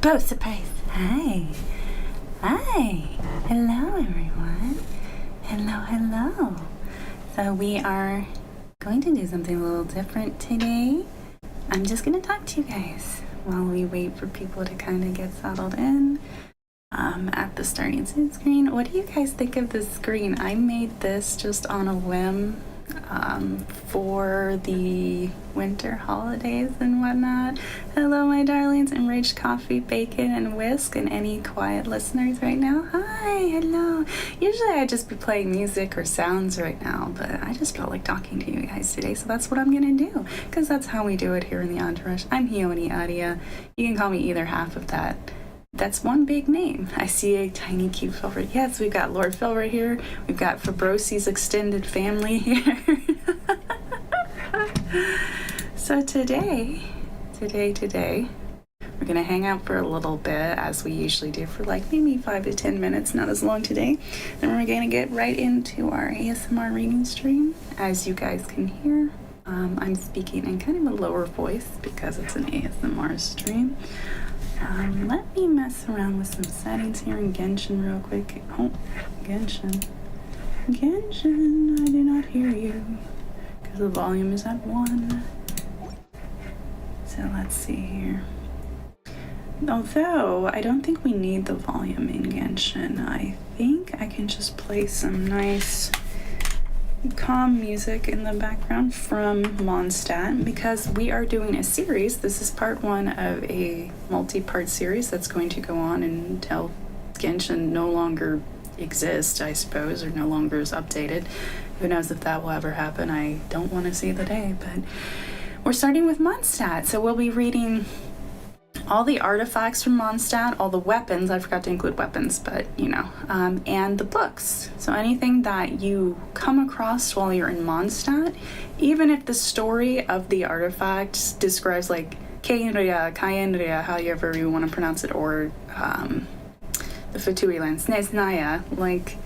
Oh, surprise. Hi. Hi. Hello, everyone. Hello. So we are going to do something a little different today. I'm just going to talk to you guys while we wait for people to kind of get settled in at the starting screen. What do you guys think of this screen? I made this just on a whim for the winter holidays and whatnot. Hello, my darlings, Enraged Coffee, Bacon, and Whisk, and any quiet listeners right now. Hi, hello. Usually I'd just be playing music or sounds right now, but I just felt like talking to you guys today, so that's what I'm gonna do, because that's how we do it here in the Entourage. I'm Khione Aria. You can call me either half of that. That's one big name. I see a tiny cute Filbert. Yes, we've got Lord Filbert here. We've got Fabrosi's extended family here. So today, we're gonna hang out for a little bit, as we usually do, for like maybe 5 to 10 minutes, not as long today. Then we're gonna get right into our ASMR reading stream. As you guys can hear, I'm speaking in kind of a lower voice because it's an ASMR stream. Let me mess around with some settings here in Genshin real quick. Oh, Genshin, I do not hear you because the volume is at 1. So let's see here. Although I don't think we need the volume in Genshin, I think I can just play some nice calm music in the background from Mondstadt, because we are doing a series. This is part 1 of a multi-part series that's going to go on until Genshin no longer exists, I suppose, or no longer is updated. Who knows if that will ever happen. I don't want to see the day, but we're starting with Mondstadt. So we'll be reading all the artifacts from Mondstadt, all the weapons, I forgot to include weapons, but you know, and the books. So anything that you come across while you're in Mondstadt, even if the story of the artifact describes like Khione Aria, however you want to pronounce it, or the Fatui land, Snesnaya, like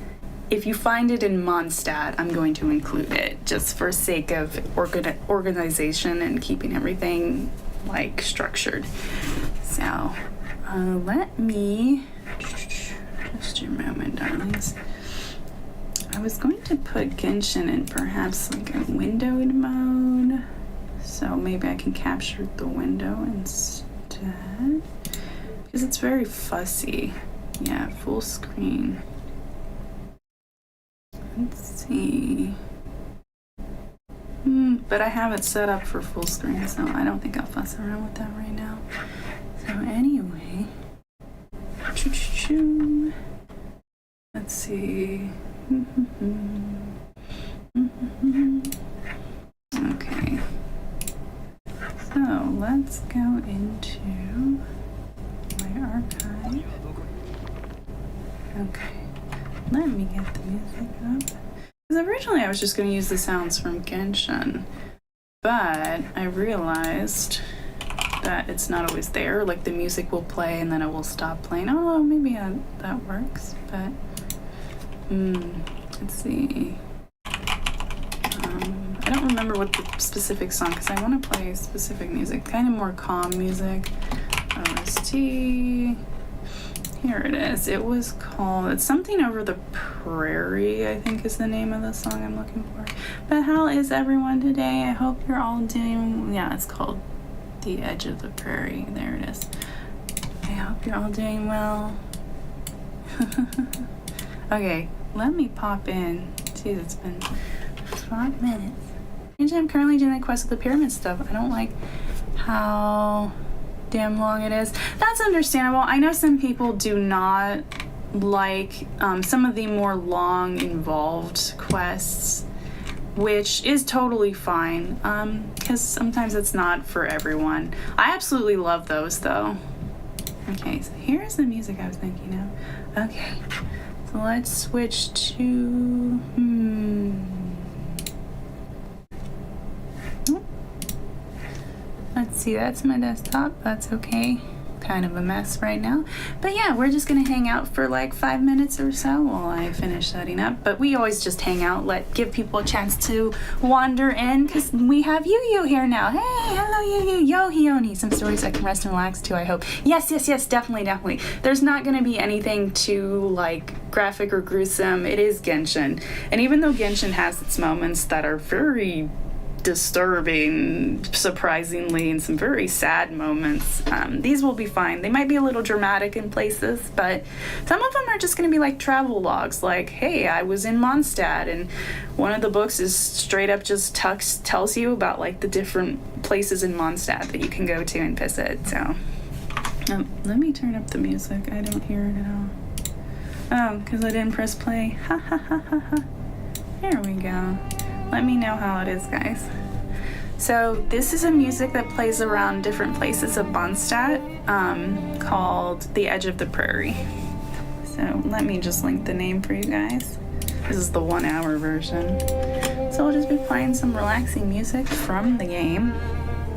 if you find it in Mondstadt, I'm going to include it just for sake of organization and keeping everything like structured. So let me just a moment, darlings. I was going to put Genshin in perhaps like a windowed mode, so maybe I can capture the window instead, because it's very fussy. Yeah, full screen. Let's see. But I have it set up for full screen, so I don't think I'll fuss around with that right now. So anyway, let's see. Okay, so let's go into my archive. Okay, let me get the music up. Because originally I was just going to use the sounds from Genshin, but I realized that it's not always there. Like the music will play and then it will stop playing. Oh, maybe that works, but let's see. I don't remember what the specific song, because I want to play specific music, kind of more calm music. OST. Here it is. It was called, it's something over the prairie, I think is the name of the song I'm looking for. But how is everyone today? I hope you're all doing, yeah, it's called The Edge of the Prairie. There it is. I hope you're all doing well. Okay, let me pop in. Jeez, it's been 5 minutes. I'm currently doing the Quest of the Pyramid stuff. I don't like how damn long it is. That's understandable. I know some people do not like some of the more long involved quests, which is totally fine, because sometimes it's not for everyone. I absolutely love those though. Okay, so here's the music I was thinking of. Okay, so let's switch to let's see, that's my desktop. That's okay. Kind of a mess right now. But yeah, we're just gonna hang out for like 5 minutes or so while I finish setting up. But we always just hang out, give people a chance to wander in, because we have you here now. Hey, hello. yo, Khione. Some stories I can rest and relax to, I hope. Yes, definitely. There's not going to be anything too, like, graphic or gruesome. It is Genshin. And even though Genshin has its moments that are very disturbing, surprisingly, and some very sad moments, these will be fine. They might be a little dramatic in places, but some of them are just going to be like travel logs, like, hey, I was in Mondstadt, and one of the books is straight up just tells you about like the different places in Mondstadt that you can go to and visit. So let me turn up the music. I don't hear it at all. Oh, because I didn't press play. Ha ha ha ha ha. There we go. Let me know how it is, guys. So this is a music that plays around different places of Mondstadt, called The Edge of the Prairie. So let me just link the name for you guys. This is the 1 hour version. So we'll just be playing some relaxing music from the game,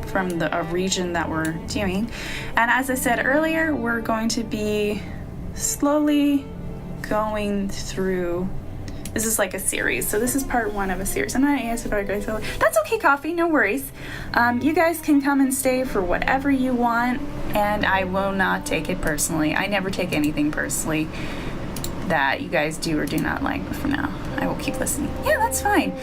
from the region that we're doing. And as I said earlier, we're going to be slowly going through. This is like a series, so this is part 1 of a series. I'm not an ASMR guy, so that's okay, Coffee, no worries. You guys can come and stay for whatever you want, and I will not take it personally. I never take anything personally that you guys do or do not like, but for now, I will keep listening. Yeah, that's fine.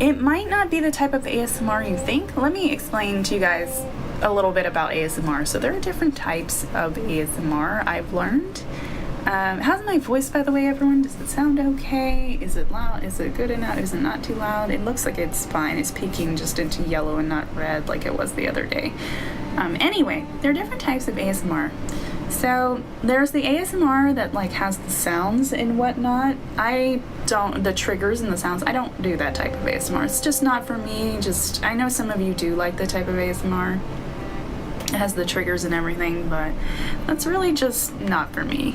It might not be the type of ASMR you think. Let me explain to you guys a little bit about ASMR. So there are different types of ASMR I've learned. How's my voice, by the way, everyone? Does it sound okay? Is it loud? Is it good enough? Is it not too loud? It looks like it's fine. It's peaking just into yellow and not red like it was the other day. Anyway, there are different types of ASMR. So there's the ASMR that like has the sounds and whatnot. The triggers and the sounds, I don't do that type of ASMR. It's just not for me. I know some of you do like the type of ASMR. It has the triggers and everything, but that's really just not for me.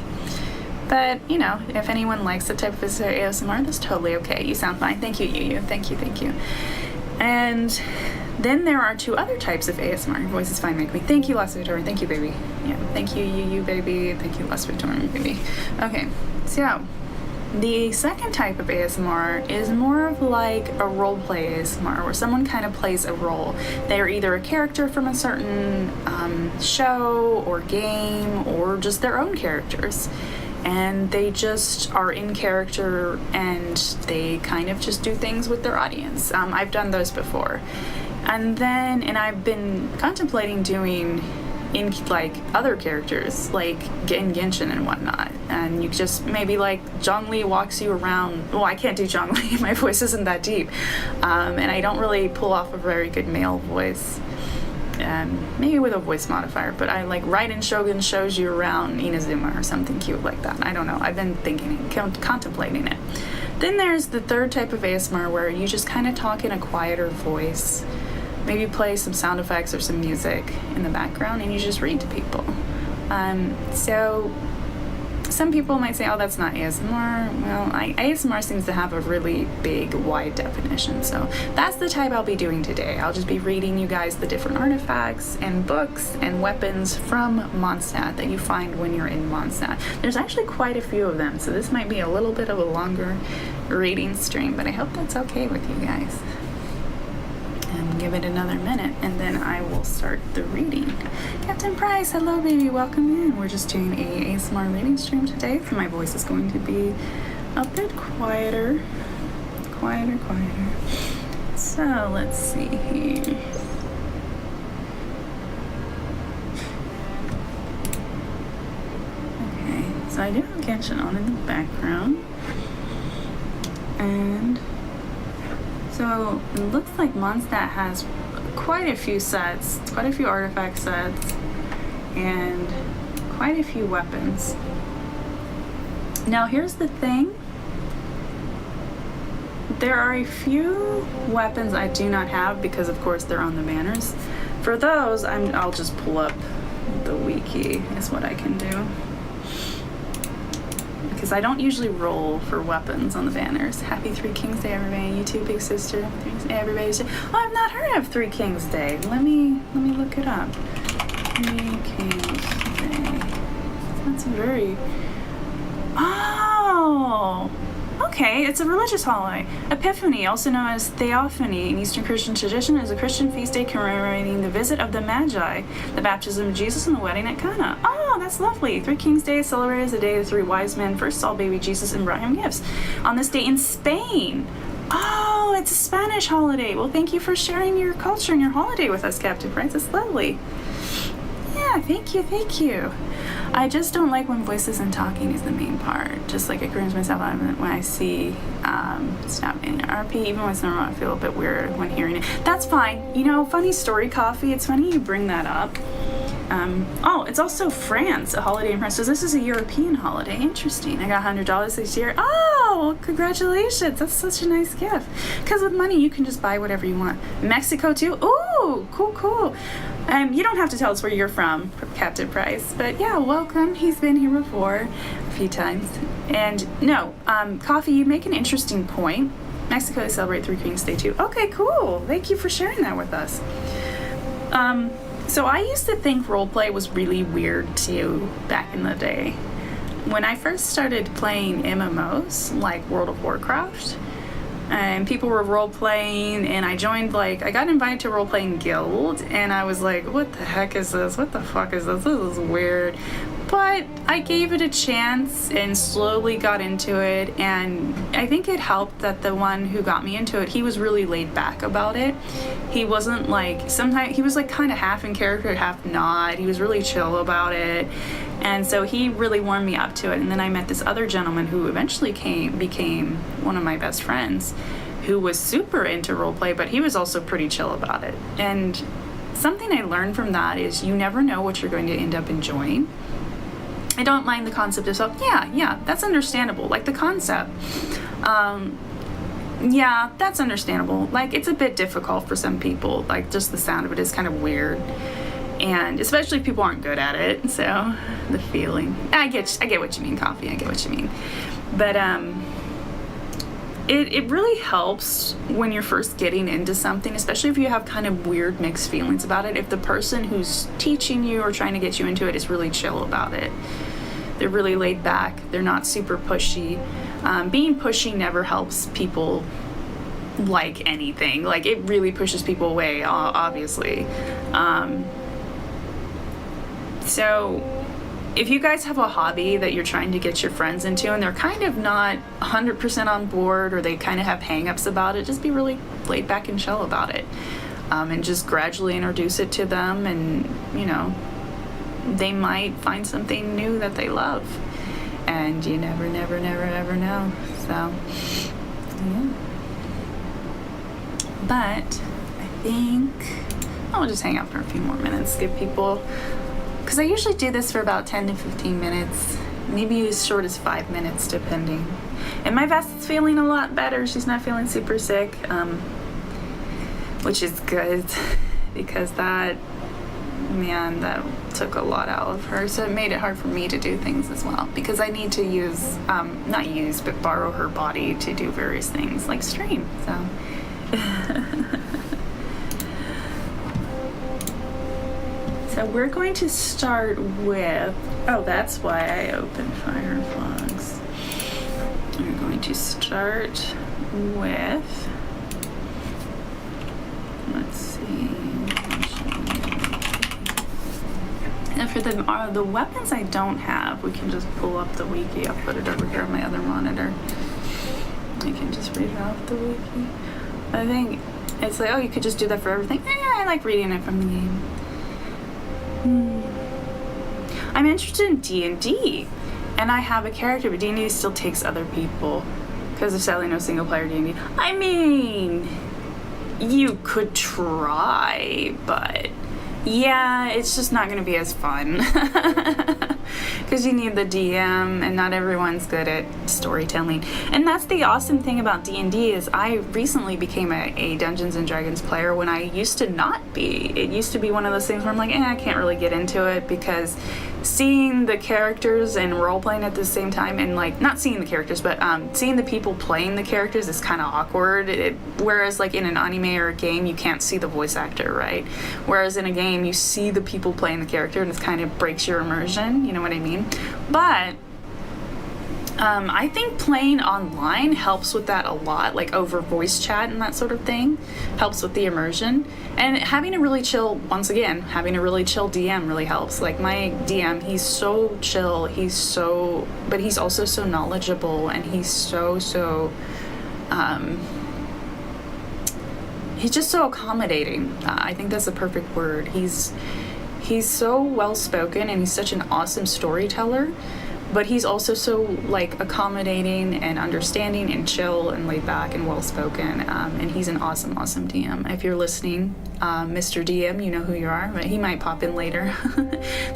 But, you know, if anyone likes the type of ASMR, that's totally okay. You sound fine. Thank you, Yu. Thank you. And then there are 2 other types of ASMR. Your voice is fine, make me. Thank you, Lost Victorian. Thank you, baby. Yeah, thank you, Yu, baby. Thank you, Lost Victorian, baby. Okay, so the second type of ASMR is more of like a roleplay ASMR, where someone kind of plays a role. They're either a character from a certain show or game, or just their own characters. And they just are in character and they kind of just do things with their audience. I've done those before. And I've been contemplating doing in like other characters, like in Genshin and whatnot. And you just maybe like Zhongli walks you around. Well, I can't do Zhongli, my voice isn't that deep. And I don't really pull off a very good male voice. Maybe with a voice modifier, but I like Raiden Shogun shows you around Inazuma or something cute like that. I don't know. I've been contemplating it. Then there's the third type of ASMR where you just kind of talk in a quieter voice, maybe play some sound effects or some music in the background, and you just read to people. So some people might say, oh, that's not ASMR. Well, ASMR seems to have a really big, wide definition. So that's the type I'll be doing today. I'll just be reading you guys the different artifacts and books and weapons from Mondstadt that you find when you're in Mondstadt. There's actually quite a few of them, so this might be a little bit of a longer reading stream, but I hope that's okay with you guys. Give it another minute and then I will start the reading. Captain Price, hello baby, welcome in. We're just doing a ASMR reading stream today, so my voice is going to be a bit quieter. So let's see here. Okay, so I do have Genshin on in the background. And so it looks like Mondstadt has quite a few sets, quite a few artifact sets, and quite a few weapons. Now here's the thing. There are a few weapons I do not have because of course they're on the banners. For those, I'll just pull up the wiki is what I can do. Because I don't usually roll for weapons on the banners. Happy Three Kings Day, everybody. You too, big sister. Everybody's. Oh, I've not heard of Three Kings Day. Let me look it up. Three Kings Day. That's very. Oh, Okay, it's a religious holiday. Epiphany, also known as Theophany in Eastern Christian tradition, is a Christian feast day commemorating the visit of the Magi, the baptism of Jesus, and the wedding at Cana. Oh, that's lovely. Three Kings Day is celebrated as the day the three wise men first saw baby Jesus and brought him gifts. On this day in Spain. Oh, it's a Spanish holiday. Well, thank you for sharing your culture and your holiday with us, Captain Price. It's lovely. Yeah, thank you, thank you. I just don't like when voices and talking is the main part. Just like I cringe myself out when I see Snap in RP. Even when it's normal, I feel a bit weird when hearing it. That's fine. You know, funny story, Coffee. It's funny you bring that up. Oh, it's also France, a holiday in France. So this is a European holiday. Interesting. I got $100 this year. Oh, congratulations. That's such a nice gift. Because with money, you can just buy whatever you want. Mexico, too? Ooh, cool, cool. You don't have to tell us where you're from, Captain Price. But yeah, welcome. He's been here before a few times. And no, Coffee, you make an interesting point. Mexico, they celebrate Three Kings Day, too. Okay, cool. Thank you for sharing that with us. So I used to think roleplay was really weird too back in the day. When I first started playing MMOs like World of Warcraft, and people were role-playing, and I joined, I got invited to a role-playing guild, and I was like, what the heck is this? What the fuck is this? This is weird. But I gave it a chance and slowly got into it, and I think it helped that the one who got me into it, he was really laid back about it. He wasn't sometimes he was kind of half in character, half not. He was really chill about it. And so he really warmed me up to it. And then I met this other gentleman who eventually became one of my best friends, who was super into roleplay, but he was also pretty chill about it. And something I learned from that is you never know what you're going to end up enjoying. I don't mind the concept of yeah, that's understandable. Like the concept. Yeah, that's understandable. It's a bit difficult for some people. Just the sound of it is kind of weird. And especially if people aren't good at it. So the feeling. I get what you mean, Coffee. I get what you mean. But it really helps when you're first getting into something, especially if you have kind of weird mixed feelings about it. If the person who's teaching you or trying to get you into it is really chill about it. They're really laid back. They're not super pushy. Being pushy never helps people like anything. It really pushes people away, obviously. So if you guys have a hobby that you're trying to get your friends into and they're kind of not 100% on board, or they kind of have hang-ups about it, just be really laid back and chill about it. And just gradually introduce it to them, and, they might find something new that they love. And you never know. So, yeah. But I think I'll just hang out for a few more minutes, give people, because I usually do this for about 10 to 15 minutes, maybe as short as 5 minutes, depending. And my Vest's feeling a lot better. She's not feeling super sick, which is good, because that took a lot out of her. So it made it hard for me to do things as well, because I need to borrow her body to do various things, like stream. So. So we're going to start with, that's why I opened Firefox. We're going to start with, let's see. And for the weapons I don't have, we can just pull up the wiki. I'll put it over here on my other monitor. I can just read it off the wiki. I think it's you could just do that for everything. I like reading it from the game. I'm interested in D&D, and I have a character, but D&D still takes other people because there's sadly no single player D&D. I mean, you could try, but yeah, it's just not going to be as fun because you need the DM, and not everyone's good at storytelling. And that's the awesome thing about D&D is I recently became a Dungeons and Dragons player when I used to not be. It used to be one of those things where I'm like, I can't really get into it, because seeing the characters and role-playing at the same time, and not seeing the characters, but seeing the people playing the characters is kind of awkward. Whereas in an anime or a game, you can't see the voice actor, right? Whereas in a game, you see the people playing the character, and it kind of breaks your immersion, you know what I mean? But I think playing online helps with that a lot, like over voice chat and that sort of thing, helps with the immersion. And having a really chill, once again, having a really chill DM really helps. Like my DM, he's so chill, but he's also so knowledgeable, and he's he's just so accommodating. I think that's the perfect word. He's so well spoken, and he's such an awesome storyteller. But he's also so like accommodating and understanding and chill and laid back and well spoken. And he's an awesome DM. If you're listening, Mr. DM, you know who you are, but he might pop in later.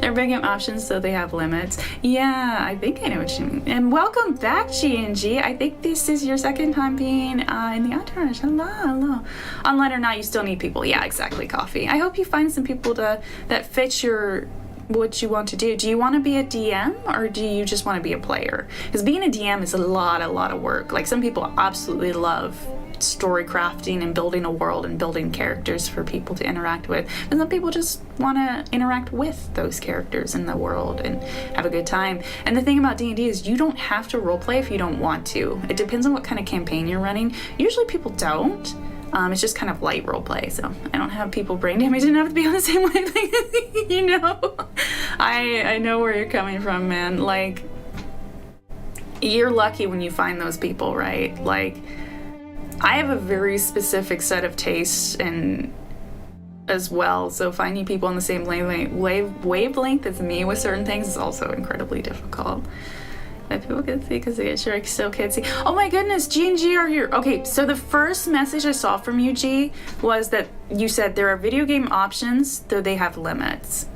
They're bringing up options, so they have limits. Yeah, I think I know what you mean. And welcome back, G&G. I think this is your second time being in the Entourage. Hello. Online or not, you still need people. Yeah, exactly, Coffee. I hope you find some people that fit what you want to do. Do you want to be a DM, or do you just want to be a player? Because being a DM is a lot of work. Like, some people absolutely love story crafting and building a world and building characters for people to interact with, and some people just want to interact with those characters in the world and have a good time. And the thing about D&D is you don't have to roleplay if you don't want to. It depends on what kind of campaign you're running. Usually people don't. It's just kind of light role play, so I don't have people brain damaged enough to be on the same wavelength. You know, I know where you're coming from, man. Like, you're lucky when you find those people, right? Like, I have a very specific set of tastes and as well, so finding people on the same wavelength as me with certain things is also incredibly difficult. That people can see because they get sure I still can't see. Oh my goodness, G and G are here. Okay, so the first message I saw from you, G, was that you said there are video game options, though they have limits.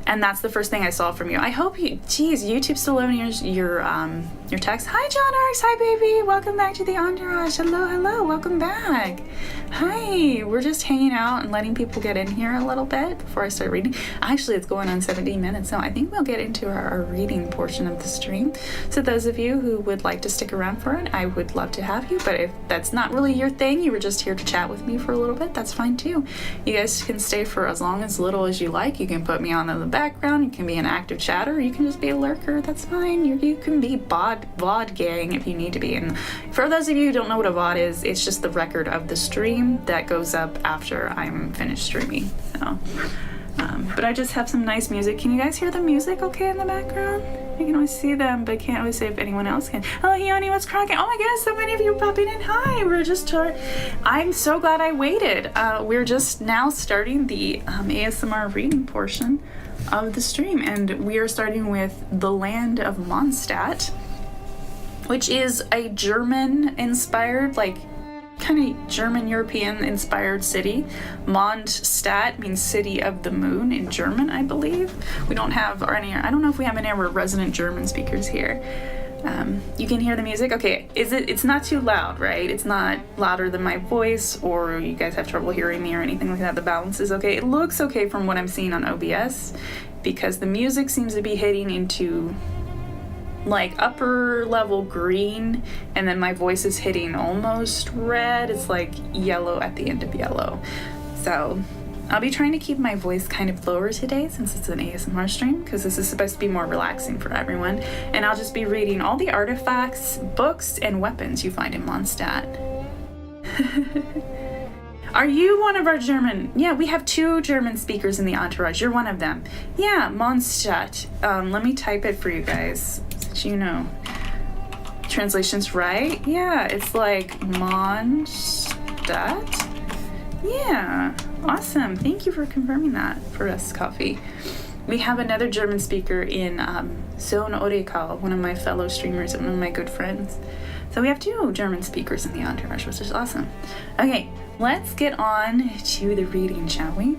And that's the first thing I saw from you. I hope you, geez, YouTube's still loading your text. Hi, John Arx. Hi, baby. Welcome back to the Entourage. Hello. Welcome back. Hi. We're just hanging out and letting people get in here a little bit before I start reading. Actually, it's going on 17 minutes, so I think we'll get into our reading portion of the stream. So those of you who would like to stick around for it, I would love to have you. But if that's not really your thing, you were just here to chat with me for a little bit, that's fine too. You guys can stay for as long as little as you like. You can put me on in the background. You can be an active chatter. You can just be a lurker. That's fine. You can be VOD gang if you need to be. And for those of you who don't know what a VOD is, it's just the record of the stream that goes up after I'm finished streaming. So, but I just have some nice music. Can you guys hear the music okay in the background? You can always see them, but can't always say if anyone else can. Hello, Khione, what's cracking? Oh my goodness, so many of you popping in. Hi, I'm so glad I waited. We're just now starting the ASMR reading portion of the stream, and we are starting with The Land of Mondstadt, which is a German-inspired, like, kind of German European inspired city. Mondstadt means city of the moon in German, I believe. We don't have I don't know if we have any of our resident German speakers here. You can hear the music. Okay, it's not too loud, right? It's not louder than my voice, or you guys have trouble hearing me or anything like that. The balance is okay. It looks okay from what I'm seeing on OBS, because the music seems to be hitting into like upper level green, and then my voice is hitting almost red. It's like yellow at the end of yellow. So I'll be trying to keep my voice kind of lower today, since it's an ASMR stream, because this is supposed to be more relaxing for everyone. And I'll just be reading all the artifacts, books, and weapons you find in Mondstadt. Are you one of our German? Yeah, we have 2 German speakers in the Entourage. You're one of them. Yeah, Mondstadt. Let me type it for you guys, so that you know. Translation's right? Yeah, it's like Mondstadt. Yeah, awesome. Thank you for confirming that for us, Coffee. We have another German speaker in Khione Aria, one of my fellow streamers and one of my good friends. So we have 2 German speakers in the Entourage, which is awesome. Okay, let's get on to the reading, shall we?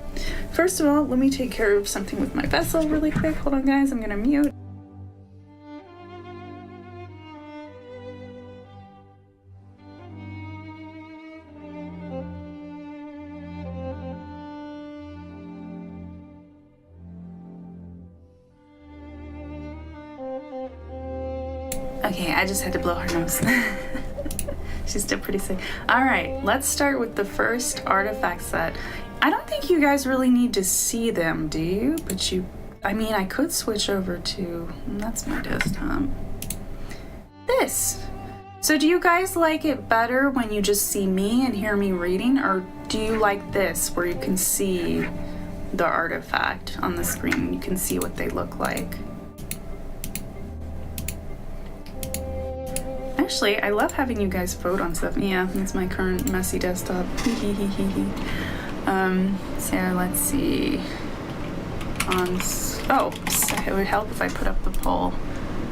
First of all, let me take care of something with my vessel really quick. Hold on, guys. I'm gonna mute. Okay, I just had to blow her nose. She's still pretty sick. All right, let's start with the first artifact set. I don't think you guys really need to see them, do you? But I mean, I could switch over to, that's my desktop. this. So do you guys like it better when you just see me and hear me reading, or do you like this where you can see the artifact on the screen? You can see what they look like. Actually, I love having you guys vote on stuff. Yeah, that's my current messy desktop. So let's see. Oh, it would help if I put up the poll.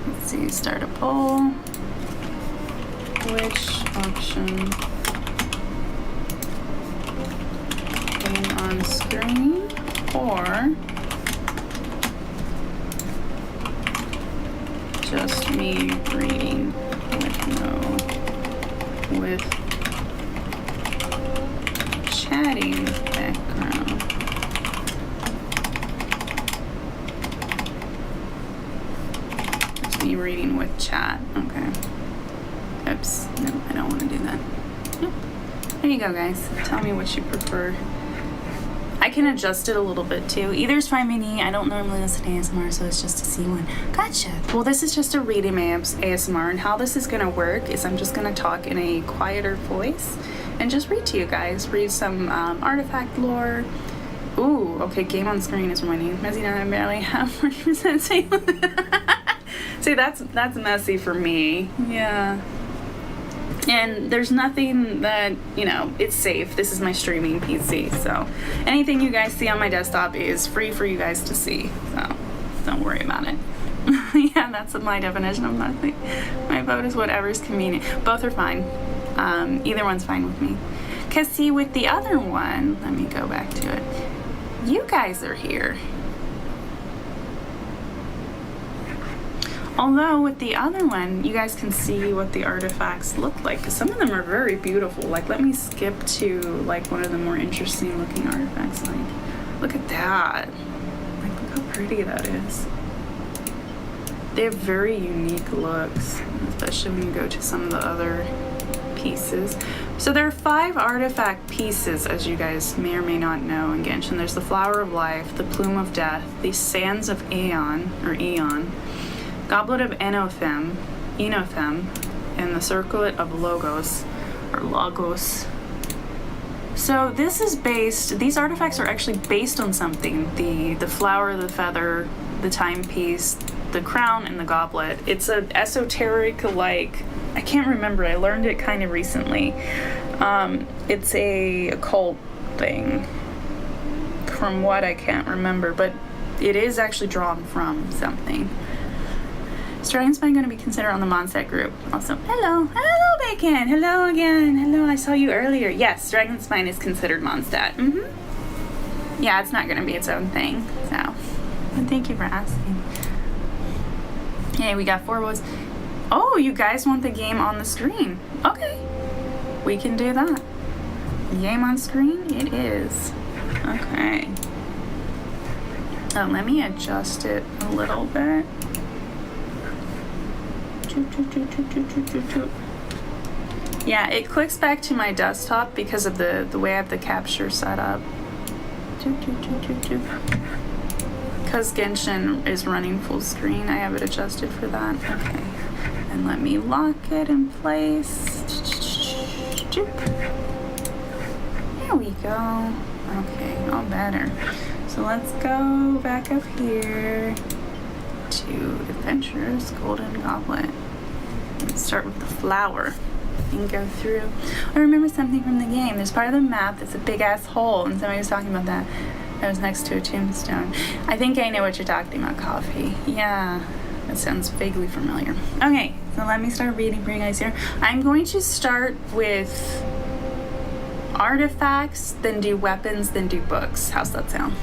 Let's see, start a poll. Which option going on screen or just me reading with chatting background? Just me reading with chat. Okay. Oops, no, I don't want to do that. Nope. There you go, guys. Tell me what you prefer. I can adjust it a little bit too. Either's fine by me. I don't normally listen to ASMR, so it's just to see one. Gotcha. Well, this is just a reading ASMR, and how this is going to work is I'm just going to talk in a quieter voice and just read to you guys. Read some artifact lore. Ooh, okay, game on screen is reminding. Messy now I barely have 40% See, that's messy for me. Yeah. And there's nothing that, you know, it's safe. This is my streaming PC, so anything you guys see on my desktop is free for you guys to see, so don't worry about it. Yeah, that's my definition of messy. My vote is whatever's convenient. Both are fine. Either one's fine with me. Because see, with the other one, let me go back to it. You guys are here. Although with the other one, you guys can see what the artifacts look like, because some of them are very beautiful. Like, let me skip to like one of the more interesting looking artifacts. Like, look at that. Like, look how pretty that is. They have very unique looks, especially when you go to some of the other pieces. So there are 5 artifact pieces, as you guys may or may not know in Genshin. There's the Flower of Life, the Plume of Death, the Sands of Aeon, Goblet of Enothem, and the Circlet of Logos, or Logos. So this is these artifacts are actually based on something. The flower, the feather, the timepiece, the crown, and the goblet. It's an esoteric, like, I can't remember, I learned it kind of recently. It's a occult thing, from what I can't remember, but it is actually drawn from something. Is Dragon Spine going to be considered on the Mondstadt group? Also, hello, Bacon, hello again, hello, I saw you earlier. Yes, Dragon Spine is considered Mondstadt. Yeah, it's not going to be its own thing, so, but thank you for asking. Hey, we got 4 votes. Oh, you guys want the game on the screen? Okay, we can do that. Game on screen, it is. Okay. So let me adjust it a little bit. Yeah, it clicks back to my desktop because of the way I have the capture set up. Because Genshin is running full screen, I have it adjusted for that. Okay. And let me lock it in place. There we go. Okay, all better. So let's go back up here to Adventurer's Golden Goblet. Let's start with the flower and go through. I remember something from the game. There's part of the map that's a big ass hole, and somebody was talking about that. That was next to a tombstone. I think I know what you're talking about, Coffee. Yeah, that sounds vaguely familiar. Okay, so let me start reading for you guys here. I'm going to start with artifacts, then do weapons, then do books. How's that sound?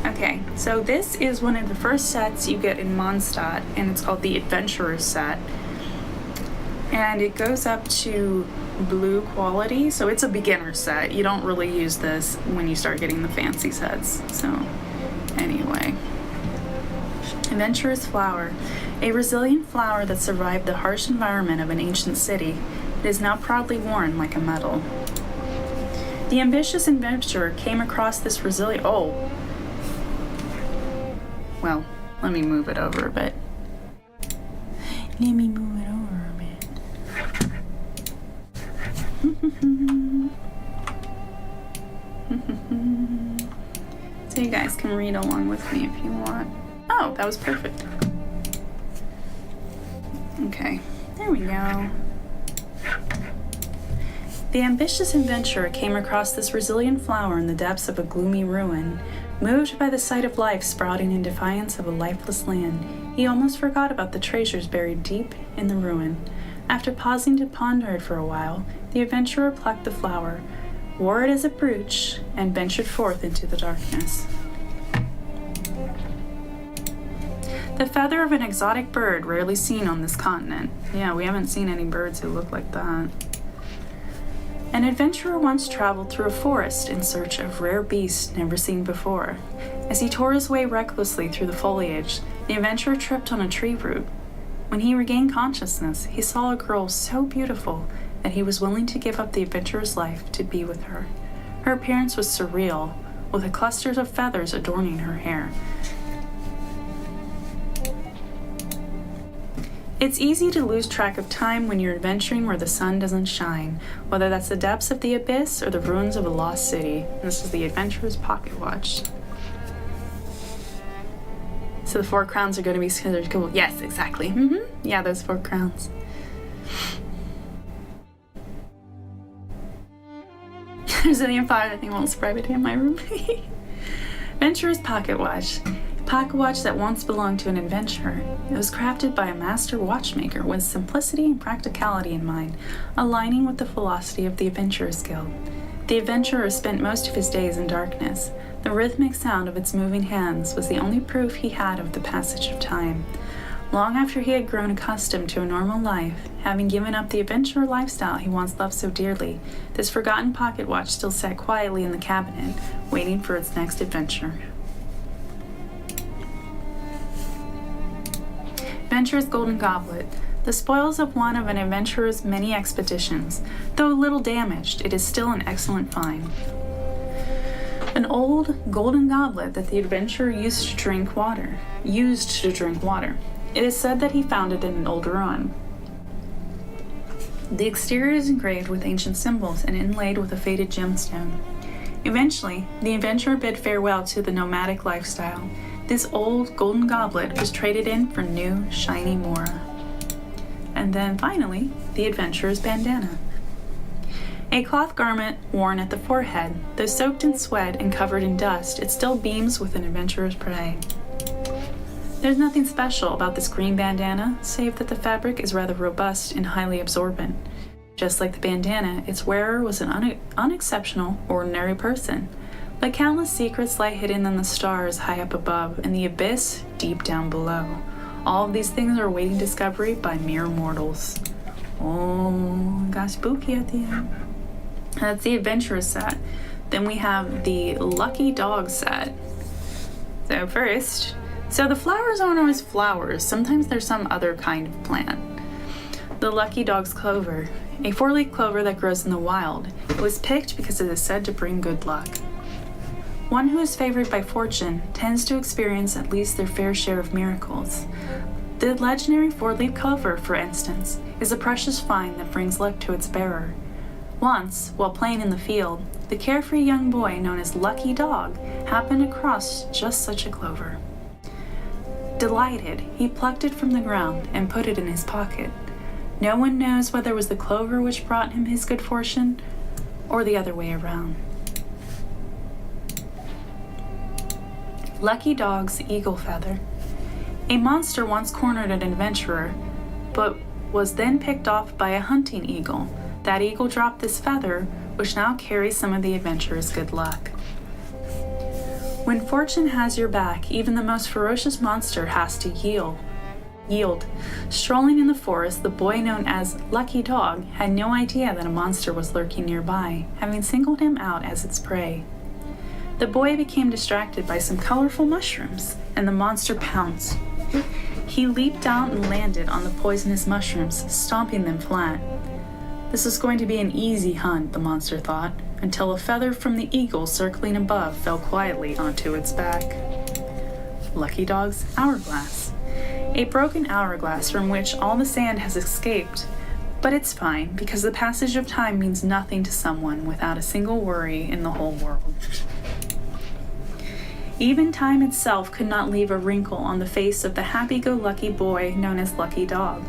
Okay, so this is one of the first sets you get in Mondstadt, and it's called the Adventurer's set. And it goes up to blue quality, so it's a beginner set. You don't really use this when you start getting the fancy sets. So, anyway. Adventurer's Flower. A resilient flower that survived the harsh environment of an ancient city. It is now proudly worn like a medal. The ambitious adventurer came across this resilient... Oh. Well, let me move it over a bit. Let me move it over a bit. So you guys can read along with me if you want. Oh, that was perfect. Okay, there we go. The ambitious adventurer came across this resilient flower in the depths of a gloomy ruin. Moved by the sight of life sprouting in defiance of a lifeless land, he almost forgot about the treasures buried deep in the ruin. After pausing to ponder it for a while, the adventurer plucked the flower, wore it as a brooch, and ventured forth into the darkness. The feather of an exotic bird rarely seen on this continent. Yeah, we haven't seen any birds who look like that. An adventurer once traveled through a forest in search of rare beasts never seen before. As he tore his way recklessly through the foliage, the adventurer tripped on a tree root. When he regained consciousness, he saw a girl so beautiful that he was willing to give up the adventurer's life to be with her. Her appearance was surreal, with a cluster of feathers adorning her hair. It's easy to lose track of time when you're adventuring where the sun doesn't shine, whether that's the depths of the abyss or the ruins of a lost city. This is the adventurer's pocket watch. So the 4 crowns are going to be considered cool. Yes, exactly. Yeah, those 4 crowns. There's an empire that they won't spread it in my room. Adventurer's pocket watch. Pocket watch that once belonged to an adventurer. It was crafted by a master watchmaker with simplicity and practicality in mind, aligning with the philosophy of the Adventurers Guild. The adventurer spent most of his days in darkness. The rhythmic sound of its moving hands was the only proof he had of the passage of time. Long after he had grown accustomed to a normal life, having given up the adventurer lifestyle he once loved so dearly, this forgotten pocket watch still sat quietly in the cabinet, waiting for its next adventure. Adventurer's Golden Goblet. The spoils of one of an adventurer's many expeditions. Though a little damaged, it is still an excellent find. An old golden goblet that the adventurer used to drink water. It is said that he found it in an old ruin. The exterior is engraved with ancient symbols and inlaid with a faded gemstone. Eventually, the adventurer bid farewell to the nomadic lifestyle. This old golden goblet was traded in for new, shiny Mora. And then finally, the adventurer's bandana. A cloth garment worn at the forehead, though soaked in sweat and covered in dust, it still beams with an adventurer's pride. There's nothing special about this green bandana, save that the fabric is rather robust and highly absorbent. Just like the bandana, its wearer was an unexceptional, ordinary person. But countless secrets lie hidden in the stars high up above and the abyss deep down below. All of these things are awaiting discovery by mere mortals. Oh, got spooky at the end. That's the adventurer set. Then we have the lucky dog set. So first, the flowers aren't always flowers. Sometimes there's some other kind of plant. The lucky dog's clover, a 4-leaf clover that grows in the wild. It was picked because it is said to bring good luck. One who is favored by fortune tends to experience at least their fair share of miracles. The legendary 4-leaf clover, for instance, is a precious find that brings luck to its bearer. Once, while playing in the field, the carefree young boy known as Lucky Dog happened across just such a clover. Delighted, he plucked it from the ground and put it in his pocket. No one knows whether it was the clover which brought him his good fortune, or the other way around. Lucky Dog's eagle feather. A monster once cornered an adventurer, but was then picked off by a hunting eagle. That eagle dropped this feather, which now carries some of the adventurer's good luck. When fortune has your back, even the most ferocious monster has to yield. Strolling in the forest, the boy known as Lucky Dog had no idea that a monster was lurking nearby, having singled him out as its prey. The boy became distracted by some colorful mushrooms, and the monster pounced. He leaped out and landed on the poisonous mushrooms, stomping them flat. This was going to be an easy hunt, the monster thought, until a feather from the eagle circling above fell quietly onto its back. Lucky Dog's hourglass. A broken hourglass from which all the sand has escaped, But it's fine, because the passage of time means nothing to someone without a single worry in the whole world. Even time itself could not leave a wrinkle on the face of the happy-go-lucky boy known as Lucky Dog.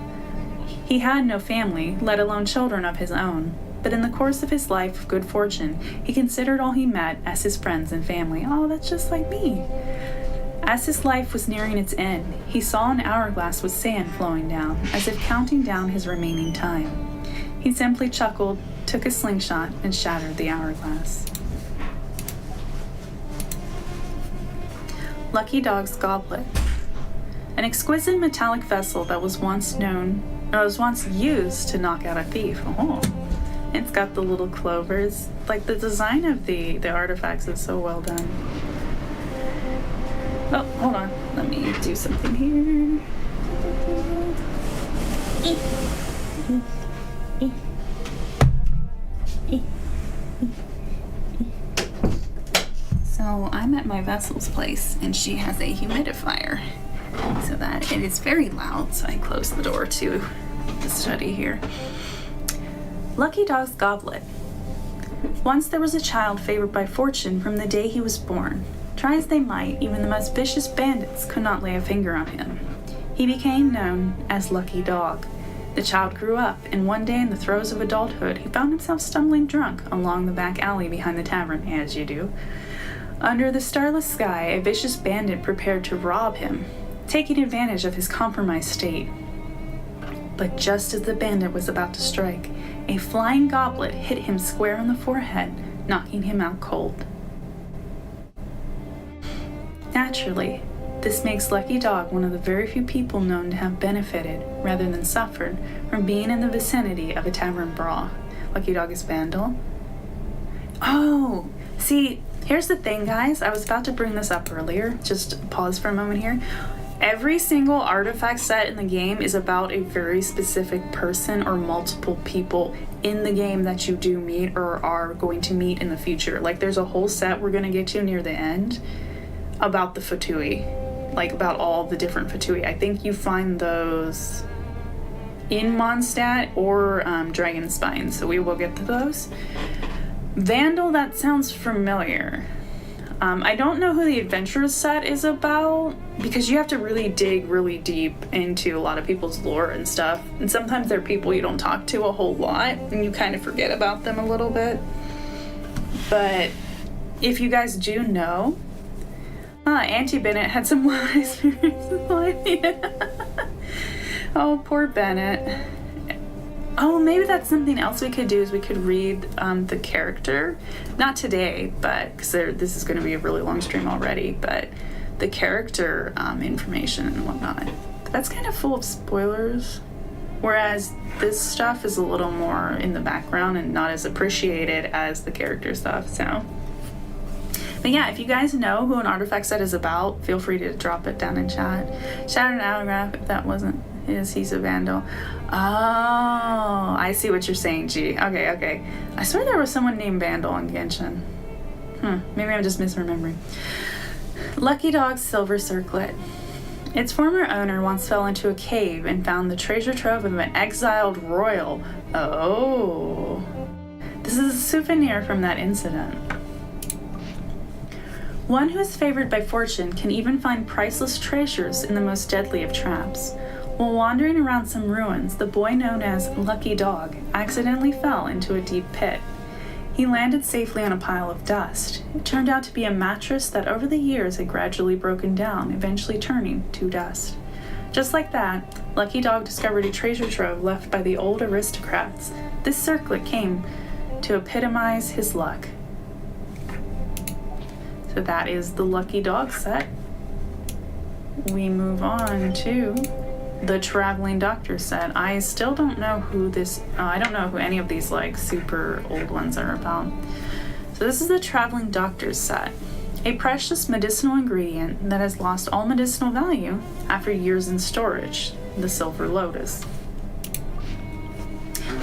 He had no family, let alone children of his own, but in the course of his life of good fortune, he considered all he met as his friends and family. Oh, that's just like me. As his life was nearing its end, he saw an hourglass with sand flowing down, as if counting down his remaining time. He simply chuckled, took a slingshot, and shattered the hourglass. Lucky Dog's Goblet. An exquisite metallic vessel that was once used to knock out a thief. Oh, it's got the little clovers. Like, the design of the artifacts is so well done. Oh, hold on. Let me do something here. So I'm at my vessel's place, and she has a humidifier so that it is very loud, so I close the door to the study here. Lucky Dog's Goblet. Once there was a child favored by fortune from the day he was born. Try as they might, even the most vicious bandits could not lay a finger on him. He became known as Lucky Dog. The child grew up, and one day in the throes of adulthood, he found himself stumbling drunk along the back alley behind the tavern, as you do. Under the starless sky, a vicious bandit prepared to rob him, taking advantage of his compromised state. But just as the bandit was about to strike, a flying goblet hit him square on the forehead, knocking him out cold. Naturally, this makes Lucky Dog one of the very few people known to have benefited, rather than suffered, from being in the vicinity of a tavern brawl. Lucky Dog is Vandal. Oh, see, here's the thing, guys. I was about to bring this up earlier. Just pause for a moment here. Every single artifact set in the game is about a very specific person or multiple people in the game that you do meet or are going to meet in the future. Like, there's a whole set we're going to get to near the end about the Fatui, like about all the different Fatui. I think you find those in Mondstadt or Dragon Spine, so we will get to those. Vandal, that sounds familiar. I don't know who the Adventurers set is about, because you have to really dig really deep into a lot of people's lore and stuff, and sometimes they're people you don't talk to a whole lot, and you kind of forget about them a little bit. But if you guys do know, Auntie Bennett had some wild experiences like that. Oh, poor Bennett. Oh, maybe that's something else we could do, is we could read the character. Not today, but because this is going to be a really long stream already, but the character information and whatnot. That's kind of full of spoilers. Whereas this stuff is a little more in the background and not as appreciated as the character stuff, so. But yeah, if you guys know who an artifact set is about, feel free to drop it down in chat. Shattered autograph, if that wasn't his, he's a Vandal. Oh, I see what you're saying, G. Okay. I swear there was someone named Vandal in Genshin. Maybe I'm just misremembering. Lucky Dog's Silver Circlet. Its former owner once fell into a cave and found the treasure trove of an exiled royal. Oh. This is a souvenir from that incident. One who is favored by fortune can even find priceless treasures in the most deadly of traps. While wandering around some ruins, the boy known as Lucky Dog accidentally fell into a deep pit. He landed safely on a pile of dust. It turned out to be a mattress that over the years had gradually broken down, eventually turning to dust. Just like that, Lucky Dog discovered a treasure trove left by the old aristocrats. This circlet came to epitomize his luck. So that is the Lucky Dog set. We move on to the Traveling Doctor set. I still don't know who I don't know who any of these like super old ones are about. So this is the Traveling Doctor's set. A precious medicinal ingredient that has lost all medicinal value after years in storage, the Silver Lotus.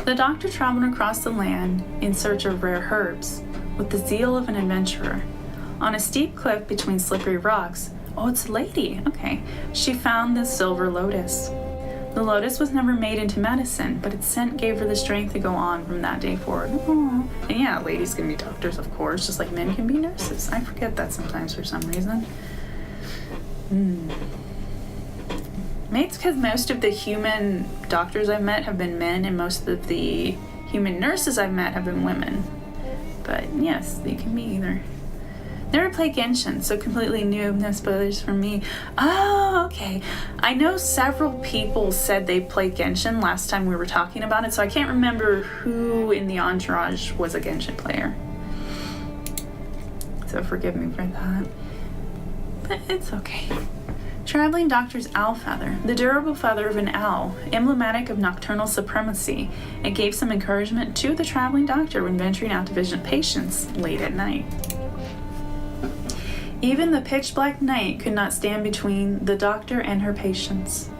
The doctor traveled across the land in search of rare herbs with the zeal of an adventurer. On a steep cliff between slippery rocks, oh, it's a lady, okay, she found the Silver Lotus. The lotus was never made into medicine, but its scent gave her the strength to go on from that day forward. Aww. And yeah, ladies can be doctors, of course, just like men can be nurses. I forget that sometimes for some reason. Maybe it's because most of the human doctors I've met have been men, and most of the human nurses I've met have been women. But yes, they can be either. Never played Genshin, so completely new, no spoilers from me. Oh, okay. I know several people said they played Genshin last time we were talking about it, so I can't remember who in the Entourage was a Genshin player. So forgive me for that. But it's okay. Traveling Doctor's owl feather, the durable feather of an owl, emblematic of nocturnal supremacy. It gave some encouragement to the traveling doctor when venturing out to visit patients late at night. Even the pitch-black night could not stand between the doctor and her patients.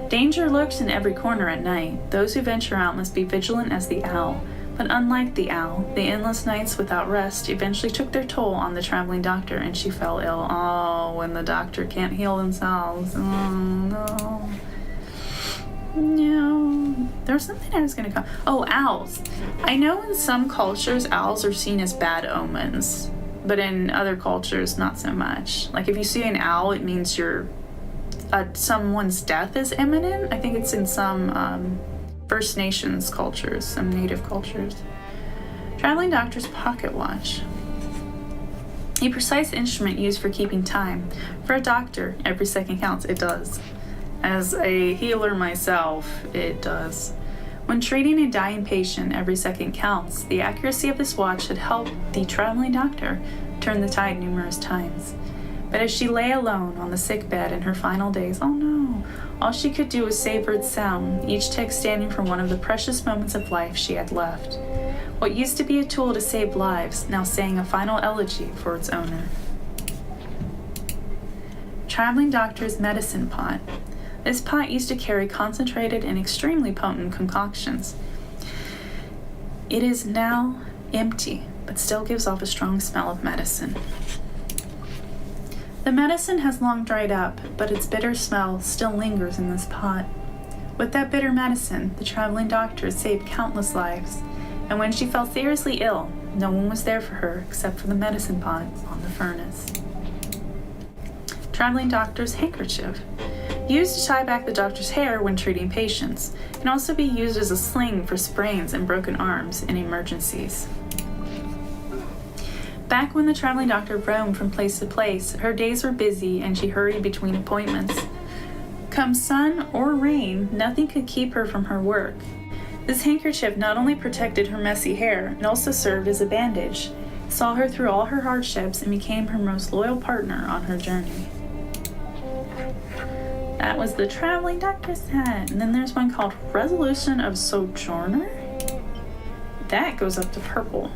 Danger lurks in every corner at night. Those who venture out must be vigilant as the owl. But unlike the owl, the endless nights without rest eventually took their toll on the traveling doctor, and she fell ill. Oh, when the doctor can't heal themselves. Oh, no. No. There was something I was going to call. Oh, owls. I know in some cultures, owls are seen as bad omens. But in other cultures, not so much. Like if you see an owl, it means someone's death is imminent. I think it's in some First Nations cultures, some native cultures. Traveling Doctor's pocket watch. A precise instrument used for keeping time. For a doctor, every second counts. It does. As a healer myself, it does. When treating a dying patient, every second counts. The accuracy of this watch had helped the traveling doctor turn the tide numerous times. But as she lay alone on the sick bed in her final days, oh no, all she could do was savor its sound, each tick standing for one of the precious moments of life she had left. What used to be a tool to save lives now sang a final elegy for its owner. Traveling Doctor's medicine pot. This pot used to carry concentrated and extremely potent concoctions. It is now empty, but still gives off a strong smell of medicine. The medicine has long dried up, but its bitter smell still lingers in this pot. With that bitter medicine, the traveling doctor saved countless lives, and when she fell seriously ill, no one was there for her except for the medicine pot on the furnace. Traveling Doctor's handkerchief. Used to tie back the doctor's hair when treating patients. Can also be used as a sling for sprains and broken arms in emergencies. Back when the traveling doctor roamed from place to place, her days were busy and she hurried between appointments. Come sun or rain, nothing could keep her from her work. This handkerchief not only protected her messy hair, it also served as a bandage. It saw her through all her hardships and became her most loyal partner on her journey. That was the traveling doctor set. And then there's one called Resolution of Sojourner. That goes up to purple.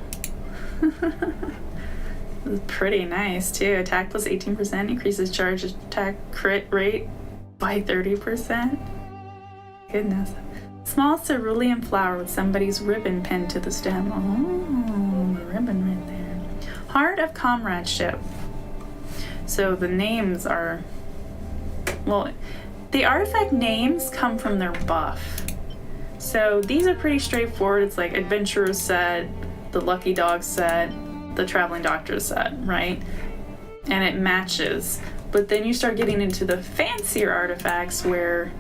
Pretty nice too. Attack plus 18%, increases charge attack crit rate by 30%. Goodness. Small cerulean flower with somebody's ribbon pinned to the stem. Oh, the ribbon right there. Heart of Comradeship. So the names are, well, the artifact names come from their buff. So these are pretty straightforward. It's like Adventurer set, the Lucky Dog set, the Traveling Doctor set, right? And it matches. But then you start getting into the fancier artifacts where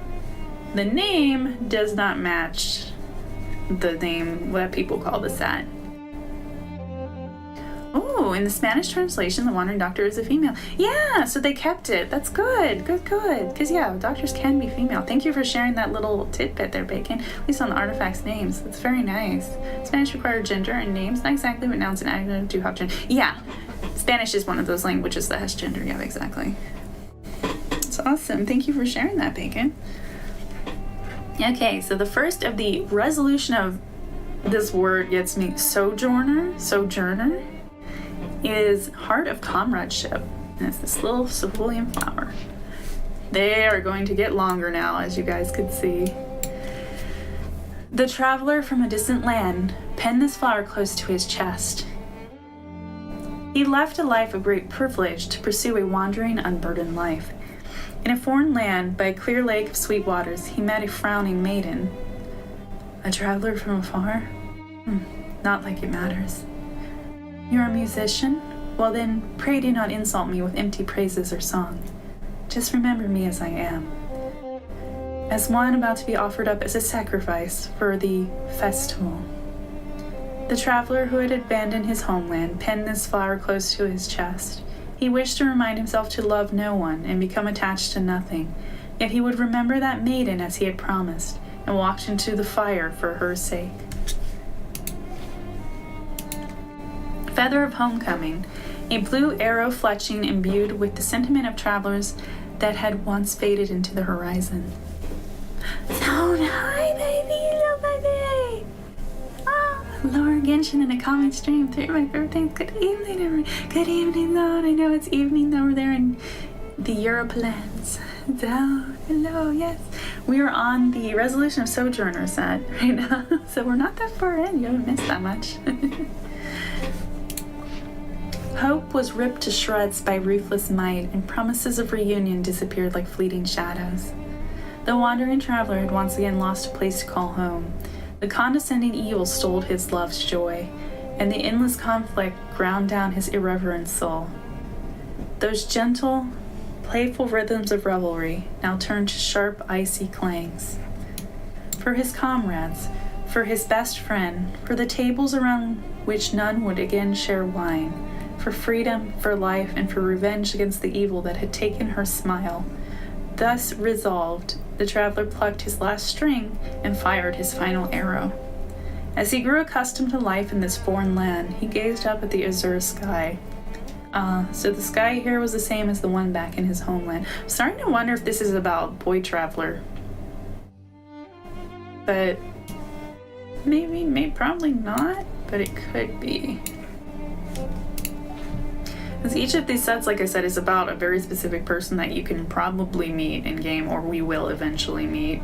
the name does not match the name that people call the set. Oh, in the Spanish translation, the Wandering Doctor is a female. Yeah, so they kept it. That's good. Good. Because, yeah, doctors can be female. Thank you for sharing that little tidbit there, Bacon. At least on the artifacts' names. That's very nice. Spanish requires gender and names. Not exactly, but nouns and adjectives do have gender. Yeah, Spanish is one of those languages that has gender. Yeah, exactly. That's awesome. Thank you for sharing that, Bacon. Okay, so the first of the resolution of this word gets me, sojourner, is Heart of Comradeship. And it's this little cerulean flower. They are going to get longer now, as you guys could see. The traveler from a distant land penned this flower close to his chest. He left a life of great privilege to pursue a wandering, unburdened life. In a foreign land, by a clear lake of sweet waters, he met a frowning maiden. A traveler from afar? Not like it matters. You're a musician? Well then, pray do not insult me with empty praises or song. Just remember me as I am. As one about to be offered up as a sacrifice for the festival. The traveler who had abandoned his homeland penned this flower close to his chest. He wished to remind himself to love no one and become attached to nothing, yet he would remember that maiden as he had promised, and walked into the fire for her sake. Feather of Homecoming, a blue arrow fletching imbued with the sentiment of travelers that had once faded into the horizon. Zone, hi baby, hello baby! Oh, Laura Genshin in a comic stream through my favorite things. Good evening, everyone. Good evening, Zone. I know it's evening over there in the Europeans. Zone, hello, yes. We are on the Resolution of Sojourner set right now, so we're not that far in. You haven't missed that much. Hope was ripped to shreds by ruthless might, and promises of reunion disappeared like fleeting shadows. The wandering traveler had once again lost a place to call home. The condescending evil stole his love's joy, and the endless conflict ground down his irreverent soul. Those gentle, playful rhythms of revelry now turned to sharp, icy clangs. For his comrades, for his best friend, for the tables around which none would again share wine, for freedom, for life, and for revenge against the evil that had taken her smile. Thus resolved, the traveler plucked his last string and fired his final arrow. As he grew accustomed to life in this foreign land, he gazed up at the azure sky. So the sky here was the same as the one back in his homeland. I'm starting to wonder if this is about Boy Traveler. But maybe, probably not, but it could be. Because each of these sets, like I said, is about a very specific person that you can probably meet in game, or we will eventually meet.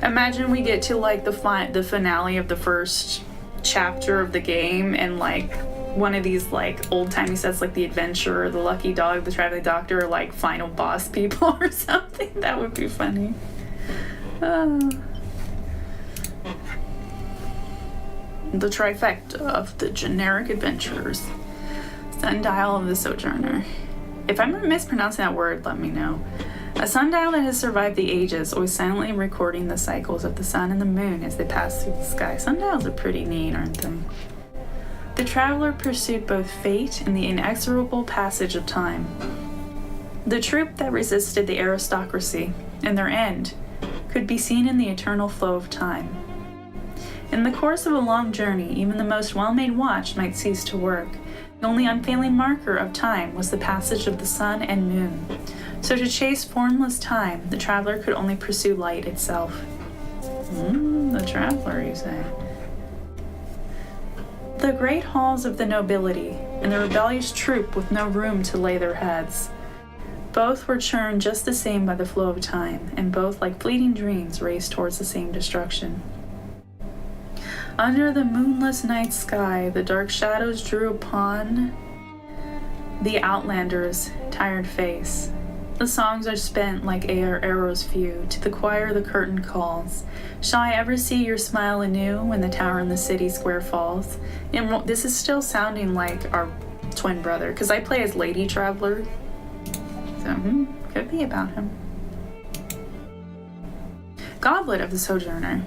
Imagine we get to like the finale of the first chapter of the game, and like one of these like old-timey sets like the Adventurer, the Lucky Dog, the Traveling Doctor are like final boss people or something. That would be funny. The trifecta of the generic adventurers. Sundial of the Sojourner. If I'm mispronouncing that word, let me know. A sundial that has survived the ages, always silently recording the cycles of the sun and the moon as they pass through the sky. Sundials are pretty neat, aren't they? The traveler pursued both fate and the inexorable passage of time. The troop that resisted the aristocracy, and their end, could be seen in the eternal flow of time. In the course of a long journey, even the most well-made watch might cease to work. The only unfailing marker of time was the passage of the sun and moon. So to chase formless time, the traveler could only pursue light itself. The traveler, you say? The great halls of the nobility, and the rebellious troop with no room to lay their heads. Both were churned just the same by the flow of time, and both, like fleeting dreams, raced towards the same destruction. Under the moonless night sky, the dark shadows drew upon the outlander's tired face. The songs are spent like arrows few. To the choir the curtain calls. Shall I ever see your smile anew when the tower in the city square falls? And this is still sounding like our twin brother, because I play as Lady Traveler. So, could be about him. Goblet of the Sojourner.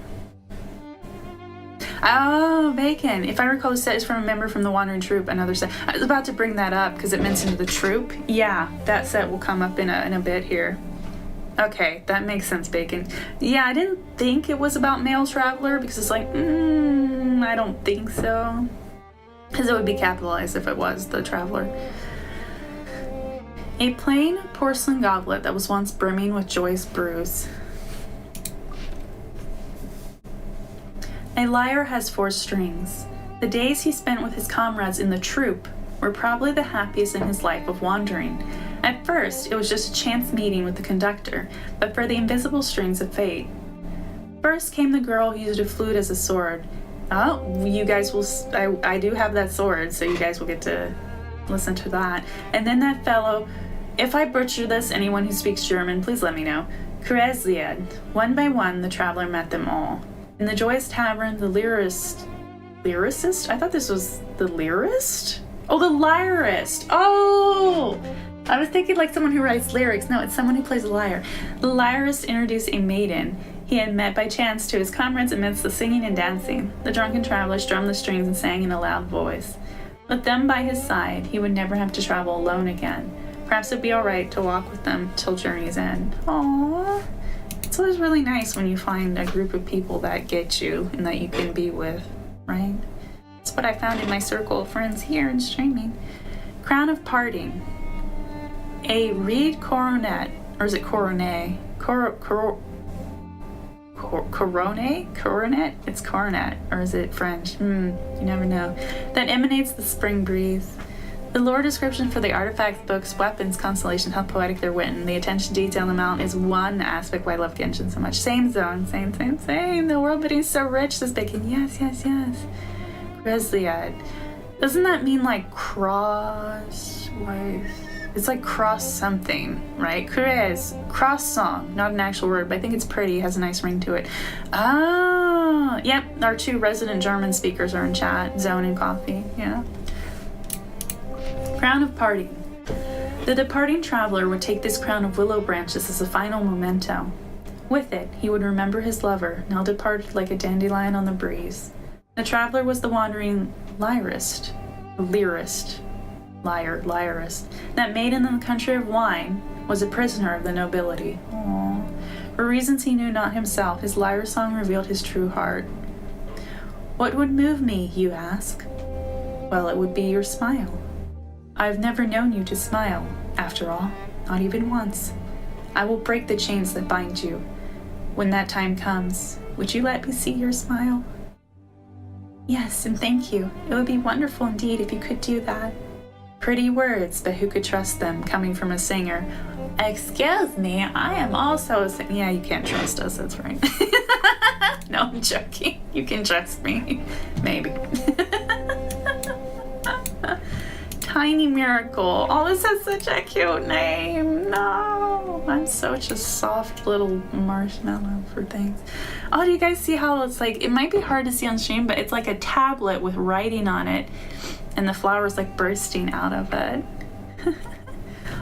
Oh, Bacon. If I recall, the set is from a member from the Wandering Troop, another set. I was about to bring that up because it mentioned the troop. Yeah, that set will come up in a bit here. Okay, that makes sense, Bacon. Yeah, I didn't think it was about male traveler because it's like, I don't think so. Because it would be capitalized if it was the traveler. A plain porcelain goblet that was once brimming with joyous brews. A lyre has 4 strings. The days he spent with his comrades in the troop were probably the happiest in his life of wandering. At first, it was just a chance meeting with the conductor, but for the invisible strings of fate. First came the girl who used a flute as a sword. Oh, you guys will... I do have that sword, so you guys will get to listen to that. And then that fellow If I butcher this, anyone who speaks German, please let me know. Kresled. One by one, the traveler met them all. In the joyous tavern, the lyricist? I thought this was the lyrist? Oh, the lyrist! Oh! I was thinking like someone who writes lyrics. No, it's someone who plays a lyre. The lyrist introduced a maiden he had met by chance to his comrades amidst the singing and dancing. The drunken traveler strummed the strings and sang in a loud voice. With them by his side, he would never have to travel alone again. Perhaps it'd be alright to walk with them till journey's end. Aww. It's always really nice when you find a group of people that get you and that you can be with, right? That's what I found in my circle of friends here in streaming. Crown of Parting. A reed coronet, or is it coronet? Coronet? It's coronet, or is it French? You never know. That emanates the spring breeze. The lore description for the artifact, books, weapons, constellations, how poetic they're written. The attention to detail in the mount is one aspect why I love Genshin so much. Same zone, same. The world building is so rich, this bacon. Yes. Kresled. Doesn't that mean like cross? It's like cross something, right? Cross song, not an actual word, but I think it's pretty, it has a nice ring to it. Ah, yep, our two resident German speakers are in chat, Zone and Coffee, yeah. Crown of Parting. The departing traveler would take this crown of willow branches as a final memento. With it, he would remember his lover, now departed like a dandelion on the breeze. The traveler was the wandering lyrist, that maiden in the country of wine was a prisoner of the nobility. Aww. For reasons he knew not himself, his lyre song revealed his true heart. What would move me, you ask? Well, it would be your smile. I've never known you to smile, after all, not even once. I will break the chains that bind you. When that time comes, would you let me see your smile? Yes, and thank you. It would be wonderful indeed if you could do that. Pretty words, but who could trust them coming from a singer? Excuse me, I am also a singer. Yeah, you can't trust us, that's right. No, I'm joking. You can trust me. Maybe. Tiny Miracle. Oh, this has such a cute name. No, I'm such a soft little marshmallow for things. Oh, do you guys see how it's like, it might be hard to see on stream, but it's like a tablet with writing on it. And the flowers like bursting out of it.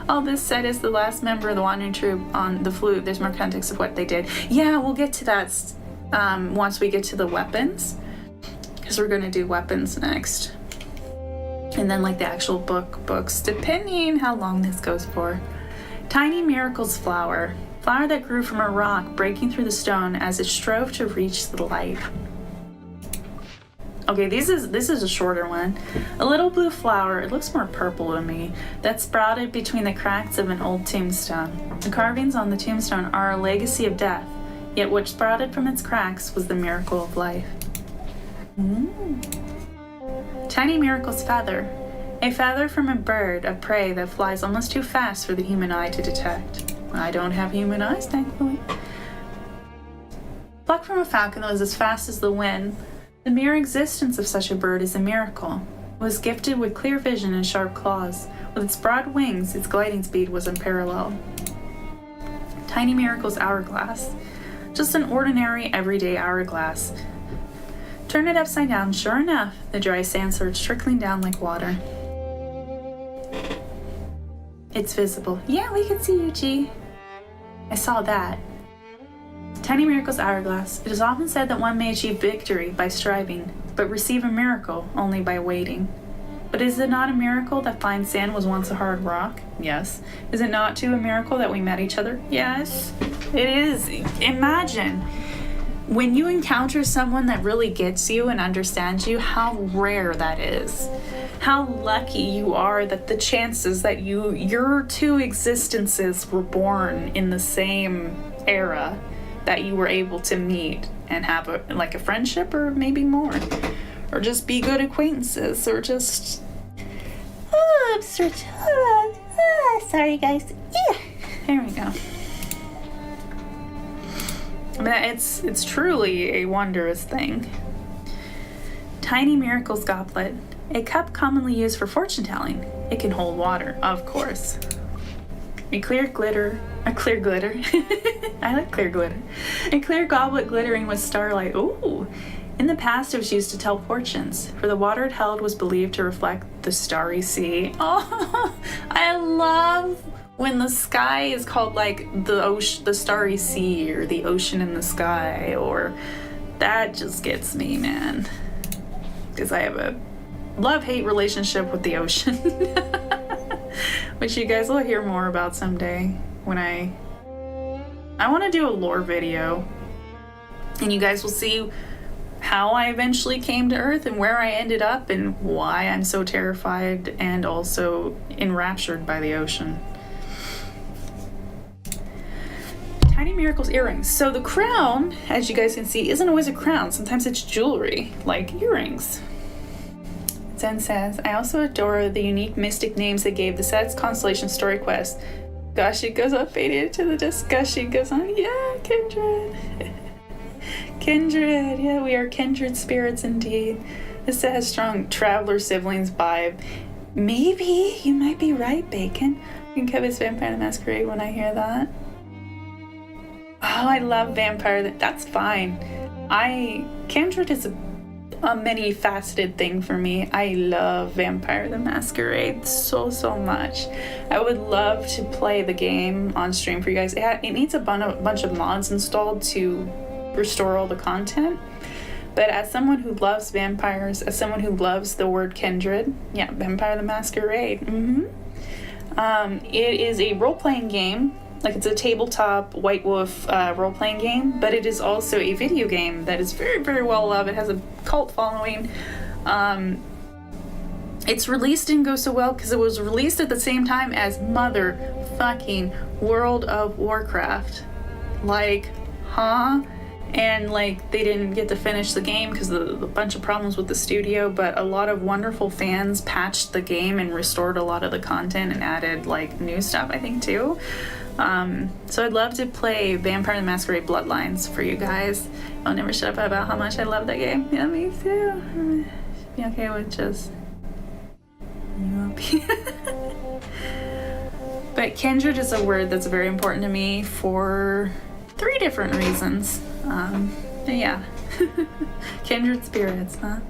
Oh, this set is the last member of the Wandering Troupe on the flute. There's more context of what they did. Yeah, we'll get to that once we get to the weapons. Because we're going to do weapons next. And then like the actual books, depending how long this goes for. Tiny Miracle's flower. Flower that grew from a rock, breaking through the stone as it strove to reach the light. Okay, this is a shorter one. A little blue flower, it looks more purple to me, that sprouted between the cracks of an old tombstone. The carvings on the tombstone are a legacy of death, yet what sprouted from its cracks was the miracle of life. Tiny Miracle's feather. A feather from a bird of prey that flies almost too fast for the human eye to detect. I don't have human eyes, thankfully. Plucked from a falcon that was as fast as the wind. The mere existence of such a bird is a miracle. It was gifted with clear vision and sharp claws. With its broad wings, its gliding speed was unparalleled. Tiny Miracle's hourglass. Just an ordinary, everyday hourglass. Turn it upside down, sure enough, the dry sand starts trickling down like water. It's visible. Yeah, we can see you, G. I saw that. Tiny Miracle's hourglass. It is often said that one may achieve victory by striving, but receive a miracle only by waiting. But is it not a miracle that fine sand was once a hard rock? Yes. Is it not too a miracle that we met each other? Yes. It is. Imagine when you encounter someone that really gets you and understands you, how rare that is. How lucky you are that the chances that your two existences were born in the same era, that you were able to meet and have a friendship, or maybe more, or just be good acquaintances, or just I'm sorry guys. Yeah, there we go. It's truly a wondrous thing. Tiny Miracle's goblet, a cup commonly used for fortune telling. It can hold water, of course. A clear glitter. I like clear glitter. A clear goblet glittering with starlight. Ooh. In the past, it was used to tell fortunes, for the water it held was believed to reflect the starry sea. Oh, I love when the sky is called like the starry sea, or the ocean in the sky, or that just gets me, man. Because I have a love-hate relationship with the ocean, which you guys will hear more about someday when I want to do a lore video, and you guys will see how I eventually came to Earth and where I ended up and why I'm so terrified and also enraptured by the ocean. Tiny Miracle's earrings. So the crown, as you guys can see, isn't always a crown. Sometimes it's jewelry, like earrings. Zen says, I also adore the unique mystic names they gave the set's constellation story quest. Gosh, it goes on, faded to the discussion goes on. Yeah, kindred. Kindred, yeah, we are kindred spirits indeed. This set has strong traveler siblings vibe. Maybe, you might be right, Bacon. I can cover this Vampire the Masquerade when I hear that. Oh, I love Vampire, that's fine. Kindred is a many-faceted thing for me. I love Vampire the Masquerade so much. I would love to play the game on stream for you guys. It needs a bunch of mods installed to restore all the content, but as someone who loves vampires, as someone who loves the word kindred, yeah, Vampire the Masquerade. It is a role-playing game. Like, it's a tabletop White Wolf role-playing game, but it is also a video game that is very, very well loved. It has a cult following. It's released didn't go so well because it was released at the same time as motherfucking World of Warcraft. Like, huh? And like, they didn't get to finish the game because of a bunch of problems with the studio, but a lot of wonderful fans patched the game and restored a lot of the content and added like new stuff, I think, too. So I'd love to play Vampire the Masquerade Bloodlines for you guys. I'll never shut up about how much I love that game. Yeah, me too. Be okay with just you up here. But kindred is a word that's very important to me for 3 different reasons. But yeah. Kindred spirits, huh?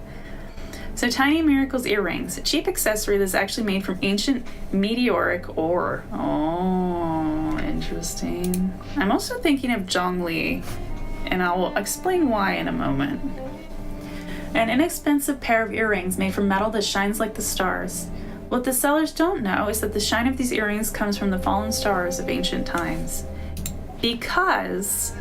So Tiny Miracle's earrings, a cheap accessory that's actually made from ancient meteoric ore. Oh, interesting. I'm also thinking of Zhongli, and I'll explain why in a moment. An inexpensive pair of earrings made from metal that shines like the stars. What the sellers don't know is that the shine of these earrings comes from the fallen stars of ancient times. Because,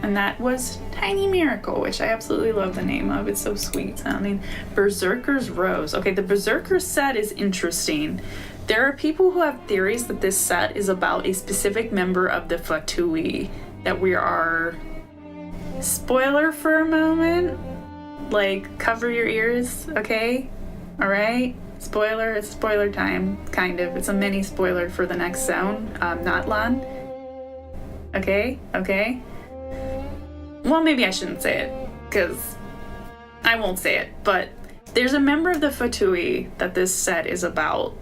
and that was Tiny Miracle, which I absolutely love the name of. It's so sweet sounding. Berserker's Rose. Okay, the Berserker set is interesting. There are people who have theories that this set is about a specific member of the Fatui. That we are... Spoiler for a moment? Like, cover your ears, okay? Alright? Spoiler, it's spoiler time, kind of. It's a mini spoiler for the next zone, not Lan. Okay? Well, maybe I shouldn't say it, because I won't say it, but there's a member of the Fatui that this set is about,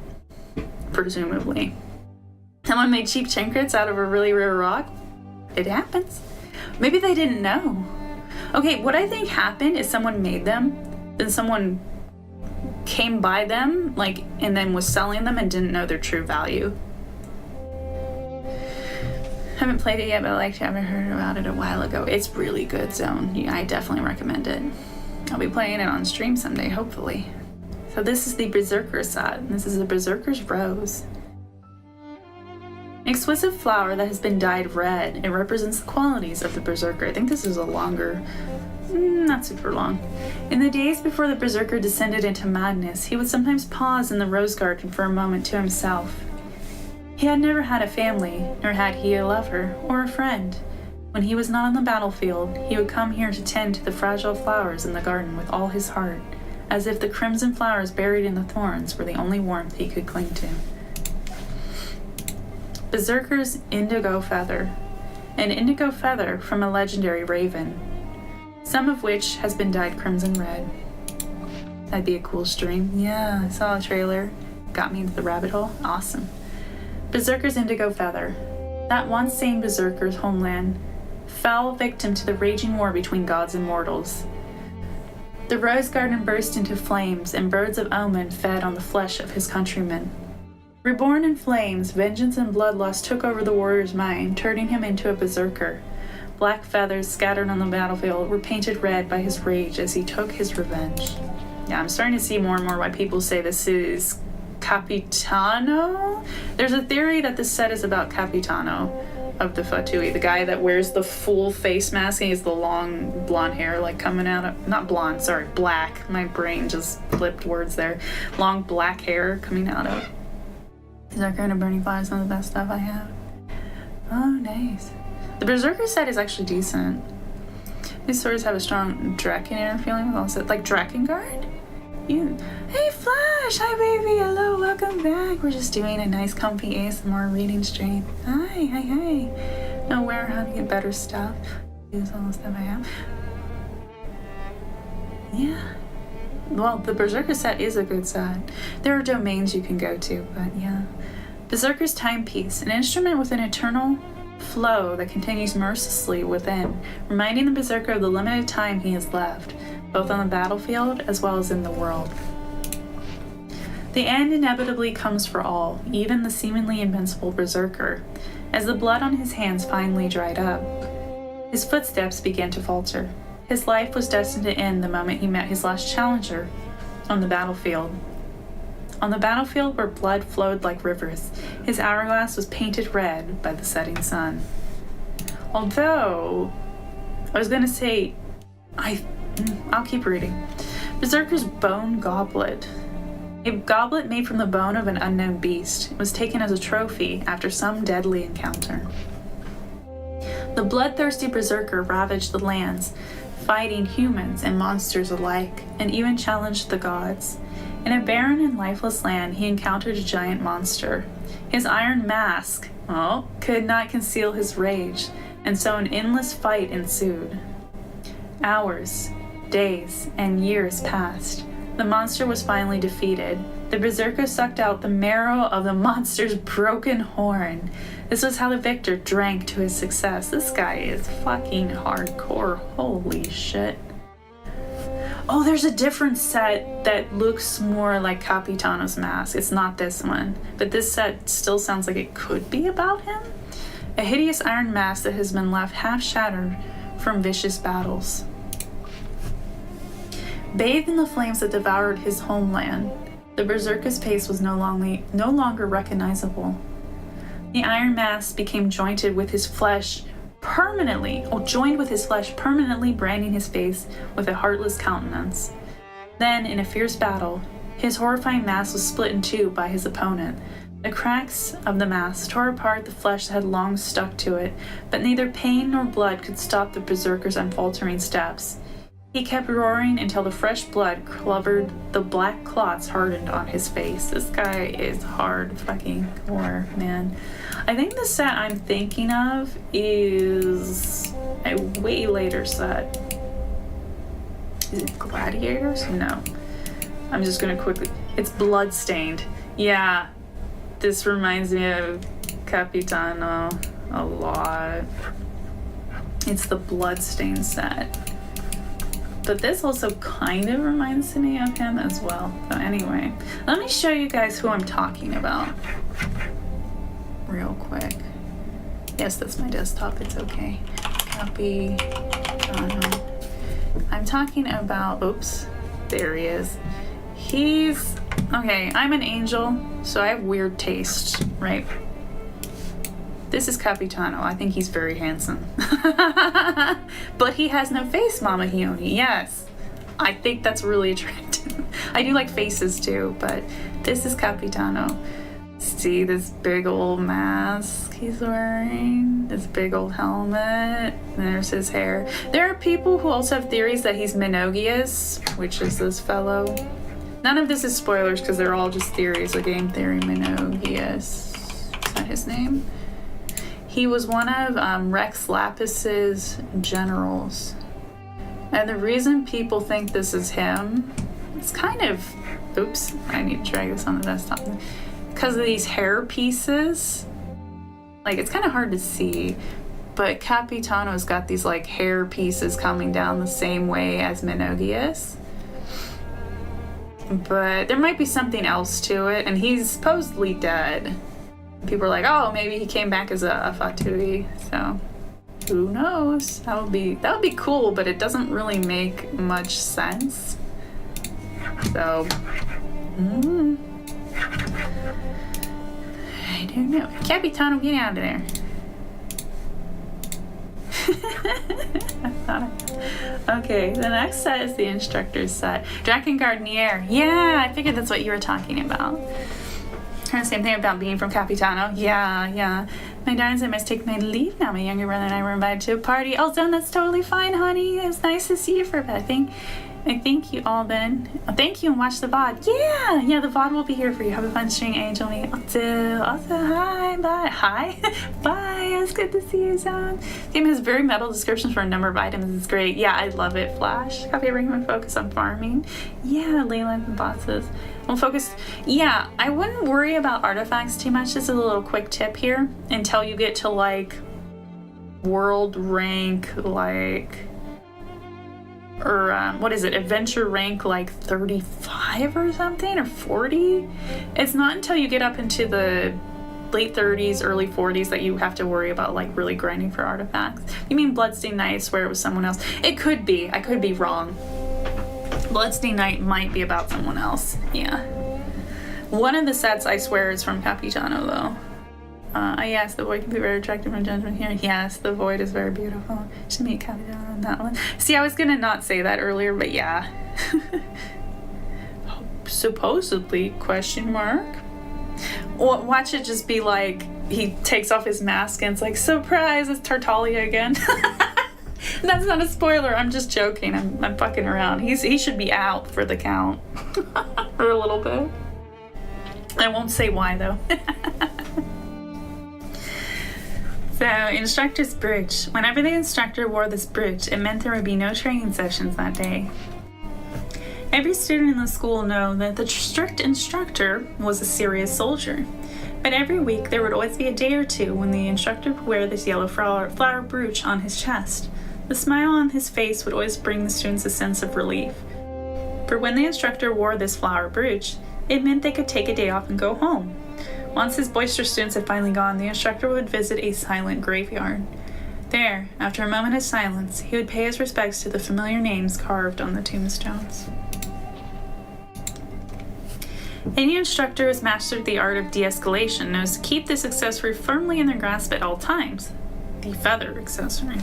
presumably. Someone made cheap trinkets out of a really rare rock. It happens. Maybe they didn't know. Okay, what I think happened is someone made them, then someone came by them, like, and then was selling them and didn't know their true value. Haven't played it yet, but I like to have heard about it a while ago. It's really good, Zone. I definitely recommend it. I'll be playing it on stream someday, hopefully. So this is the Berserker set. This is the Berserker's Rose. An exquisite flower that has been dyed red. It represents the qualities of the Berserker. I think this is a longer, not super long. In the days before the Berserker descended into madness, he would sometimes pause in the rose garden for a moment to himself. He had never had a family, nor had he a lover or a friend. When he was not on the battlefield, he would come here to tend to the fragile flowers in the garden with all his heart, as if the crimson flowers buried in the thorns were the only warmth he could cling to. Berserker's indigo feather. An indigo feather from a legendary raven, some of which has been dyed crimson red. That'd be a cool stream. Yeah, I saw a trailer. Got me into the rabbit hole. Awesome. Berserker's indigo feather. That once sane berserker's homeland fell victim to the raging war between gods and mortals. The rose garden burst into flames, and birds of omen fed on the flesh of his countrymen. Reborn in flames, vengeance and bloodlust took over the warrior's mind, turning him into a berserker. Black feathers scattered on the battlefield were painted red by his rage as he took his revenge. Yeah, I'm starting to see more and more why people say this is Capitano. There's a theory that this set is about Capitano of the Fatui, the guy that wears the full face mask and he has the long blonde hair like coming out of, not blonde, sorry, black. My brain just flipped words there. Long black hair coming out of. Is that kind of burning fire? Some of the best stuff I have. Oh, nice. The Berserker set is actually decent. These swords have a strong Drakenier feeling with all set, like Drakengard. Hey Flash! Hi baby! Hello, welcome back. We're just doing a nice comfy ASMR reading stream. Hi. Nowhere how to get better stuff. Use all the stuff I have. Yeah. Well, the Berserker set is a good set. There are domains you can go to, but yeah. Berserker's Timepiece, an instrument with an eternal flow that continues mercilessly within, reminding the Berserker of the limited time he has left, both on the battlefield as well as in the world. The end inevitably comes for all, even the seemingly invincible Berserker, as the blood on his hands finally dried up. His footsteps began to falter. His life was destined to end the moment he met his last challenger on the battlefield. On the battlefield where blood flowed like rivers, his hourglass was painted red by the setting sun. Although, I was going to say, I'll keep reading. Berserker's Bone Goblet. A goblet made from the bone of an unknown beast. It was taken as a trophy after some deadly encounter. The bloodthirsty Berserker ravaged the lands, fighting humans and monsters alike, and even challenged the gods. In a barren and lifeless land, he encountered a giant monster. His iron mask, could not conceal his rage, and so an endless fight ensued. Hours, days, and years passed. The monster was finally defeated. The Berserker sucked out the marrow of the monster's broken horn. This was how the victor drank to his success. This guy is fucking hardcore. Holy shit. Oh, there's a different set that looks more like Capitano's mask. It's not this one, but this set still sounds like it could be about him. A hideous iron mask that has been left half shattered from vicious battles. Bathed in the flames that devoured his homeland, the Berserker's face was no longer recognizable. The iron mask became joined with his flesh permanently, branding his face with a heartless countenance. Then, in a fierce battle, his horrifying mask was split in two by his opponent. The cracks of the mask tore apart the flesh that had long stuck to it, but neither pain nor blood could stop the Berserker's unfaltering steps. He kept roaring until the fresh blood covered the black clots hardened on his face. This guy is hard fucking core, man. I think the set I'm thinking of is a way later set. Is it Gladiators? No. I'm just gonna quickly... It's Bloodstained. Yeah. This reminds me of Capitano a lot. It's the Bloodstained set. But this also kind of reminds me of him as well. So anyway, let me show you guys who I'm talking about real quick. Yes, that's my desktop. It's okay. Copy. I'm talking about... Oops. There he is. He's... Okay, I'm an angel, so I have weird taste, right? This is Capitano. I think he's very handsome. But he has no face, Mama Khione. Yes. I think that's really attractive. I do like faces too, but this is Capitano. See this big old mask he's wearing? This big old helmet. There's his hair. There are people who also have theories that he's Menogius, which is this fellow. None of this is spoilers because they're all just theories. A game theory, Menogius. Is that his name? He was one of Rex Lapis's generals. And the reason people think this is him, it's kind of... Oops, I need to drag this on the desktop. because of these hair pieces. Like, it's kind of hard to see, but Capitano's got these like hair pieces coming down the same way as Minogius. But there might be something else to it, and he's supposedly dead. People are like, oh, maybe he came back as a Fatui, so who knows? That would be cool, but it doesn't really make much sense. So, I don't know. Capitano, get out of there. Okay, the next set is the instructor's set. Drakengardnier. Yeah, I figured that's what you were talking about. The same thing about being from Capitano. Yeah. My darlings, I must take my leave now. My younger brother and I were invited to a party. Oh, Zone, that's totally fine, honey. It was nice to see you for a bit. I thank you all then. Thank you and watch the VOD. Yeah, the VOD will be here for you. Have a fun stream, Angel. Me. Also, hi, bye. Hi, bye. It's good to see you, Zone. The game has very metal descriptions for a number of items. It's great. Yeah, I love it. Flash. Copy everything and focus on farming. Yeah, Leyland and bosses. We'll focus. Yeah, I wouldn't worry about artifacts too much. This is a little quick tip here until you get to like world rank, like. Or what is it, adventure rank like 35 or something, or 40? It's not until you get up into the late 30s, early 40s that you have to worry about like really grinding for artifacts. You mean Bloodstained Knight? I swear it was someone else. It could be. I could be wrong. Bloodstained Knight might be about someone else. Yeah. One of the sets I swear is from Capitano though. Yes, the void can be very attractive from Judgment here. Yes, the void is very beautiful. Should meet Capitano on that one. See, I was gonna not say that earlier, but yeah. Supposedly, question mark. Watch it just be like, he takes off his mask and it's like, surprise, it's Tartaglia again. That's not a spoiler, I'm just joking. I'm fucking around. He should be out for the count. For a little bit. I won't say why though. So, Instructor's Bridge. Whenever the instructor wore this bridge, it meant there would be no training sessions that day. Every student in the school knew that the strict instructor was a serious soldier. But every week there would always be a day or two when the instructor would wear this yellow flower brooch on his chest. The smile on his face would always bring the students a sense of relief. For when the instructor wore this flower brooch, it meant they could take a day off and go home. Once his boisterous students had finally gone, the instructor would visit a silent graveyard. There, after a moment of silence, he would pay his respects to the familiar names carved on the tombstones. Any instructor who has mastered the art of de-escalation knows to keep this accessory firmly in their grasp at all times. The feather accessory.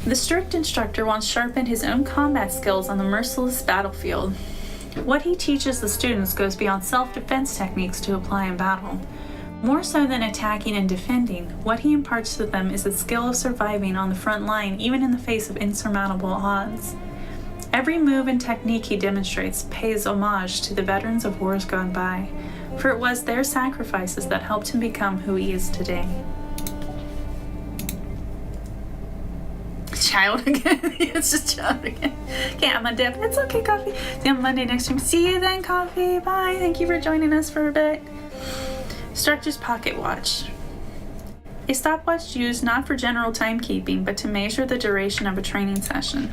The strict instructor once sharpened his own combat skills on the merciless battlefield. What he teaches the students goes beyond self-defense techniques to apply in battle. More so than attacking and defending, what he imparts to them is the skill of surviving on the front line even in the face of insurmountable odds. Every move and technique he demonstrates pays homage to the veterans of wars gone by, for it was their sacrifices that helped him become who he is today. Child again. It's just child again. Can't have my dip. It's okay, Coffee. See you on Monday next time. See you then, Coffee. Bye. Thank you for joining us for a bit. Instructor's Pocket Watch. A stopwatch used not for general timekeeping, but to measure the duration of a training session.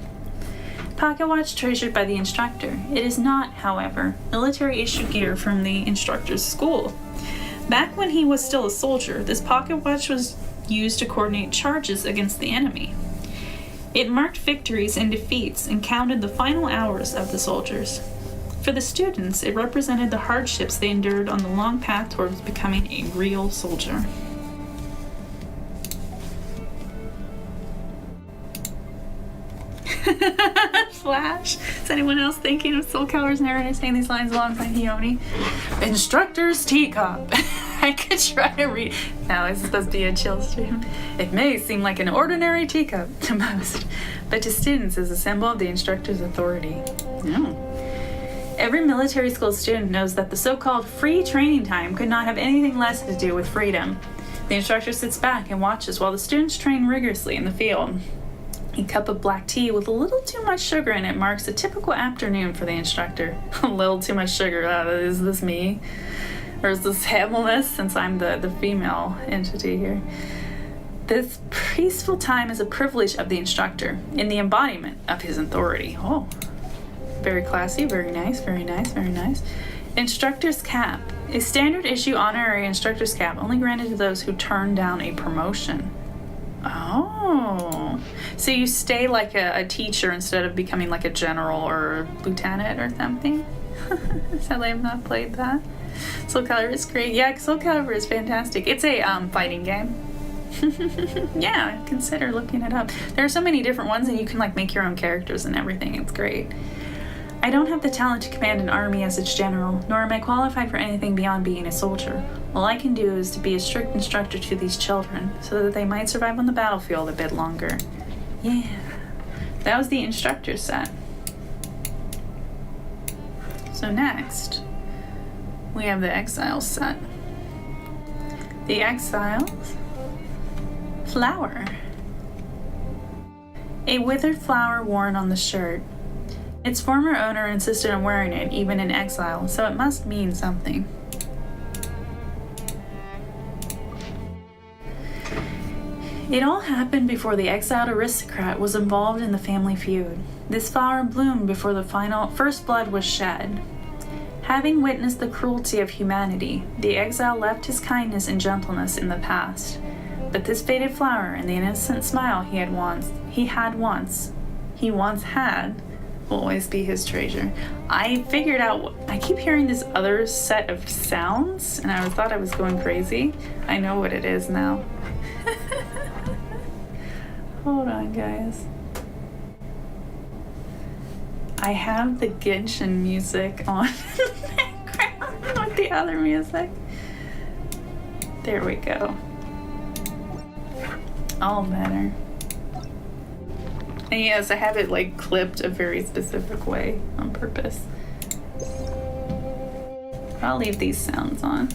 Pocket watch treasured by the instructor. It is not, however, military issue gear from the instructor's school. Back when he was still a soldier, this pocket watch was used to coordinate charges against the enemy. It marked victories and defeats and counted the final hours of the soldiers. For the students, it represented the hardships they endured on the long path towards becoming a real soldier. Flash. Is anyone else thinking of Soul Calibur's narrator saying these lines alongside Khione? Instructor's teacup. I could try to read. No, it's supposed to be a chill stream. It may seem like an ordinary teacup to most, but to students is a symbol of the instructor's authority. No. Every military school student knows that the so-called free training time could not have anything less to do with freedom. The instructor sits back and watches while the students train rigorously in the field. A cup of black tea with a little too much sugar in it marks a typical afternoon for the instructor. A little too much sugar. Is this me? Or is this Hamilness, since I'm the female entity here? This peaceful time is a privilege of the instructor in the embodiment of his authority. Oh, very classy, very nice, very nice, very nice. Instructor's cap. A standard issue honorary instructor's cap only granted to those who turn down a promotion. Oh, so you stay like a teacher instead of becoming like a general or a lieutenant or something? So I have not played that. Soul Calibur is great. Yeah, Soul Calibur is fantastic. It's a fighting game. Yeah, consider looking it up. There are so many different ones, and you can like make your own characters and everything. It's great. I don't have the talent to command an army as its general, nor am I qualified for anything beyond being a soldier. All I can do is to be a strict instructor to these children, so that they might survive on the battlefield a bit longer. Yeah, that was the instructor set. So next, we have the Exiles set. The Exiles flower. A withered flower worn on the shirt. Its former owner insisted on wearing it, even in exile, so it must mean something. It all happened before the exiled aristocrat was involved in the family feud. This flower bloomed before the first blood was shed. Having witnessed the cruelty of humanity, the exile left his kindness and gentleness in the past. But this faded flower and the innocent smile he once had, will always be his treasure. I figured out, I keep hearing this other set of sounds, and I thought I was going crazy. I know what it is now. Hold on, guys. I have the Genshin music on in the background with the other music. There we go. All better. And yes, I have it like clipped a very specific way on purpose. I'll leave these sounds on.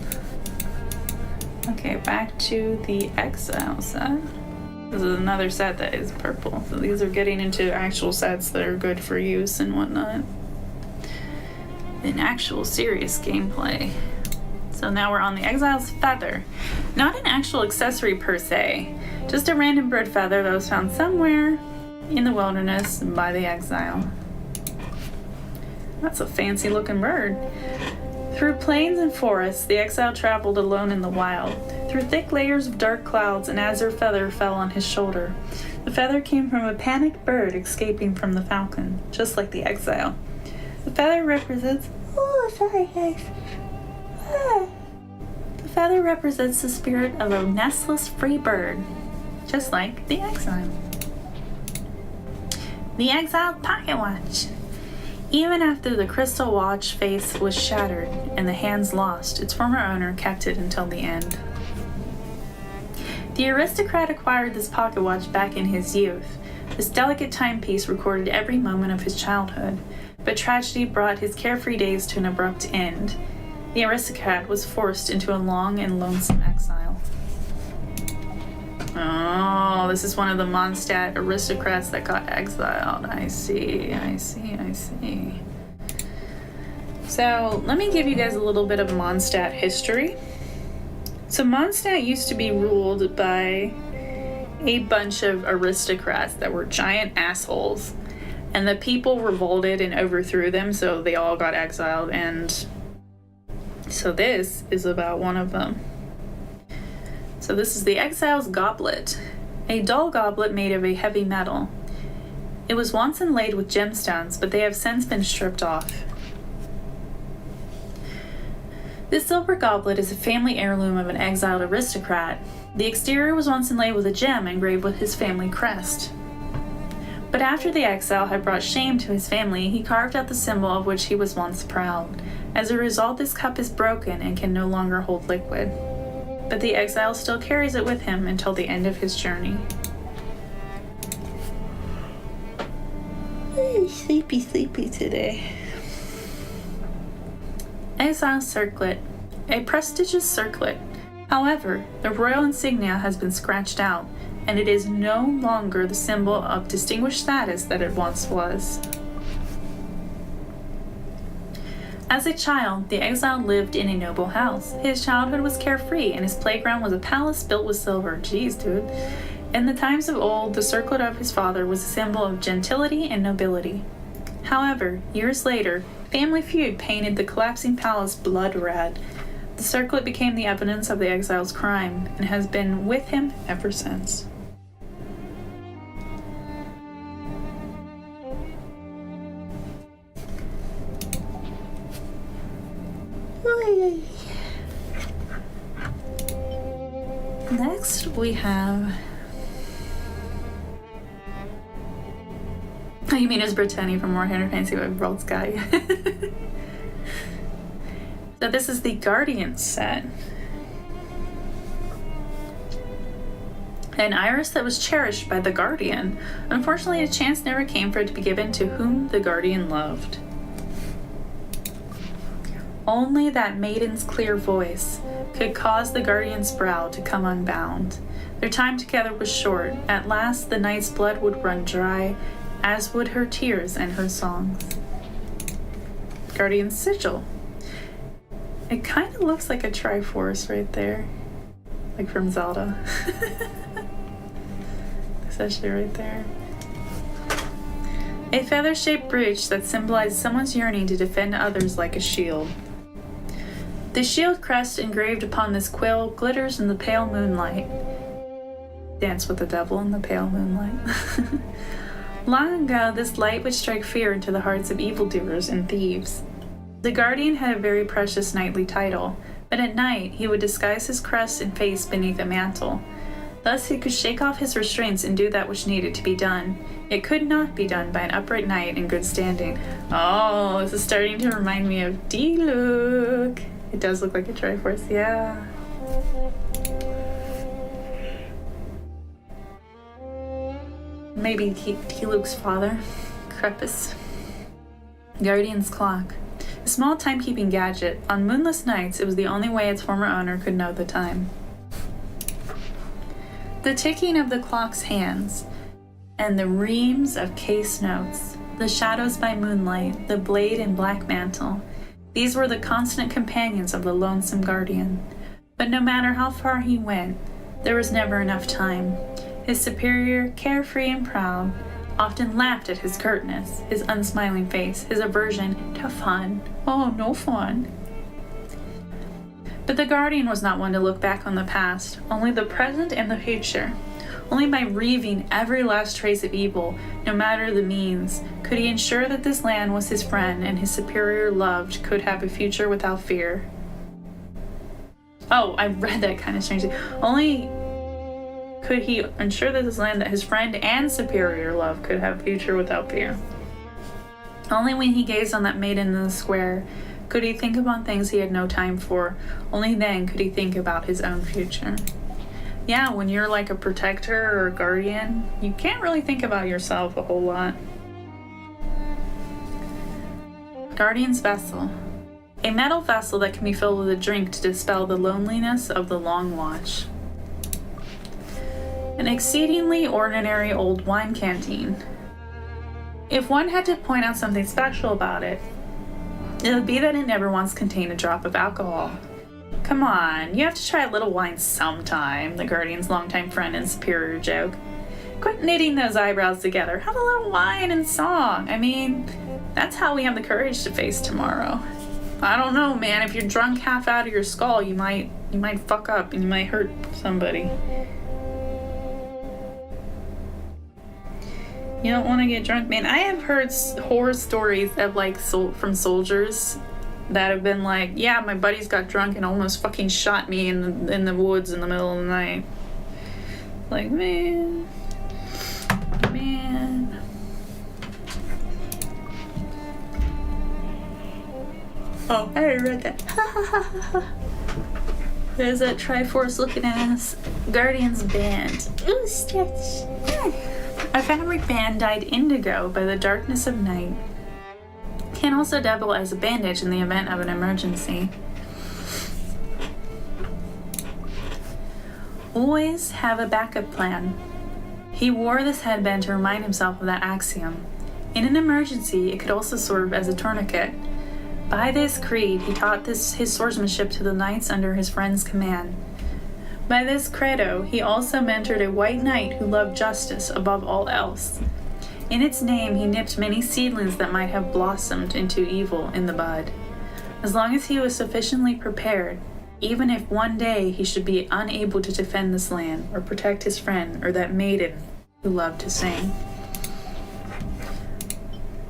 Okay, back to the Exile set. This is another set that is purple. So these are getting into actual sets that are good for use and whatnot. In actual serious gameplay. So now we're on the Exile's feather. Not an actual accessory per se, just a random bird feather that was found somewhere in the wilderness by the exile. That's a fancy looking bird. Through plains and forests, the exile traveled alone in the wild, through thick layers of dark clouds, and azure feather fell on his shoulder. The feather came from a panicked bird escaping from the falcon, just like the exile. The feather represents... Oh, sorry guys. The feather represents the spirit of a nestless free bird, just like the exile. The exiled pocket watch. Even after the crystal watch face was shattered and the hands lost, its former owner kept it until the end. The aristocrat acquired this pocket watch back in his youth. This delicate timepiece recorded every moment of his childhood, but tragedy brought his carefree days to an abrupt end. The aristocrat was forced into a long and lonesome exile. Oh, this is one of the Mondstadt aristocrats that got exiled. I see. So, let me give you guys a little bit of Mondstadt history. So, Mondstadt used to be ruled by a bunch of aristocrats that were giant assholes. And the people revolted and overthrew them, so they all got exiled. And so this is about one of them. So this is the Exile's Goblet, a dull goblet made of a heavy metal. It was once inlaid with gemstones, but they have since been stripped off. This silver goblet is a family heirloom of an exiled aristocrat. The exterior was once inlaid with a gem engraved with his family crest. But after the exile had brought shame to his family, he carved out the symbol of which he was once proud. As a result, this cup is broken and can no longer hold liquid. But the exile still carries it with him until the end of his journey. Sleepy today. Exile Circlet. A prestigious circlet. However, the royal insignia has been scratched out, and it is no longer the symbol of distinguished status that it once was. As a child, the exile lived in a noble house. His childhood was carefree, and his playground was a palace built with silver. Jeez, dude. In the times of old, the circlet of his father was a symbol of gentility and nobility. However, years later, family feud painted the collapsing palace blood red. The circlet became the evidence of the exile's crime, and has been with him ever since. Next, we have... Oh, you mean it's Brittany from Warhammer Fantasy World Sky. So this is the Guardian set. An iris that was cherished by the Guardian. Unfortunately, a chance never came for it to be given to whom the Guardian loved. Only that maiden's clear voice could cause the Guardian's brow to come unbound. Their time together was short. At last, the knight's blood would run dry, as would her tears and her songs. Guardian's sigil. It kind of looks like a Triforce right there. Like from Zelda. It's actually right there. A feather-shaped bridge that symbolized someone's yearning to defend others like a shield. The shield crest engraved upon this quill glitters in the pale moonlight. Dance with the devil in the pale moonlight. Long ago, this light would strike fear into the hearts of evildoers and thieves. The Guardian had a very precious knightly title, but at night he would disguise his crest and face beneath a mantle. Thus he could shake off his restraints and do that which needed to be done. It could not be done by an upright knight in good standing. Oh, this is starting to remind me of D-Luke. It does look like a Triforce, yeah. Maybe D-Luke's father, Crepus. Guardian's clock. A small timekeeping gadget. On moonless nights, it was the only way its former owner could know the time. The ticking of the clock's hands, and the reams of case notes, the shadows by moonlight, the blade and black mantle. These were the constant companions of the lonesome Guardian. But no matter how far he went, there was never enough time. His superior, carefree and proud, often laughed at his curtness, his unsmiling face, his aversion to fun. Oh, no fun. But the Guardian was not one to look back on the past, only the present and the future. Only by reaving every last trace of evil, no matter the means, could he ensure that this land was his friend and his superior loved could have a future without fear. Oh, I read that kind of strangely. Only could he ensure that this land that his friend and superior love could have a future without fear. Only when he gazed on that maiden in the square could he think upon things he had no time for. Only then could he think about his own future. Yeah, when you're like a protector or a guardian, you can't really think about yourself a whole lot. Guardian's Vessel. A metal vessel that can be filled with a drink to dispel the loneliness of the long watch. An exceedingly ordinary old wine canteen. If one had to point out something special about it, it would be that it never once contained a drop of alcohol. Come on, you have to try a little wine sometime, the Guardian's longtime friend and superior joked. Quit knitting those eyebrows together. Have a little wine and song. I mean, that's how we have the courage to face tomorrow. I don't know, man. If you're drunk half out of your skull, you might fuck up and you might hurt somebody. You don't want to get drunk, man. I have heard horror stories of like from soldiers that have been like, yeah, my buddies got drunk and almost fucking shot me in the woods in the middle of the night. Like, man. Oh, I already read that. There's that Triforce looking ass Guardian's band. Ooh, stretch. A fabric band dyed indigo by the darkness of night can also double as a bandage in the event of an emergency. Always have a backup plan. He wore this headband to remind himself of that axiom. In an emergency, it could also serve as a tourniquet. By this creed, he taught his swordsmanship to the knights under his friend's command. By this credo, he also mentored a white knight who loved justice above all else. In its name, he nipped many seedlings that might have blossomed into evil in the bud. As long as he was sufficiently prepared, even if one day he should be unable to defend this land or protect his friend or that maiden who loved to sing.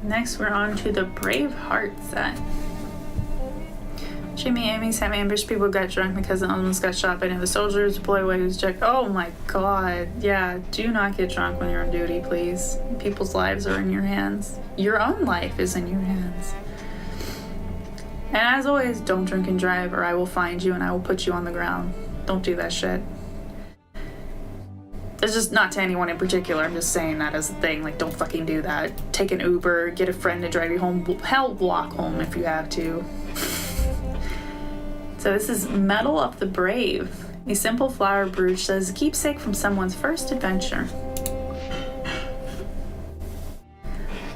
Next, we're on to the Brave Heart set. Jimmy Amy's have ambushed people, got drunk because the almost got shot by the soldiers. Boy away who's checked. Oh my god. Yeah, do not get drunk when you're on duty, please. People's lives are in your hands. Your own life is in your hands. And as always, don't drink and drive or I will find you and I will put you on the ground. Don't do that shit. It's just not to anyone in particular. I'm just saying that as a thing. Like, don't fucking do that. Take an Uber, get a friend to drive you home. Hell, walk home if you have to. So this is Medal of the Brave. A simple flower brooch says keepsake from someone's first adventure.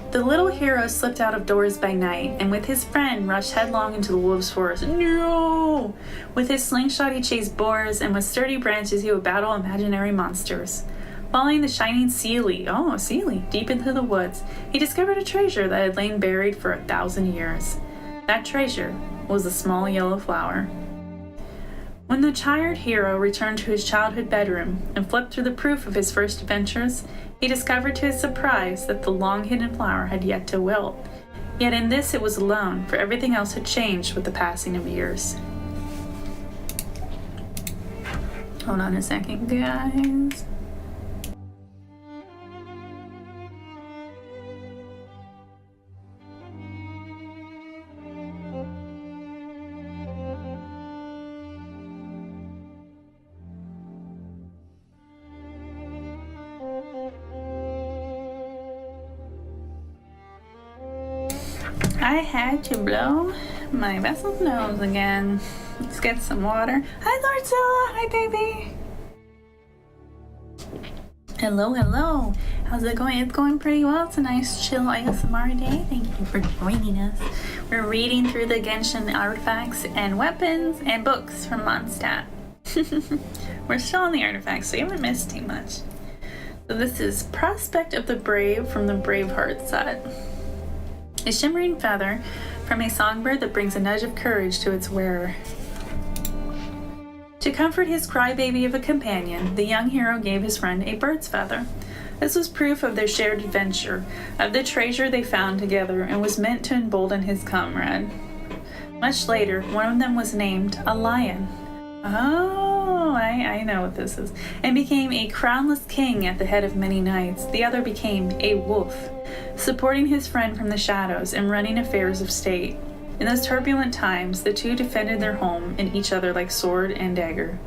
The little hero slipped out of doors by night, and with his friend rushed headlong into the wolves' forest. No! With his slingshot he chased boars, and with sturdy branches he would battle imaginary monsters. Following the shining Sealy, deep into the woods, he discovered a treasure that had lain buried for 1,000 years. That treasure was a small yellow flower. When the tired hero returned to his childhood bedroom and flipped through the proof of his first adventures, he discovered to his surprise that the long-hidden flower had yet to wilt. Yet in this it was alone, for everything else had changed with the passing of years. Hold on a second, guys. I had to blow my vessel's nose again. Let's get some water. Hi, Lordzilla. Hi, baby. Hello, hello. How's it going? It's going pretty well. It's a nice, chill ASMR day. Thank you for joining us. We're reading through the Genshin artifacts and weapons and books from Mondstadt. We're still on the artifacts, so you haven't missed too much. So this is Prospect of the Brave from the Brave Heart set. A shimmering feather from a songbird that brings a nudge of courage to its wearer. To comfort his crybaby of a companion, the young hero gave his friend a bird's feather. This was proof of their shared adventure, of the treasure they found together, and was meant to embolden his comrade. Much later, one of them was named a lion. Oh, I know what this is. And became a crownless king at the head of many knights. The other became a wolf, supporting his friend from the shadows and running affairs of state. In those turbulent times, the two defended their home and each other like sword and dagger.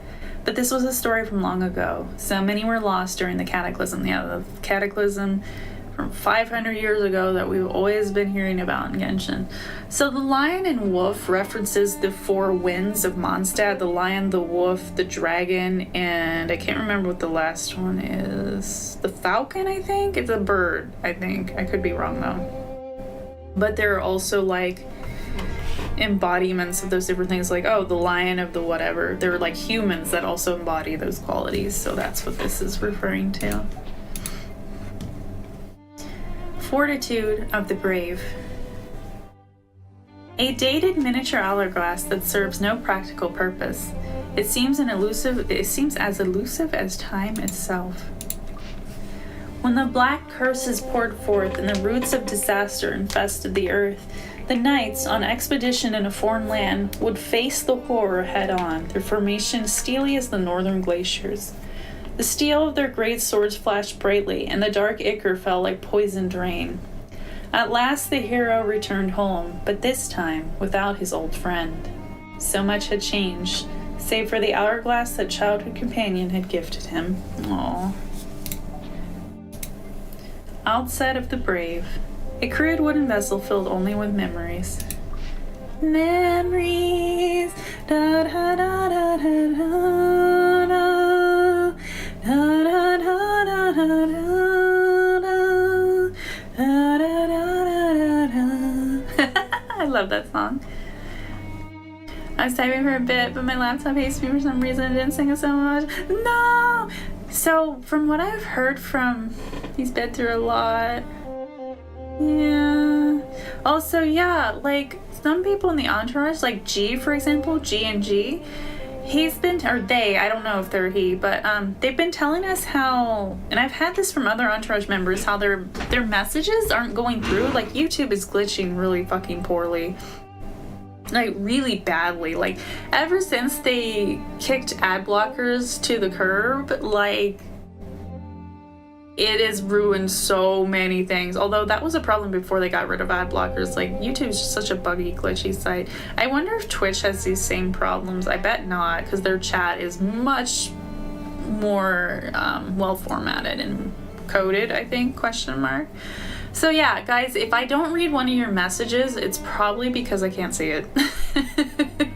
But this was a story from long ago. So many were lost during the cataclysm. Yeah, the cataclysm from 500 years ago that we've always been hearing about in Genshin. So the lion and wolf references the four winds of Mondstadt: the lion, the wolf, the dragon, and I can't remember what the last one is. The falcon, I think? It's a bird, I think. I could be wrong though. But there are also like embodiments of those different things, like, oh, the lion of the whatever. They're like humans that also embody those qualities, so that's what this is referring to. Fortitude of the Brave. A dated miniature hourglass that serves no practical purpose. It seems as elusive as time itself. When the black curses poured forth and the roots of disaster infested the earth, the knights, on expedition in a foreign land, would face the horror head-on, their formation steely as the northern glaciers. The steel of their great swords flashed brightly, and the dark ichor fell like poisoned rain. At last the hero returned home, but this time without his old friend. So much had changed, save for the hourglass that childhood companion had gifted him. Aww. Outset of the Brave. A crude wooden vessel filled only with memories. Memories. Da da da da da da da da da da da. love that song. I was typing for a bit, but my laptop hates me for some reason. It didn't sing it so much. No! So, from what I've heard from... He's been through a lot. Yeah. Also, yeah, like, some people in the Entourage, like G, for example, G and G, he's been... Or they, I don't know if they're he, but they've been telling us how... And I've had this from other Entourage members, how their messages aren't going through. Like, YouTube is glitching really fucking poorly. Like, really badly. Like, ever since they kicked ad blockers to the curb, like, it has ruined so many things. Although that was a problem before they got rid of ad blockers. Like, YouTube is just such a buggy, glitchy site. I wonder if Twitch has these same problems. I bet not, because their chat is much more well formatted and coded, I think, question mark. So yeah, guys, if I don't read one of your messages, it's probably because I can't see it.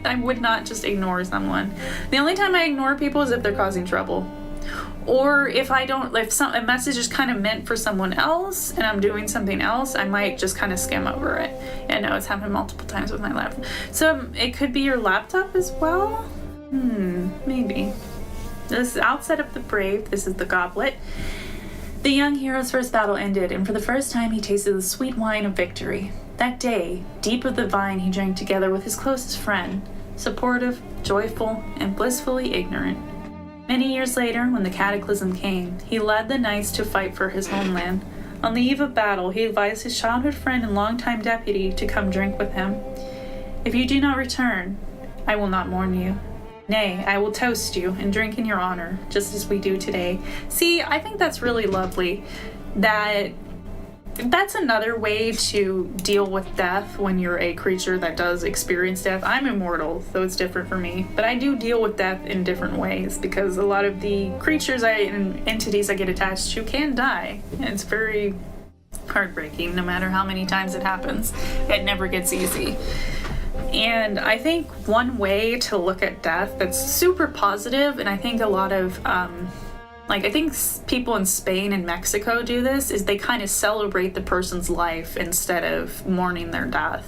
I would not just ignore someone. The only time I ignore people is if they're causing trouble. Or if a message is kind of meant for someone else and I'm doing something else, I might just kind of skim over it. And no, it's happened multiple times with my laptop. So it could be your laptop as well? Maybe. This is Outset of the Brave. This is the goblet. The young hero's first battle ended, and for the first time he tasted the sweet wine of victory. That day, deep of the vine he drank together with his closest friend, supportive, joyful, and blissfully ignorant. Many years later, when the cataclysm came, he led the knights to fight for his homeland. On the eve of battle, he advised his childhood friend and longtime deputy to come drink with him. If you do not return, I will not mourn you. Nay, I will toast you and drink in your honor, just as we do today. See, I think that's really lovely. That's another way to deal with death when you're a creature that does experience death. I'm immortal, so it's different for me. But I do deal with death in different ways because a lot of the creatures and entities I get attached to can die. And it's very heartbreaking no matter how many times it happens. It never gets easy. And I think one way to look at death that's super positive, and I think a lot of, I think people in Spain and Mexico do this, is they kind of celebrate the person's life instead of mourning their death.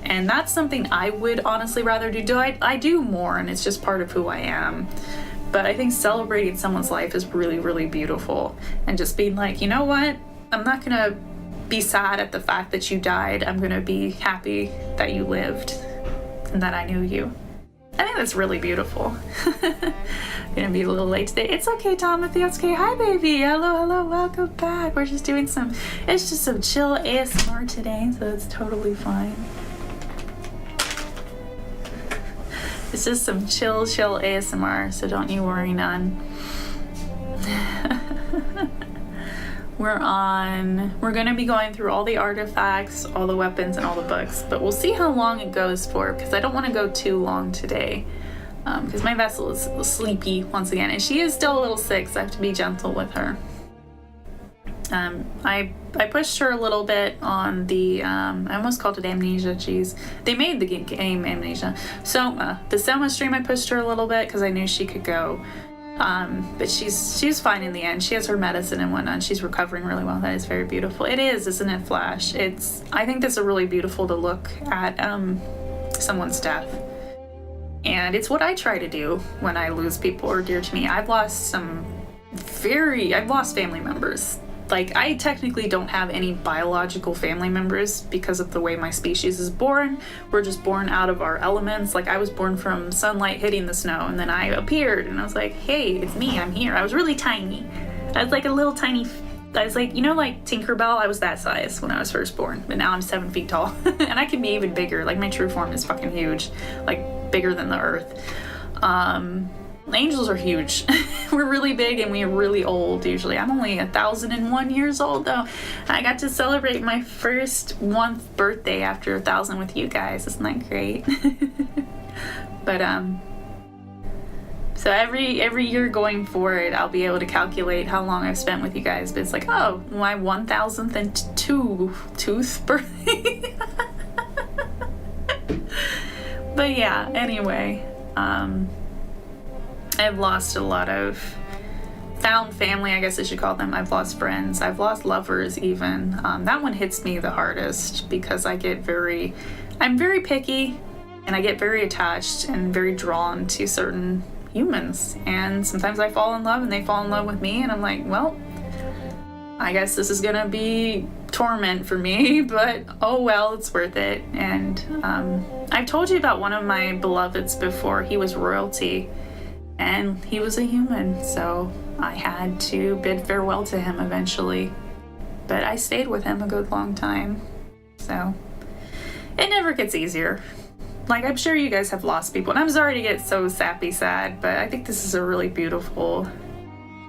And that's something I would honestly rather do. I do mourn, it's just part of who I am. But I think celebrating someone's life is really, really beautiful. And just being like, you know what? I'm not going to be sad at the fact that you died. I'm gonna be happy that you lived and that I knew you. I think that's really beautiful. Gonna be a little late today. It's okay, Timothy. It's okay. Hi, baby. Hello, welcome back. We're just doing it's just some chill ASMR today, so it's totally fine. It's just some chill ASMR, so don't you worry none. We're gonna be going through all the artifacts, all the weapons, and all the books, but we'll see how long it goes for, because I don't want to go too long today, because my vessel is sleepy once again, and she is still a little sick, so I have to be gentle with her. I pushed her a little bit on the, I almost called it Amnesia, jeez. They made the game Amnesia. Soma. The Soma stream, I pushed her a little bit, because I knew she could go. But she's fine in the end. She has her medicine and whatnot. She's recovering really well. That is very beautiful. It is, isn't it, Flash? I think that's a really beautiful to look at someone's death. And it's what I try to do when I lose people who are dear to me. I've lost family members. Like, I technically don't have any biological family members because of the way my species is born. We're just born out of our elements. Like, I was born from sunlight hitting the snow, and then I appeared, and I was like, hey, it's me, I'm here. I was really tiny. I was like a little tiny, I was like, like Tinkerbell? I was that size when I was first born, but now I'm 7 feet tall. And I can be even bigger. Like, my true form is fucking huge. Like, bigger than the earth. Angels are huge. We're really big and we're really old usually. I'm only 1,001 years old though. I got to celebrate my first 1th birthday after 1,000 with you guys. Isn't that great? But so every year going forward, I'll be able to calculate how long I've spent with you guys. But it's like, oh, my 1,000th and 2th birthday. But yeah, anyway, I've lost a lot of found family, I guess I should call them. I've lost friends. I've lost lovers even. That one hits me the hardest because I get very I'm very picky, and I get very attached and very drawn to certain humans. And sometimes I fall in love and they fall in love with me, and I'm like, well, I guess this is gonna be torment for me, but oh well, it's worth it. And I've told you about one of my beloveds before. He was royalty, and he was a human, so I had to bid farewell to him eventually. But I stayed with him a good long time, so it never gets easier. Like, I'm sure you guys have lost people, and I'm sorry to get so sappy sad, but I think this is a really beautiful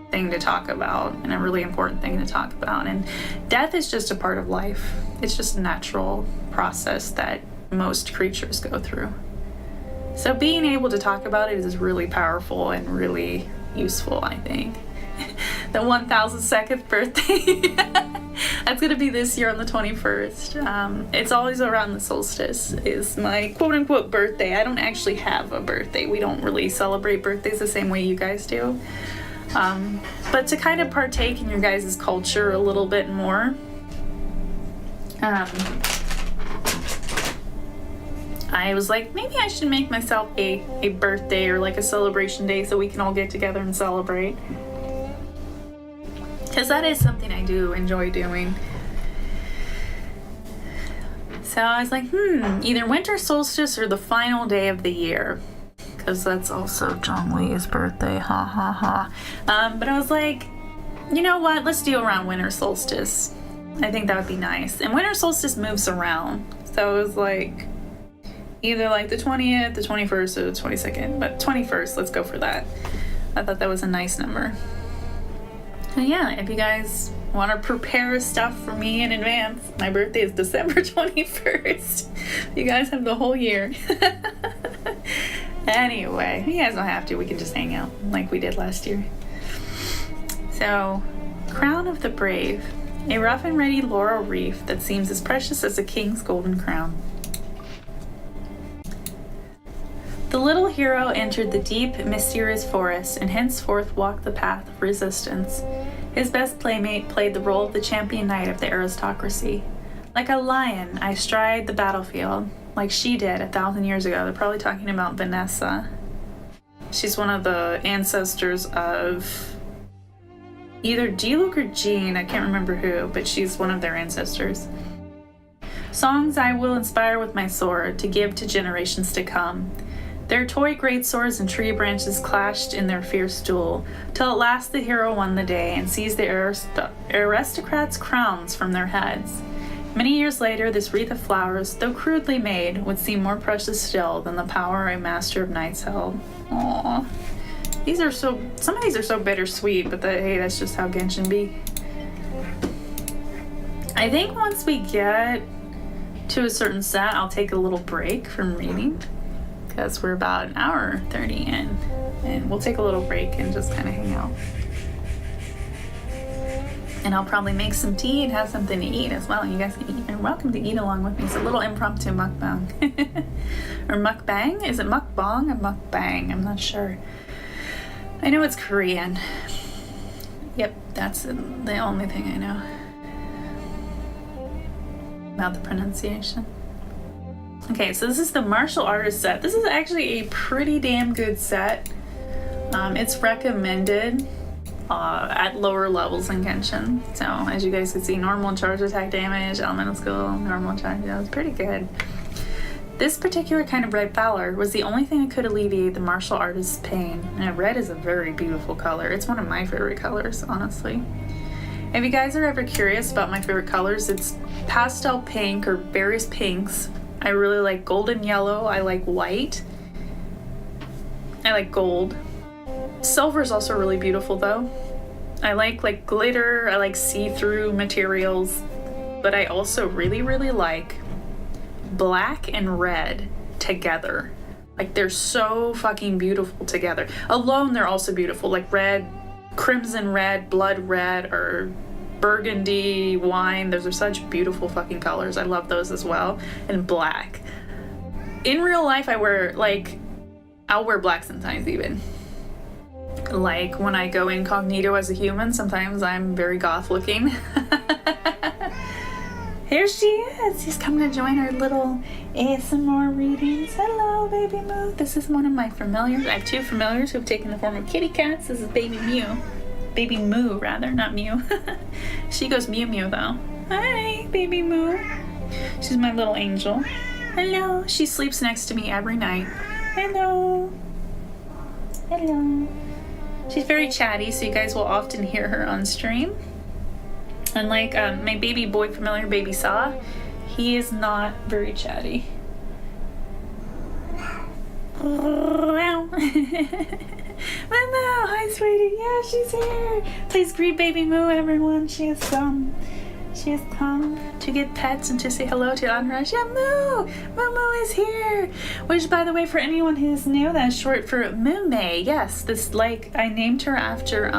thing to talk about, and a really important thing to talk about. And death is just a part of life. It's just a natural process that most creatures go through. So being able to talk about it is really powerful and really useful, I think. The 1002nd birthday. That's gonna be this year on the 21st. It's always around the solstice is my quote-unquote birthday. I don't actually have a birthday. We don't really celebrate birthdays the same way you guys do. But to kind of partake in your guys' culture a little bit more, I was like, maybe I should make myself a birthday or like a celebration day so we can all get together and celebrate. Because that is something I do enjoy doing. So I was like, either winter solstice or the final day of the year. Because that's also John Lee's birthday, ha ha ha. But I was like, you know what, let's do around winter solstice. I think that would be nice. And winter solstice moves around. So it was like, either like the 20th, the 21st, or the 22nd. But 21st, let's go for that. I thought that was a nice number. So yeah, if you guys want to prepare stuff for me in advance, my birthday is December 21st. You guys have the whole year. Anyway, you guys don't have to. We can just hang out like we did last year. So, Crown of the Brave. A rough and ready laurel wreath that seems as precious as a king's golden crown. The little hero entered the deep, mysterious forest and henceforth walked the path of resistance. His best playmate played the role of the champion knight of the aristocracy. Like a lion, I stride the battlefield, like she did 1,000 years ago. They're probably talking about Vanessa. She's one of the ancestors of either G-Luke or Jean, I can't remember who, but she's one of their ancestors. Songs I will inspire with my sword to give to generations to come. Their toy greatswords and tree branches clashed in their fierce duel, till at last the hero won the day and seized the aristocrats' crowns from their heads. Many years later, this wreath of flowers, though crudely made, would seem more precious still than the power a master of knights held. Aww. Some of these are so bittersweet, but hey, that's just how Genshin be. I think once we get to a certain set, I'll take a little break from reading. Because we're about an hour 30 in, and we'll take a little break and just kind of hang out. And I'll probably make some tea and have something to eat as well. You guys are welcome to eat along with me. It's a little impromptu mukbang. Or mukbang? Is it mukbang or mukbang? I'm not sure. I know it's Korean. Yep, that's the only thing I know about the pronunciation. Okay, so this is the martial artist set. This is actually a pretty damn good set. It's recommended at lower levels in Genshin. So as you guys can see, normal charge attack damage, elemental skill, normal charge, that was pretty good. This particular kind of red valor was the only thing that could alleviate the martial artist's pain. And red is a very beautiful color. It's one of my favorite colors, honestly. If you guys are ever curious about my favorite colors, it's pastel pink or various pinks. I really like golden yellow. I like white. I like gold. Silver is also really beautiful though. I like glitter. I like see-through materials. But I also really, really like black and red together. Like, they're so fucking beautiful together. Alone, they're also beautiful. Like red, crimson red, blood red, or burgundy wine. Those are such beautiful fucking colors. I love those as well. And black. In real life, I'll wear black sometimes even. Like when I go incognito as a human, sometimes I'm very goth looking. Here she is. She's coming to join our little ASMR readings. Hello, Baby Moo. This is one of my familiars. I have two familiars who have taken the form of kitty cats. This is Baby Mew. Baby Moo, rather, not Mew. She goes Mew Mew, though. Hi, Baby Moo. She's my little angel. Hello. She sleeps next to me every night. Hello. Hello. She's very chatty, so you guys will often hear her on stream. Unlike my baby boy familiar, Baby Saw, he is not very chatty. Momo, hi sweetie. Yeah, she's here. Please greet Baby Moo, everyone. She has come to get pets and to say hello to Entourage. Yeah, Moo is here. Which, by the way, for anyone who's new, that's short for Mume. Yes, this, like, I named her after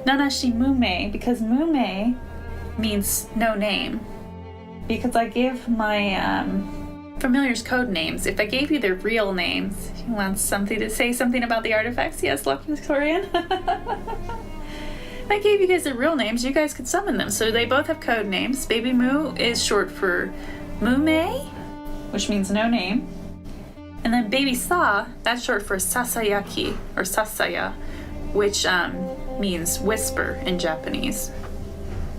Nanashi Mume, because Mume means no name. Because I give my familiars code names. If I gave you their real names, if you want something to say something about the artifacts, yes, Lucky Victorian. If I gave you guys their real names, you guys could summon them. So they both have code names. Baby Moo is short for Mume, which means no name. And then Baby Sa, that's short for Sasayaki, or Sasaya, which means whisper in Japanese.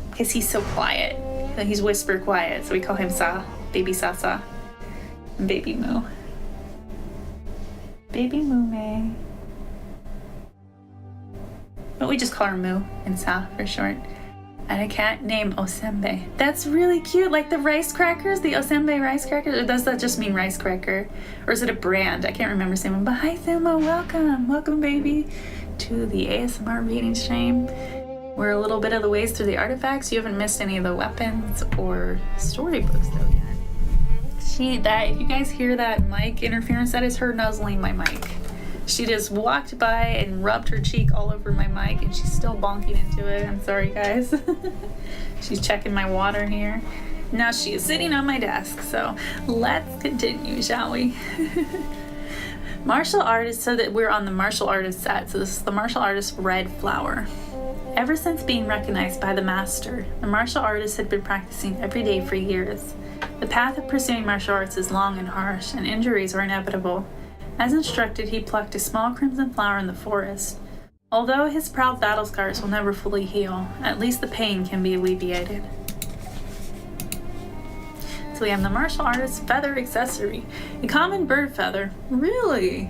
Because he's so quiet. He's whisper quiet, so we call him Sa, Baby Sasa, and Baby Moo. Baby Mume. But we just call her Moo and Sa for short. And a cat named Osembe. That's really cute, like the rice crackers, the Osembe rice crackers. Or does that just mean rice cracker? Or is it a brand? I can't remember saying one. But hi, Thelma, welcome. Welcome, baby, to the ASMR reading stream. We're a little bit of the ways through the artifacts. You haven't missed any of the weapons or storybooks though yet. If you guys hear that mic interference, that is her nuzzling my mic. She just walked by and rubbed her cheek all over my mic, and she's still bonking into it. I'm sorry, guys. She's checking my water here. Now she is sitting on my desk, so let's continue, shall we? Martial artist, so that we're on the martial artist set. So this is the martial artist Red Flower. Ever since being recognized by the master, the martial artist had been practicing every day for years. The path of pursuing martial arts is long and harsh, and injuries are inevitable. As instructed, he plucked a small crimson flower in the forest. Although his proud battle scars will never fully heal, at least the pain can be alleviated. So we have the martial artist's feather accessory. A common bird feather. Really?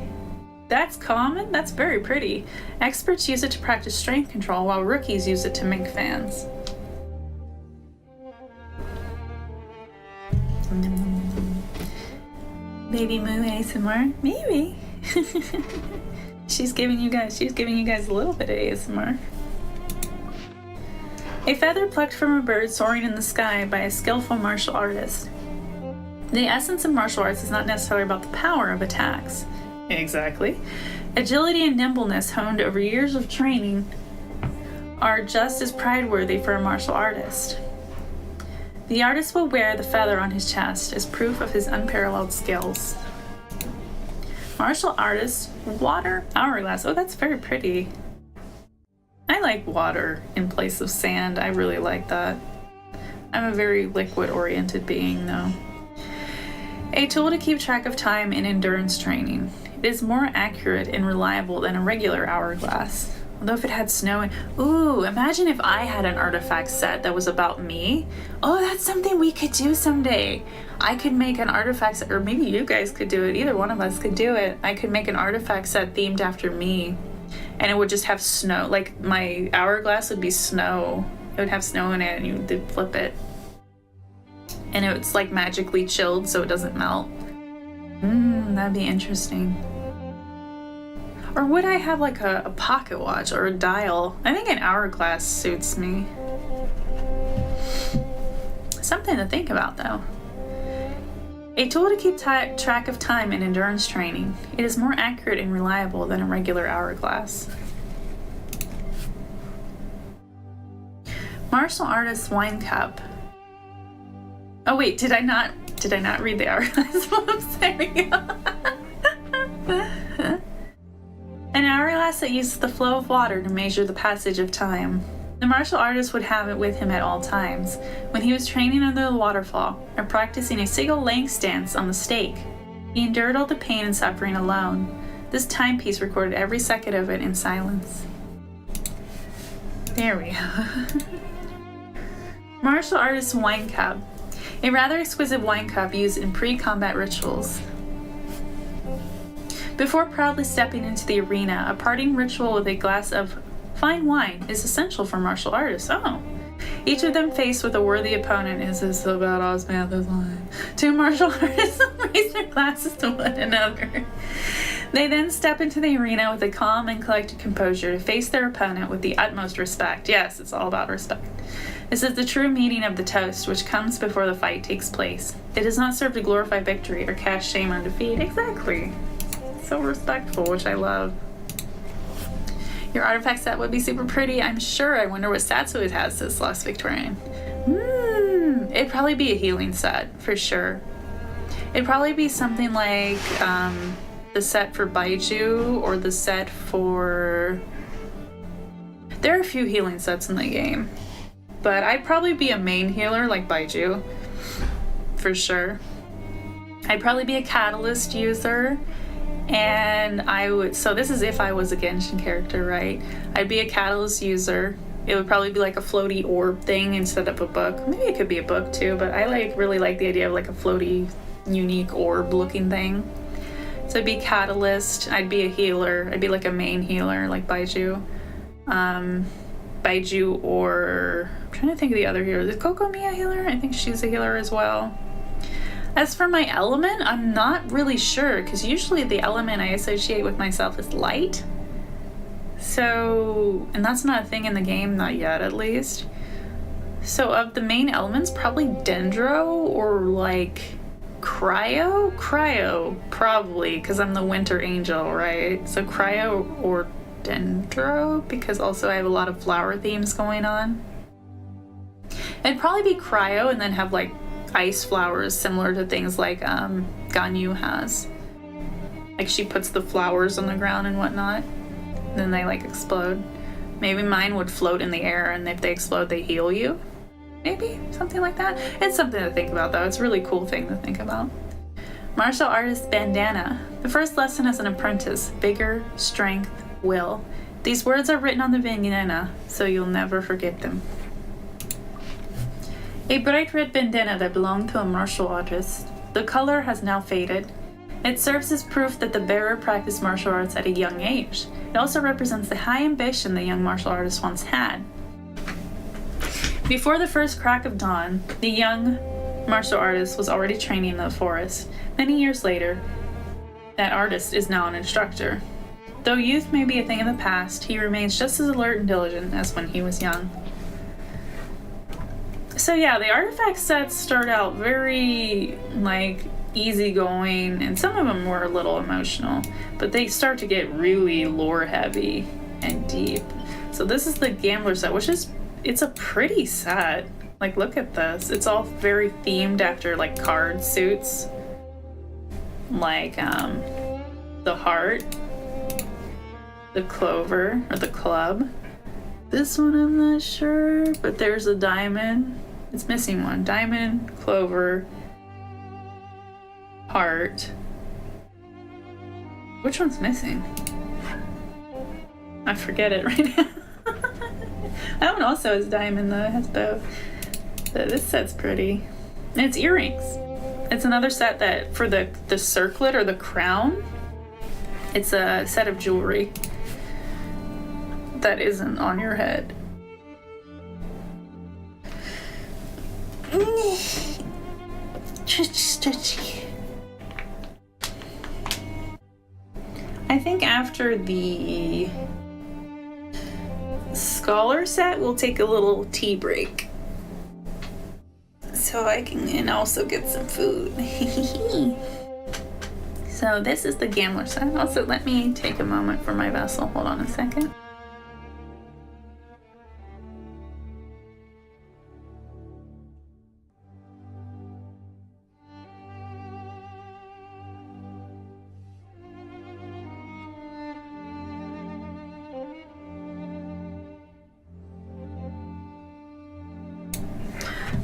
That's common? That's very pretty. Experts use it to practice strength control, while rookies use it to make fans. Baby Moo ASMR? Maybe. She's giving you guys a little bit of ASMR. A feather plucked from a bird soaring in the sky by a skillful martial artist. The essence of martial arts is not necessarily about the power of attacks. Exactly. Agility and nimbleness honed over years of training are just as pride-worthy for a martial artist. The artist will wear the feather on his chest as proof of his unparalleled skills. Martial artist, water hourglass. Oh, that's very pretty. I like water in place of sand. I really like that. I'm a very liquid-oriented being, though. A tool to keep track of time in endurance training. It is more accurate and reliable than a regular hourglass. Although if it had snow and... Ooh, imagine if I had an artifact set that was about me. Oh, that's something we could do someday. I could make an artifact set, or maybe you guys could do it. Either one of us could do it. I could make an artifact set themed after me. And it would just have snow. Like, my hourglass would be snow. It would have snow in it, and you would flip it. And it's, like, magically chilled so it doesn't melt. That'd be interesting. Or would I have like a pocket watch or a dial? I think an hourglass suits me. Something to think about, though. A tool to keep track of time in endurance training. It is more accurate and reliable than a regular hourglass. Martial artist's wine cup. Oh wait, did I not read the hourglass? What I'm saying. An hourglass that uses the flow of water to measure the passage of time. The martial artist would have it with him at all times, when he was training under the waterfall or practicing a single length stance on the stake. He endured all the pain and suffering alone. This timepiece recorded every second of it in silence. There we go. Martial artist wine cup. A rather exquisite wine cup used in pre-combat rituals. Before proudly stepping into the arena, a parting ritual with a glass of fine wine is essential for martial artists. Oh. Each of them faced with a worthy opponent. Is this about Osmanthus line? Two martial artists raise their glasses to one another. They then step into the arena with a calm and collected composure to face their opponent with the utmost respect. Yes, it's all about respect. This is the true meaning of the toast, which comes before the fight takes place. It does not serve to glorify victory or cast shame on defeat. Exactly. So respectful, which I love. Your artifact set would be super pretty, I'm sure. I wonder what stats it has this last Victorian. It'd probably be a healing set, for sure. It'd probably be something like the set for Baiju or the set for... There are a few healing sets in the game, but I'd probably be a main healer like Baiju, for sure. I'd probably be a catalyst user. And I would, so this is if I was a Genshin character, right? I'd be a catalyst user. It would probably be like a floaty orb thing instead of a book. Maybe it could be a book too, but I really like the idea of like a floaty, unique orb looking thing. So I'd be catalyst. I'd be a healer. I'd be like a main healer, like Baiju. Baiju or, I'm trying to think of the other healers. Is Kokomi a healer? I think she's a healer as well. As for my element, I'm not really sure, because usually the element I associate with myself is light. So, and that's not a thing in the game, not yet at least. So of the main elements, probably Dendro or like Cryo? Cryo, probably, because I'm the Winter Angel, right? So Cryo or Dendro, because also I have a lot of flower themes going on. It'd probably be Cryo and then have like ice flowers similar to things like Ganyu has. Like she puts the flowers on the ground and whatnot, and then they like explode. Maybe mine would float in the air, and if they explode they heal you. Maybe something like that. It's something to think about though. It's a really cool thing to think about. Martial artist bandana. The first lesson as an apprentice: vigor, strength, will. These words are written on the bandana, so you'll never forget them. A bright red bandana that belonged to a martial artist. The color has now faded. It serves as proof that the bearer practiced martial arts at a young age. It also represents the high ambition the young martial artist once had. Before the first crack of dawn, the young martial artist was already training in the forest. Many years later, that artist is now an instructor. Though youth may be a thing of the past, he remains just as alert and diligent as when he was young. So yeah, the artifact sets start out very, like, easygoing, and some of them were a little emotional, but they start to get really lore heavy and deep. So this is the Gambler set, which is, it's a pretty set. Like, look at this. It's all very themed after, like, card suits. Like, the heart, the clover, or the club. This one I'm not sure, but there's a diamond. It's missing one. Diamond, clover, heart. Which one's missing? I forget it right now. That one also has diamond though. It has both. So this set's pretty. And it's earrings. It's another set that for the circlet or the crown. It's a set of jewelry that isn't on your head. Stretchy. I think after the scholar set, we'll take a little tea break. So I can and also get some food. So this is the Gambler set. Also, let me take a moment for my vessel. Hold on a second.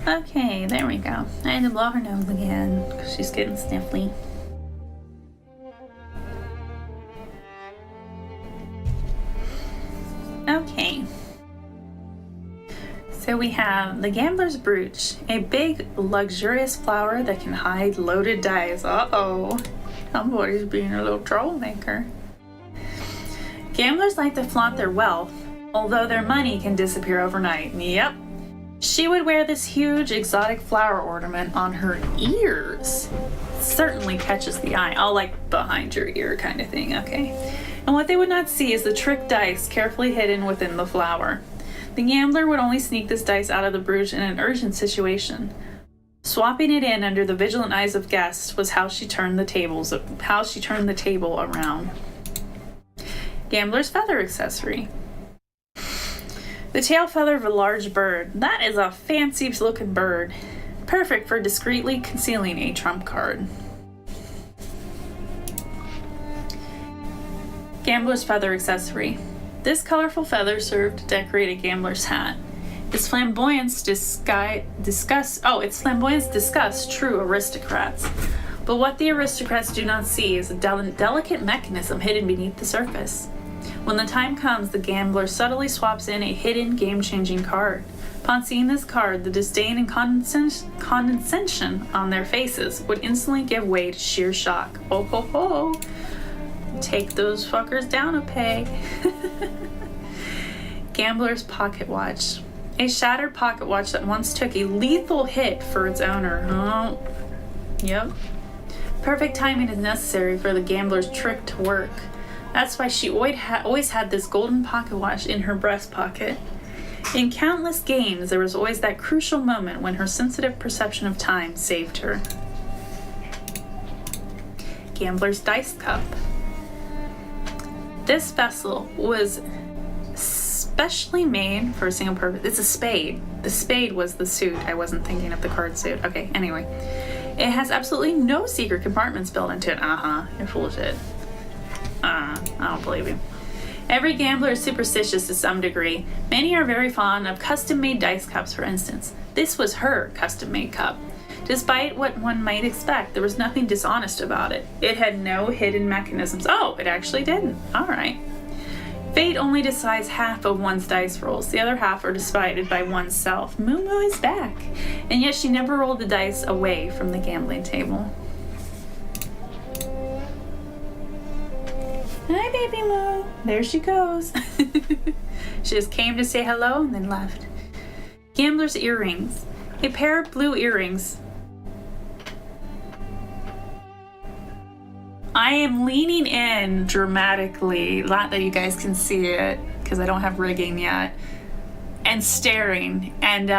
Okay, there we go. I had to blow her nose again because she's getting sniffly. Okay. So we have the Gambler's Brooch, a big, luxurious flower that can hide loaded dice. Uh-oh. Somebody's being a little troublemaker. Gamblers like to flaunt their wealth, although their money can disappear overnight. Yep. She would wear this huge, exotic flower ornament on her ears. Certainly catches the eye. Oh, like behind your ear kind of thing, okay. And what they would not see is the trick dice carefully hidden within the flower. The gambler would only sneak this dice out of the brooch in an urgent situation. Swapping it in under the vigilant eyes of guests was how she turned the table around. Gambler's feather accessory. The tail feather of a large bird. That is a fancy looking bird. Perfect for discreetly concealing a trump card. Gambler's feather accessory. This colorful feather served to decorate a gambler's hat. Its flamboyance disgusts true aristocrats. But what the aristocrats do not see is a delicate mechanism hidden beneath the surface. When the time comes, the gambler subtly swaps in a hidden game-changing card. Upon seeing this card, the disdain and condescension on their faces would instantly give way to sheer shock. Oh ho ho! Take those fuckers down a peg. Gambler's pocket watch. A shattered pocket watch that once took a lethal hit for its owner. Oh, yep. Perfect timing is necessary for the gambler's trick to work. That's why she always had this golden pocket watch in her breast pocket. In countless games, there was always that crucial moment when her sensitive perception of time saved her. Gambler's dice cup. This vessel was specially made for a single purpose. It's a spade. The spade was the suit. I wasn't thinking of the card suit. Okay, anyway. It has absolutely no secret compartments built into it. You're full of shit. I don't believe you. Every gambler is superstitious to some degree. Many are very fond of custom-made dice cups, for instance. This was her custom-made cup. Despite what one might expect, there was nothing dishonest about it. It had no hidden mechanisms. Oh, it actually didn't. All right. Fate only decides half of one's dice rolls. The other half are decided by oneself. Moo Moo is back. And yet she never rolled the dice away from the gambling table. Hi, baby Moo. There she goes. She just came to say hello and then left. Gambler's earrings. A pair of blue earrings. I am leaning in dramatically, not that you guys can see it because I don't have rigging yet, and staring, and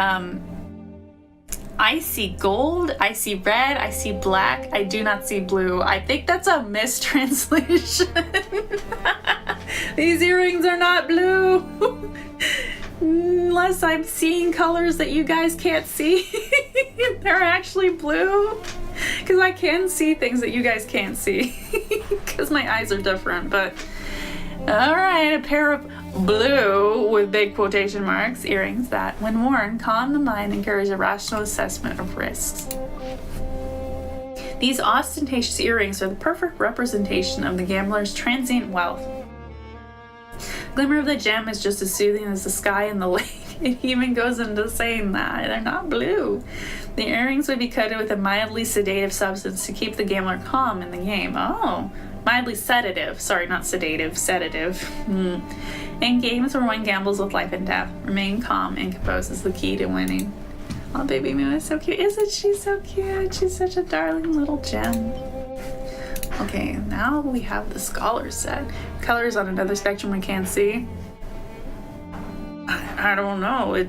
I see gold, I see red, I see black, I do not see blue. I think that's a mistranslation. These earrings are not blue. Unless I'm seeing colors that you guys can't see. They're actually blue. Because I can see things that you guys can't see. Because my eyes are different. But, alright, a pair of blue, with big quotation marks, earrings that, when worn, calm the mind and encourage a rational assessment of risks. These ostentatious earrings are the perfect representation of the gambler's transient wealth. Glimmer of the gem is just as soothing as the sky and the lake. It even goes into saying that they're not blue. The earrings would be coated with a mildly sedative substance to keep the gambler calm in the game. Oh, mildly sedative. Sorry, not sedative, sedative. In games where one gambles with life and death, remain calm and composed is the key to winning. Oh, baby Moo is so cute. Isn't she so cute? She's such a darling little gem. Okay, now we have the Scholar set. Colors on another spectrum we can't see. I don't know.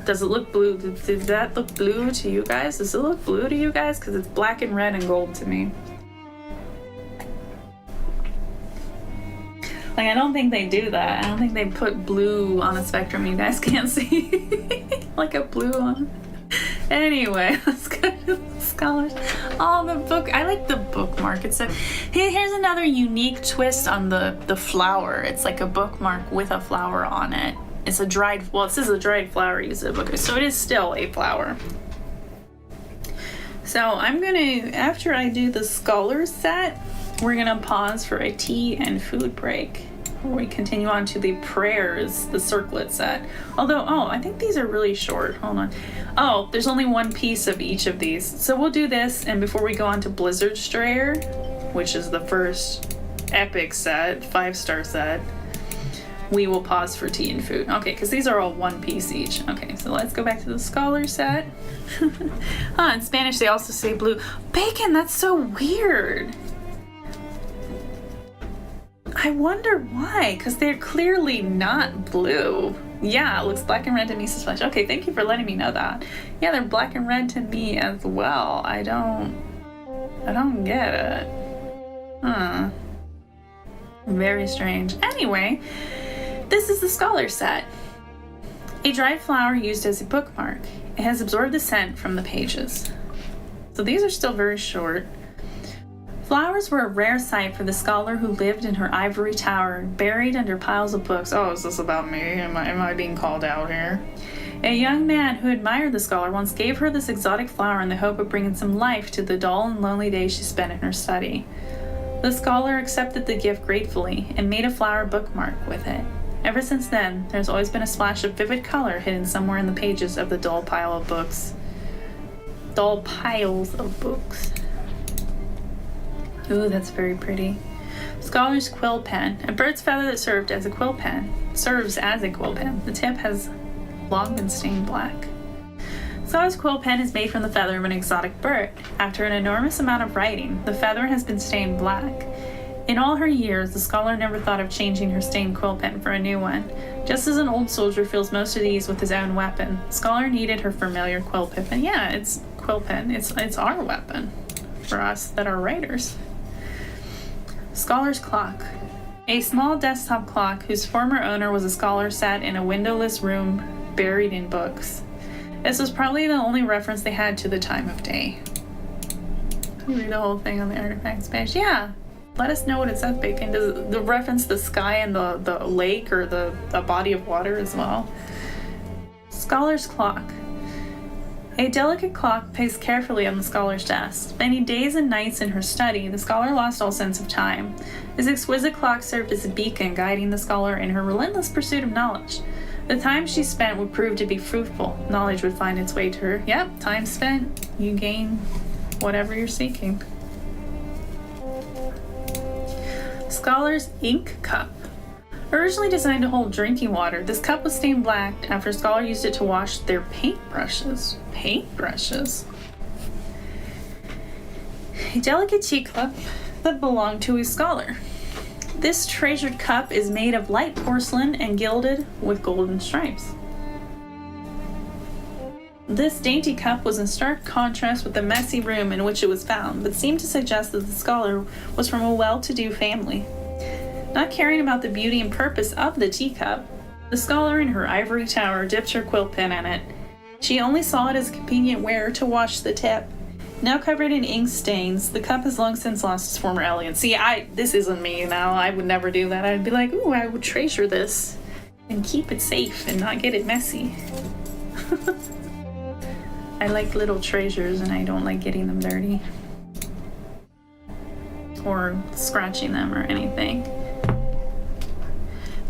Does it look blue? Did that look blue to you guys? Does it look blue to you guys? Because it's black and red and gold to me. Like, I don't think they do that. I don't think they put blue on a spectrum you guys can't see. Like a blue one. Anyway, let's go to the Scholars. Oh, the book. I like the bookmark. It's a. Here's another unique twist on the flower. It's like a bookmark with a flower on it. It's a dried. Well, it says a dried flower used in the book, so it is still a flower. So I'm gonna, after I do the scholars set, we're gonna pause for a tea and food break. We continue on to the prayers, the circlet set. Although, I think these are really short. Hold on. Oh, there's only one piece of each of these. So we'll do this, and before we go on to Blizzard Strayer, which is the first epic set, 5-star set, we will pause for tea and food. Okay, because these are all one piece each. Okay, so let's go back to the scholar set. In Spanish, they also say blue. Bacon, that's so weird. I wonder why, because they're clearly not blue. Yeah, it looks black and red to me, suspicious. Okay, thank you for letting me know that. Yeah, they're black and red to me as well. I don't get it. Huh. Very strange. Anyway, this is the scholar set. A dried flower used as a bookmark. It has absorbed the scent from the pages. So these are still very short. Flowers were a rare sight for the scholar who lived in her ivory tower, buried under piles of books. Oh, is this about me? Am I being called out here? A young man who admired the scholar once gave her this exotic flower in the hope of bringing some life to the dull and lonely days she spent in her study. The scholar accepted the gift gratefully and made a flower bookmark with it. Ever since then, there's always been a splash of vivid color hidden somewhere in the pages of the dull pile of books. Dull piles of books. Ooh, that's very pretty. Scholar's quill pen. A bird's feather that serves as a quill pen. The tip has long been stained black. Scholar's quill pen is made from the feather of an exotic bird. After an enormous amount of writing, the feather has been stained black. In all her years, the scholar never thought of changing her stained quill pen for a new one. Just as an old soldier feels most at ease with his own weapon, the scholar needed her familiar quill pen. Yeah, it's quill pen. It's our weapon for us that are writers. Scholar's clock. A small desktop clock whose former owner was a scholar sat in a windowless room buried in books. This was probably the only reference they had to the time of day. Can you read the whole thing on the Artefact page? Yeah. Let us know what it says, Bacon. Does the reference the sky and the lake or a body of water as well? Scholar's clock. A delicate clock placed carefully on the scholar's desk. Many days and nights in her study, the scholar lost all sense of time. This exquisite clock served as a beacon guiding the scholar in her relentless pursuit of knowledge. The time she spent would prove to be fruitful. Knowledge would find its way to her. Yep, time spent, you gain whatever you're seeking. Scholar's ink cup. Originally designed to hold drinking water, this cup was stained black after a scholar used it to wash their paintbrushes. Paintbrushes? A delicate teacup that belonged to a scholar. This treasured cup is made of light porcelain and gilded with golden stripes. This dainty cup was in stark contrast with the messy room in which it was found, but seemed to suggest that the scholar was from a well-to-do family. Not caring about the beauty and purpose of the teacup, the scholar in her ivory tower dipped her quill pen in it. She only saw it as a convenient wear to wash the tip. Now covered in ink stains, the cup has long since lost its former elegance. See, this isn't me now. I would never do that. I'd be like, ooh, I would treasure this and keep it safe and not get it messy. I like little treasures and I don't like getting them dirty or scratching them or anything.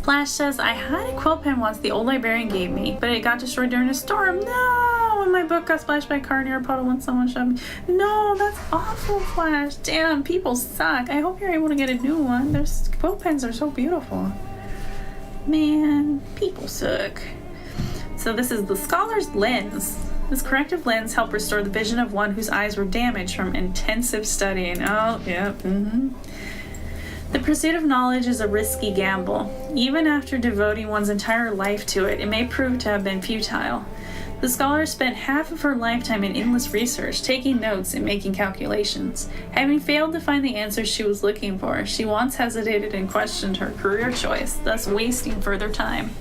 Flash says, I had a quill pen once the old librarian gave me, but it got destroyed during a storm. No! And my book got splashed by a car near a puddle when someone shoved me. No, that's awful, Flash. Damn, people suck. I hope you're able to get a new one. Quill pens are so beautiful. Man, people suck. So this is the scholar's lens. This corrective lens helped restore the vision of one whose eyes were damaged from intensive studying. Oh, yeah, The pursuit of knowledge is a risky gamble. Even after devoting one's entire life to it, it may prove to have been futile. The scholar spent half of her lifetime in endless research, taking notes and making calculations. Having failed to find the answers she was looking for, she once hesitated and questioned her career choice, thus wasting further time.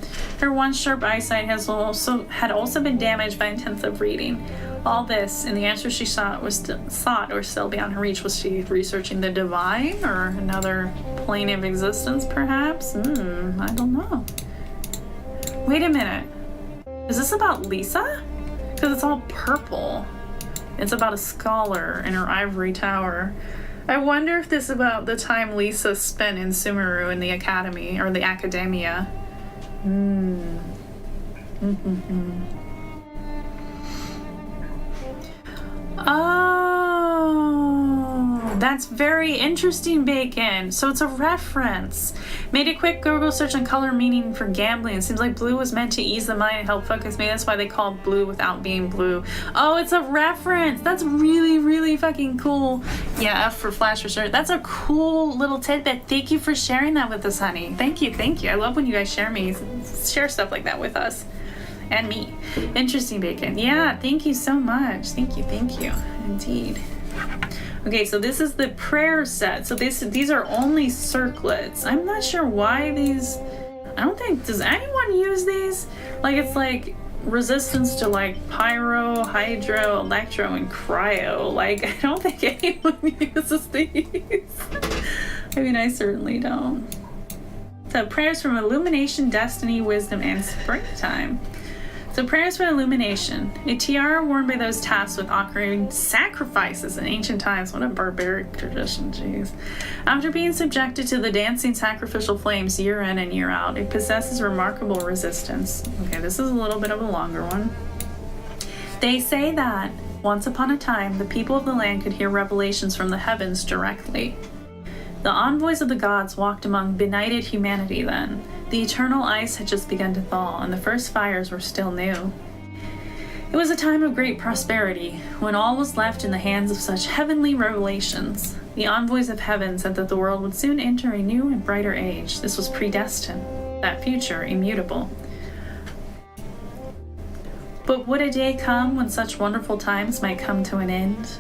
Her once sharp eyesight had also been damaged by intensive reading. All this, and the answer she sought or still beyond her reach. Was she researching the divine or another plane of existence, perhaps? I don't know. Wait a minute. Is this about Lisa? Because it's all purple. It's about a scholar in her ivory tower. I wonder if this is about the time Lisa spent in Sumeru in the academy, or the academia. Oh, that's very interesting, Bacon. So it's a reference. Made a quick Google search on color meaning for gambling. It seems like blue was meant to ease the mind and help focus. Maybe that's why they called blue without being blue. Oh, it's a reference. That's really, really fucking cool. Yeah, F for flash for sure. That's a cool little tidbit. Thank you for sharing that with us, honey. Thank you, thank you. I love when you guys share stuff like that with us. And me. Interesting, Bacon. Yeah, thank you so much. Thank you, indeed. Okay, so this is the prayer set. So these are only circlets. I'm not sure why these, I don't think, does anyone use these? Like, it's like resistance to like pyro, hydro, electro, and cryo. Like, I don't think anyone uses these. I mean, I certainly don't. So prayers from illumination, destiny, wisdom, and springtime. So prayers for illumination. A tiara worn by those tasked with offering sacrifices in ancient times. What a barbaric tradition, jeez. After being subjected to the dancing sacrificial flames year in and year out, it possesses remarkable resistance. Okay, this is a little bit of a longer one. They say that, once upon a time, the people of the land could hear revelations from the heavens directly. The envoys of the gods walked among benighted humanity then. The eternal ice had just begun to thaw, and the first fires were still new. It was a time of great prosperity, when all was left in the hands of such heavenly revelations. The envoys of heaven said that the world would soon enter a new and brighter age. This was predestined, that future immutable. But would a day come when such wonderful times might come to an end?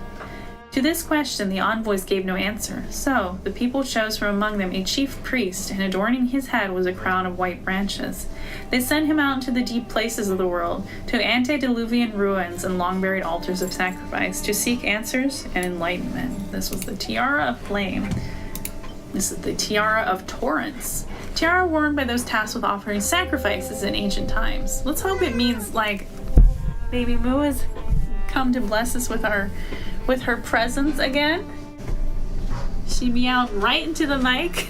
To this question the envoys gave no answer, so the people chose from among them a chief priest, and adorning his head was a crown of white branches. They sent him out into the deep places of the world, to antediluvian ruins and long-buried altars of sacrifice, to seek answers and enlightenment. This was the tiara of flame. This is the tiara of torrents. Tiara worn by those tasked with offering sacrifices in ancient times. Let's hope it means, like, Baby Moo has come to bless us with her presence again. She meowed right into the mic.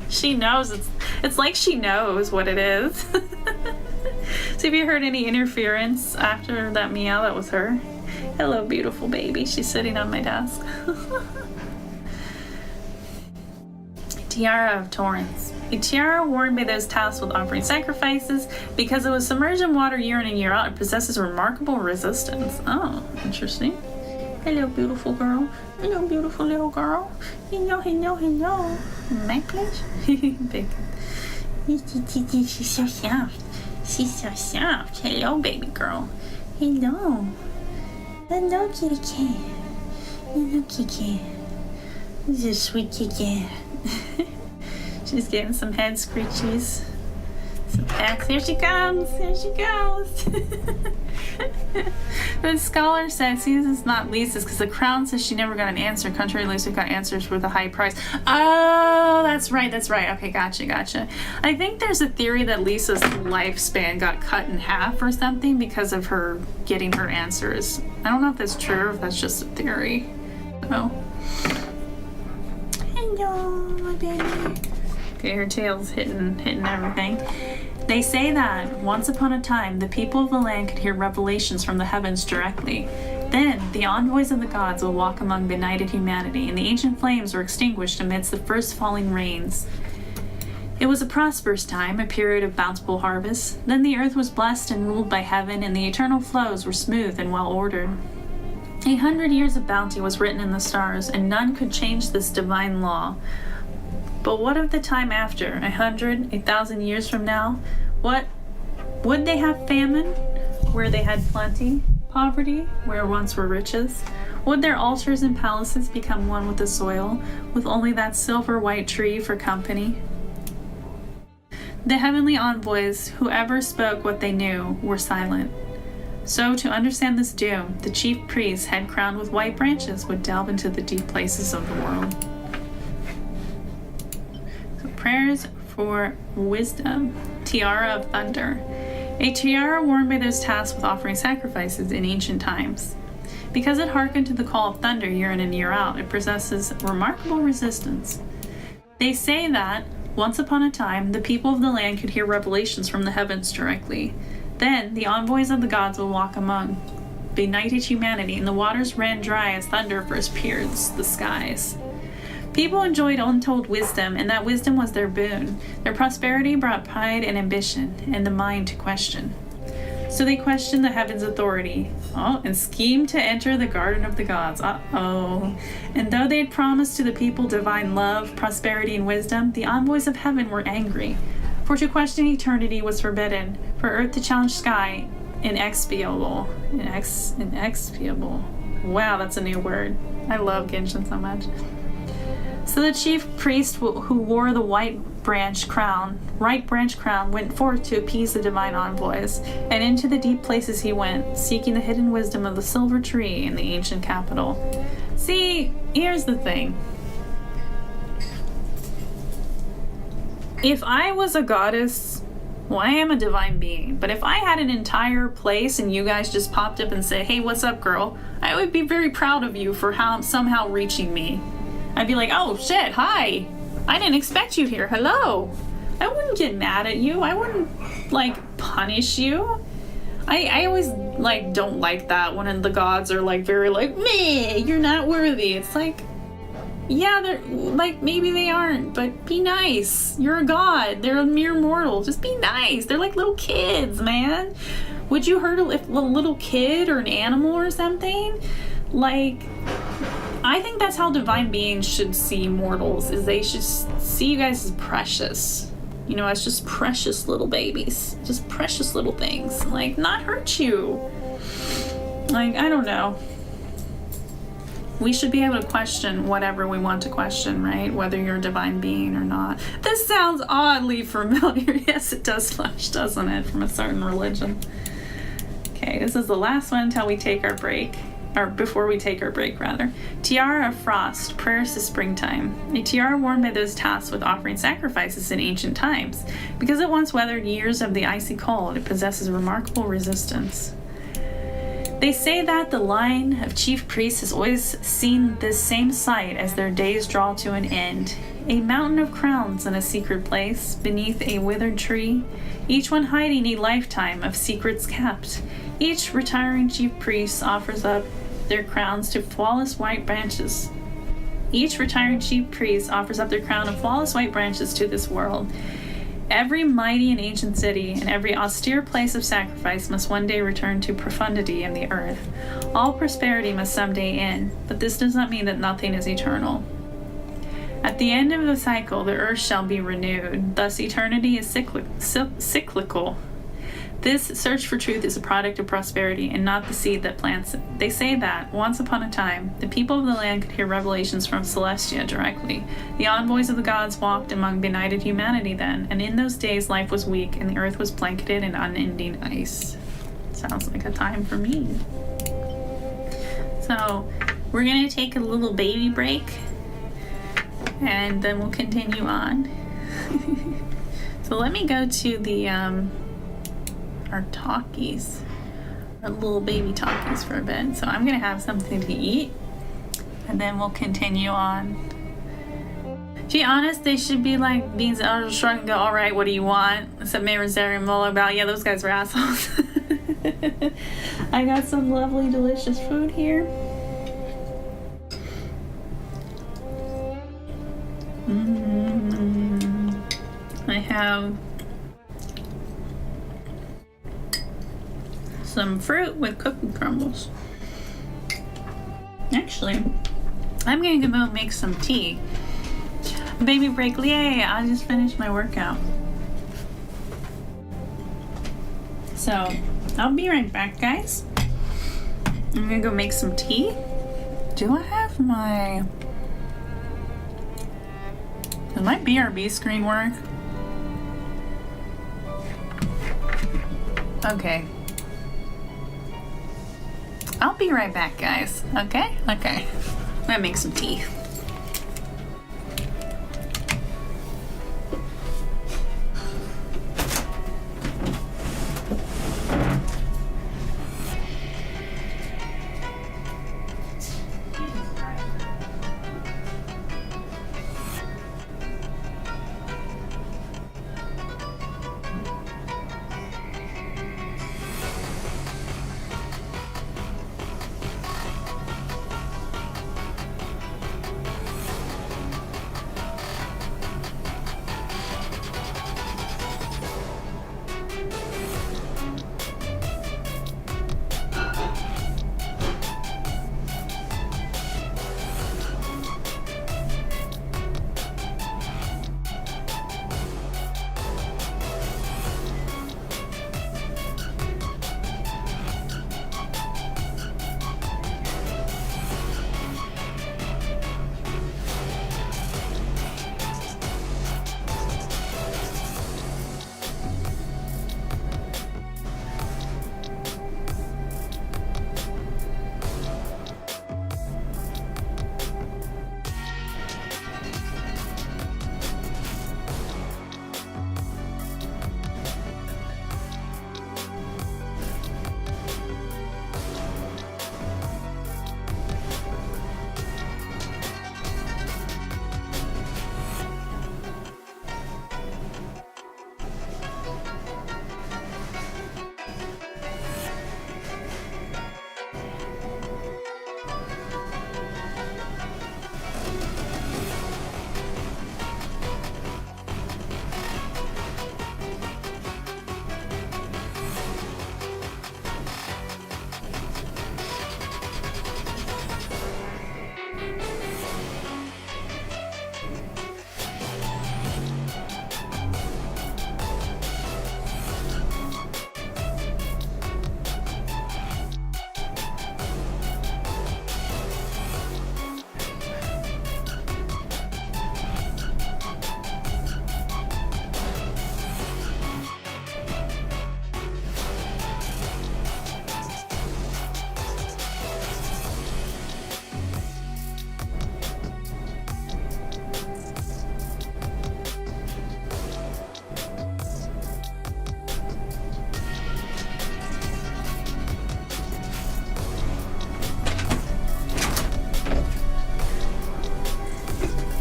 She knows. It's like she knows what it is. So if you heard any interference after that meow, that was her. Hello, beautiful baby. She's sitting on my desk. Tiara of torrents. A tiara worn by those tasked with offering sacrifices. Because it was submerged in water year in and year out, it possesses remarkable resistance. Oh, interesting. Hello, beautiful girl. Hello, beautiful little girl. Hello, hello, hello. My pleasure. Bacon. She's so soft. She's so soft. Hello, baby girl. Hello. Hello, kitty cat. Hello, kitty cat. This is a sweet kitty cat. She's getting some head screechies. Some pats. Here she comes. Here she goes. The scholar says, see, this is not Lisa's because the crown says she never got an answer. Contrary to Lisa, got answers with a high price. Oh, that's right. Okay, gotcha. I think there's a theory that Lisa's lifespan got cut in half or something because of her getting her answers. I don't know if that's true or if that's just a theory. Oh. Hello, my baby. Okay, her tail's hitting everything. They say that, once upon a time, the people of the land could hear revelations from the heavens directly. Then, the envoys of the gods will walk among benighted humanity, and the ancient flames were extinguished amidst the first falling rains. It was a prosperous time, a period of bountiful harvest. Then the earth was blessed and ruled by heaven, and the eternal flows were smooth and well-ordered. 100 years of bounty was written in the stars, and none could change this divine law. But what of the time after? 100, 1,000 years from now? What? Would they have famine, where they had plenty? Poverty, where once were riches? Would their altars and palaces become one with the soil, with only that silver white tree for company? The heavenly envoys, whoever spoke what they knew, were silent. So, to understand this doom, the chief priest, head crowned with white branches, would delve into the deep places of the world. Prayers for wisdom. Tiara of thunder. A tiara worn by those tasked with offering sacrifices in ancient times. Because it hearkened to the call of thunder year in and year out, it possesses remarkable resistance. They say that, once upon a time, the people of the land could hear revelations from the heavens directly. Then, the envoys of the gods will walk among benighted humanity, and the waters ran dry as thunder first pierced the skies. People enjoyed untold wisdom, and that wisdom was their boon. Their prosperity brought pride and ambition, and the mind to question. So they questioned the heaven's authority, and schemed to enter the garden of the gods. And though they had promised to the people divine love, prosperity, and wisdom, the envoys of heaven were angry. For to question eternity was forbidden, for earth to challenge sky, inexpiable. Inexpiable. Wow, that's a new word. I love Genshin so much. So the chief priest who wore the right branch crown, went forth to appease the divine envoys, and into the deep places he went, seeking the hidden wisdom of the silver tree in the ancient capital. See, here's the thing. If I was a goddess, well, I am a divine being, but if I had an entire place and you guys just popped up and said, hey, what's up, girl? I would be very proud of you for somehow reaching me. I'd be like, oh shit, hi. I didn't expect you here. Hello. I wouldn't get mad at you. I wouldn't, punish you. I always, don't like that when the gods are, very, meh, you're not worthy. It's like, yeah, they're, maybe they aren't, but be nice. You're a god. They're a mere mortal. Just be nice. They're like little kids, man. Would you hurt a little kid or an animal or something? I think that's how divine beings should see mortals, is they should see you guys as precious. As just precious little babies. Just precious little things. Not hurt you. I don't know. We should be able to question whatever we want to question, right? Whether you're a divine being or not. This sounds oddly familiar. Yes, it does, Flush, doesn't it? From a certain religion. Okay, this is the last one until we take our break. Or before we take our break, rather. Tiara of Frost, prayers to springtime. A tiara worn by those tasked with offering sacrifices in ancient times. Because it once weathered years of the icy cold, it possesses remarkable resistance. They say that the line of chief priests has always seen this same sight as their days draw to an end. A mountain of crowns in a secret place, beneath a withered tree, each one hiding a lifetime of secrets kept. Each retiring chief priest offers up their crowns to flawless white branches. Each retiring chief priest offers up their crown of flawless white branches to this world. Every mighty and ancient city and every austere place of sacrifice must one day return to profundity in the earth. All prosperity must someday end, but this does not mean that nothing is eternal. At the end of the cycle, the earth shall be renewed. Thus, eternity is cyclical. This search for truth is a product of prosperity and not the seed that plants it. They say that, once upon a time, the people of the land could hear revelations from Celestia directly. The envoys of the gods walked among benighted humanity then, and in those days life was weak and the earth was blanketed in unending ice. Sounds like a time for me. So, we're going to take a little baby break, and then we'll continue on. So let me go to the, our talkies, our little baby talkies for a bit. So I'm gonna have something to eat and then we'll continue on. To be honest, they should be like beans out of the truck and go, all right, what do you want? Except May Rosario and Mola about, yeah, those guys were assholes. I got some lovely, delicious food here. I have some fruit with cookie crumbles. Actually, I'm gonna go make some tea. Baby break, yay! I just finished my workout. So, I'll be right back, guys. I'm gonna go make some tea. Do I have my... Does my BRB screen work? Okay. I'll be right back, guys. Okay? Okay. I'm gonna make some tea.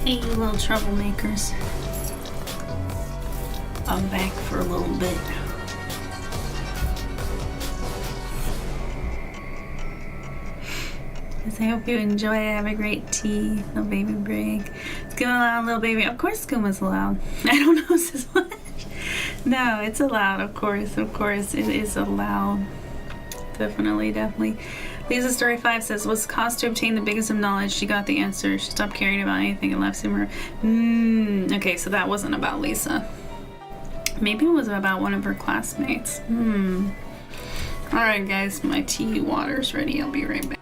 Hey, you little troublemakers. I'm back for a little bit. I hope you enjoy it. Have a great tea. No baby break. Skooma allowed, little baby. Of course Skooma's allowed. I don't know if this one. No, it's allowed, of course. Of course, it is allowed. Definitely, definitely. Lisa Story 5 says, what's the cost to obtain the biggest of knowledge? She got the answer. She stopped caring about anything and left Sumer. Okay, so that wasn't about Lisa. Maybe it was about one of her classmates. Alright, guys, my tea water's ready. I'll be right back.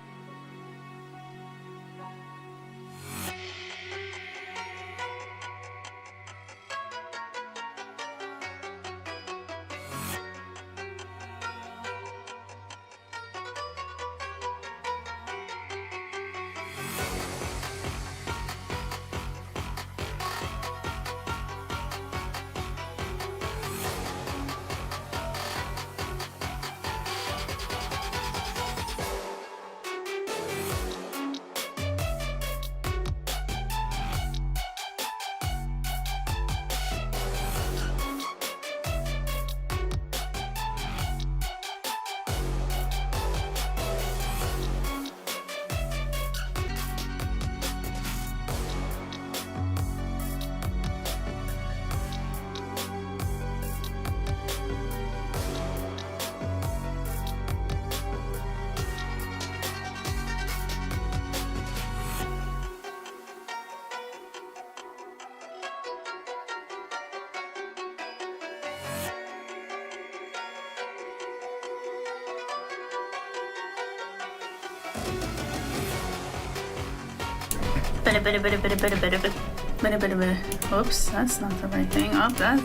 Oops, that's not the right thing. Oh, that's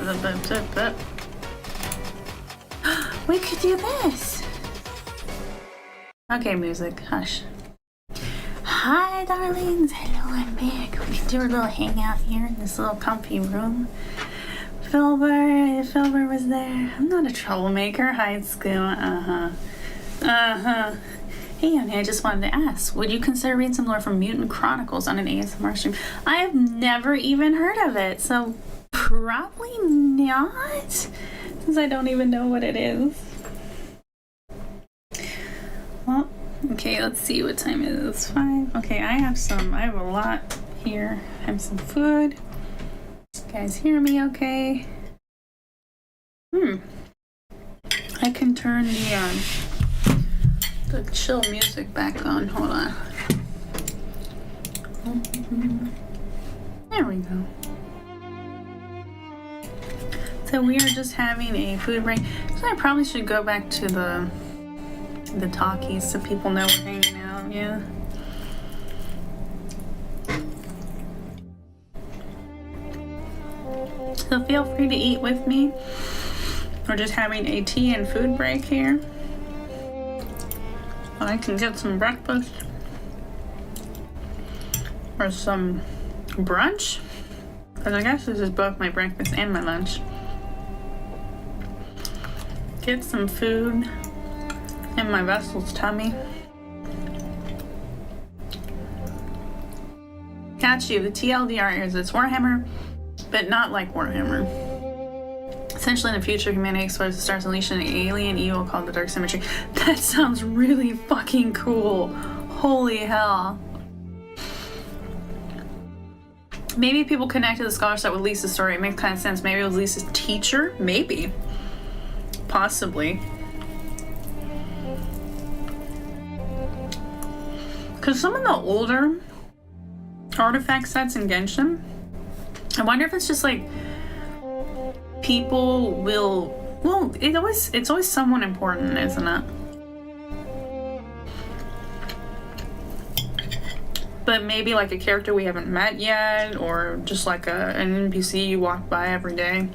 we could do this. Okay, music, hush. Hi, darlings. Hello, I'm back. We can do a little hangout here in this little comfy room. Filbert was there. I'm not a troublemaker. Hi, Skooma. Hey, honey, I just wanted to ask, would you consider reading some lore from Mutant Chronicles on an ASMR stream? I have never even heard of it, so probably not, since I don't even know what it is. Well, okay, let's see what time it is. It's 5. Okay, I have a lot here. I have some food. You guys hear me okay? I can turn the chill music back on. Hold on. There we go. So we are just having a food break. So I probably should go back to the talkies so people know we're hanging out. Yeah. So feel free to eat with me. We're just having a tea and food break here. I can get some breakfast or some brunch, because I guess this is both my breakfast and my lunch. Get some food in my vessel's tummy. Catch you. The TLDR is it's Warhammer, but not like Warhammer. Essentially, in the future, humanity explores the stars, unleashing an alien evil called the Dark Symmetry. That sounds really fucking cool. Holy hell. Maybe people connected the scholarship with Lisa's story. It makes kind of sense. Maybe it was Lisa's teacher? Maybe. Possibly. Because some of the older artifact sets in Genshin, I wonder if it's just like people will, well, it's always someone important, isn't it? But maybe like a character we haven't met yet, or just like an NPC you walk by every day.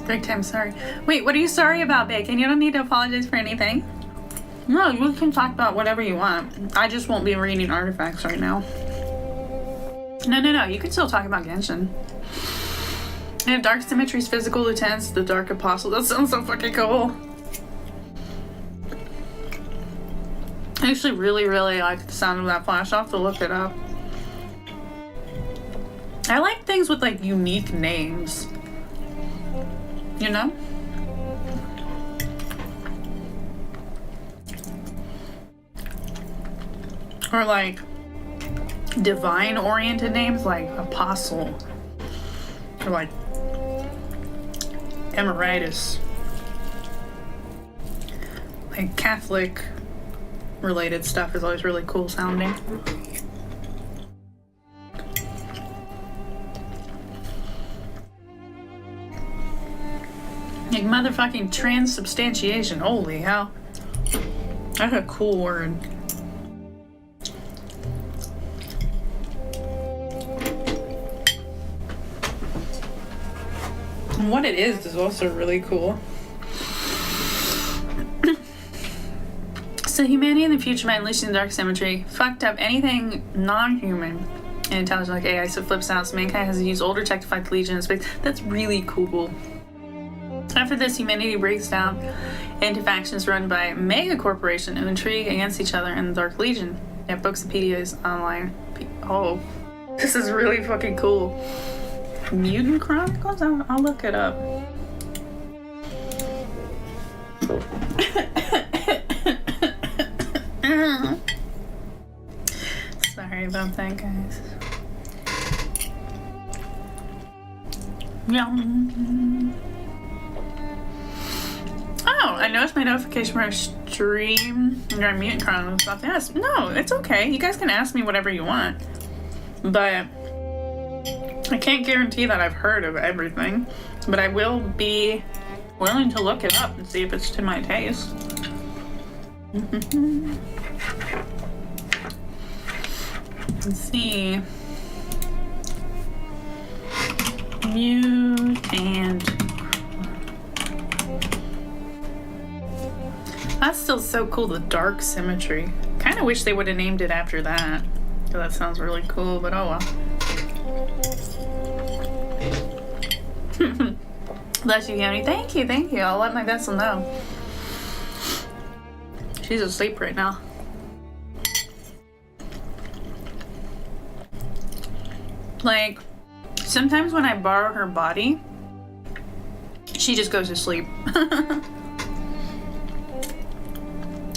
Break time, sorry. Wait, what are you sorry about, Bacon? You don't need to apologize for anything. No, you can talk about whatever you want. I just won't be reading artifacts right now. No, you can still talk about Genshin. And Dark Symmetry's physical lieutenants, the Dark Apostle. That sounds so fucking cool. I actually really, really like the sound of that flash. I'll have to look it up. I like things with like unique names. You know? Or like divine oriented names like Apostle. Or like Emeritus. Like Catholic related stuff is always really cool sounding. Like motherfucking transubstantiation. Holy hell. That's a cool word. And what it is also really cool. So humanity in the future by unleashing the dark symmetry fucked up anything non-human and intelligent like AI, so flips out. So mankind has to use older tech to fight the Legion in space. That's really cool. After this, humanity breaks down into factions run by mega corporation who intrigue against each other in the Dark Legion. Yeah, Bookspedia is online. Oh, this is really fucking cool. Mutant Chronicles? I'll look it up. Sorry about that, guys. Yum. Oh, I noticed my notification for our stream during Mutant Chronicles stuff. Yes, no, it's okay. You guys can ask me whatever you want. But I can't guarantee that I've heard of everything. But I will be willing to look it up and see if it's to my taste. Let's see. Mutant. That's still so cool, the dark symmetry. Kind of wish they would have named it after that. That sounds really cool, but oh well. Bless you, Khione. Thank you, thank you. I'll let my vessel know. She's asleep right now. Like, sometimes when I borrow her body, she just goes to sleep.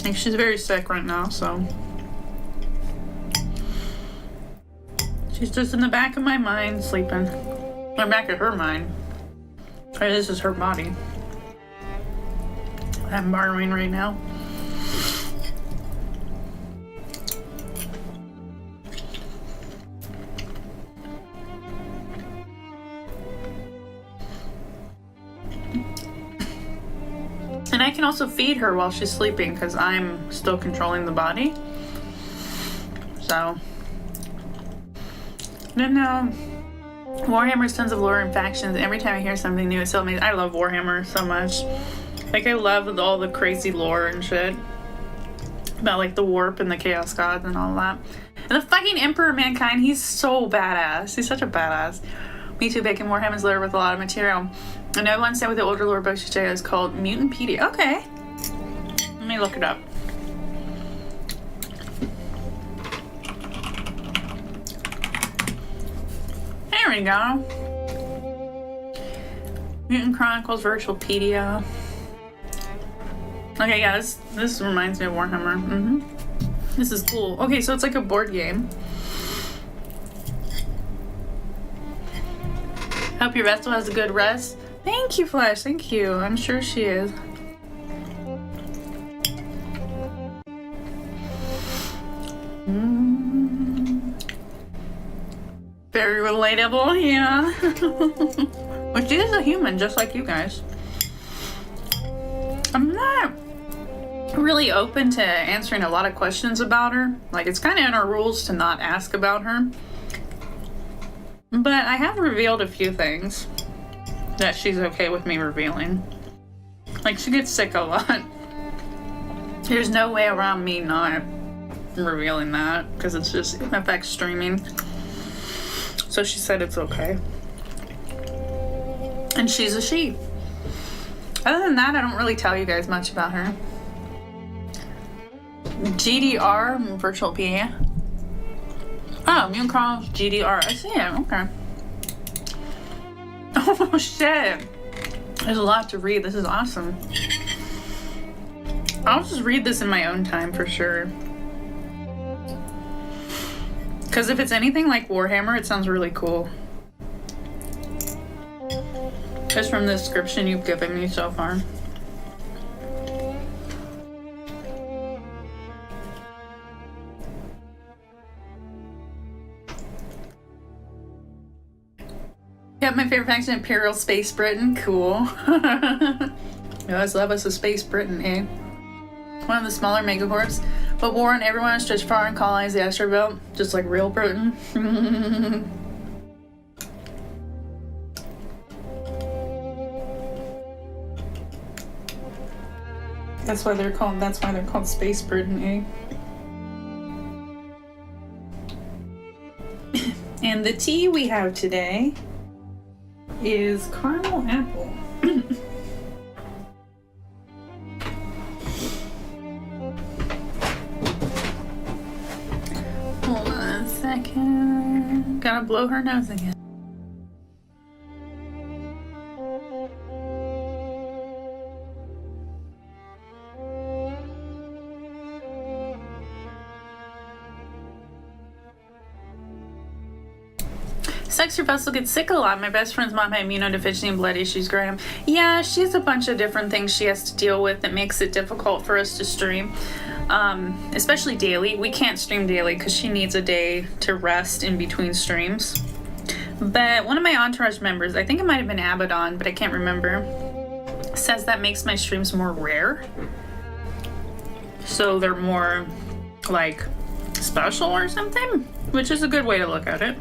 Like, she's very sick right now, so she's just in the back of my mind sleeping. Or back of her mind. Or this is her body I'm borrowing right now. And I can also feed her while she's sleeping because I'm still controlling the body. So, I don't know. Warhammer's tons of lore and factions. Every time I hear something new, it's so amazing. I love Warhammer so much. Like, I love all the crazy lore and shit. About, like, the warp and the chaos gods and all that. And the fucking Emperor of Mankind, he's so badass. He's such a badass. Me too, Bacon. Warhammer's littered with a lot of material. I know one set with the older lore books you share is called Mutantpedia. Okay. Let me look it up. There we go. Mutant Chronicles Virtualpedia. Okay, yeah, this reminds me of Warhammer. This is cool. Okay, so it's like a board game. Hope your vessel has a good rest. Thank you, Flash. Thank you. I'm sure she is. Very relatable, yeah. But she is a human, just like you guys. I'm not really open to answering a lot of questions about her. Like, it's kind of in our rules to not ask about her. But I have revealed a few things that she's okay with me revealing. Like, she gets sick a lot. There's no way around me not revealing that, because it's just, it affects streaming. So she said it's okay. And she's a she. Other than that, I don't really tell you guys much about her. GDR, virtual PA. Oh, Mune calls GDR. I see it. Okay. Oh shit. There's a lot to read. This is awesome. I'll just read this in my own time for sure. Because if it's anything like Warhammer, it sounds really cool. Just from the description you've given me so far. Yeah, my favorite faction, Imperial Space Britain. Cool. I always love us a Space Britain, eh? One of the smaller megahordes, but war on everyone stretched far and colonized the asteroid belt, just like real Britain. That's why they're called Space Britain, eh? And the tea we have today is caramel apple. Hold on a second. Gotta blow her nose again. Sex, your vessel gets sick a lot. My best friend's mom had immunodeficiency and blood issues growing up. Yeah, she has a bunch of different things she has to deal with that makes it difficult for us to stream. Especially daily. We can't stream daily because she needs a day to rest in between streams. But one of my Entourage members, I think it might have been Abaddon, but I can't remember, says that makes my streams more rare. So they're more, like, special or something, which is a good way to look at it.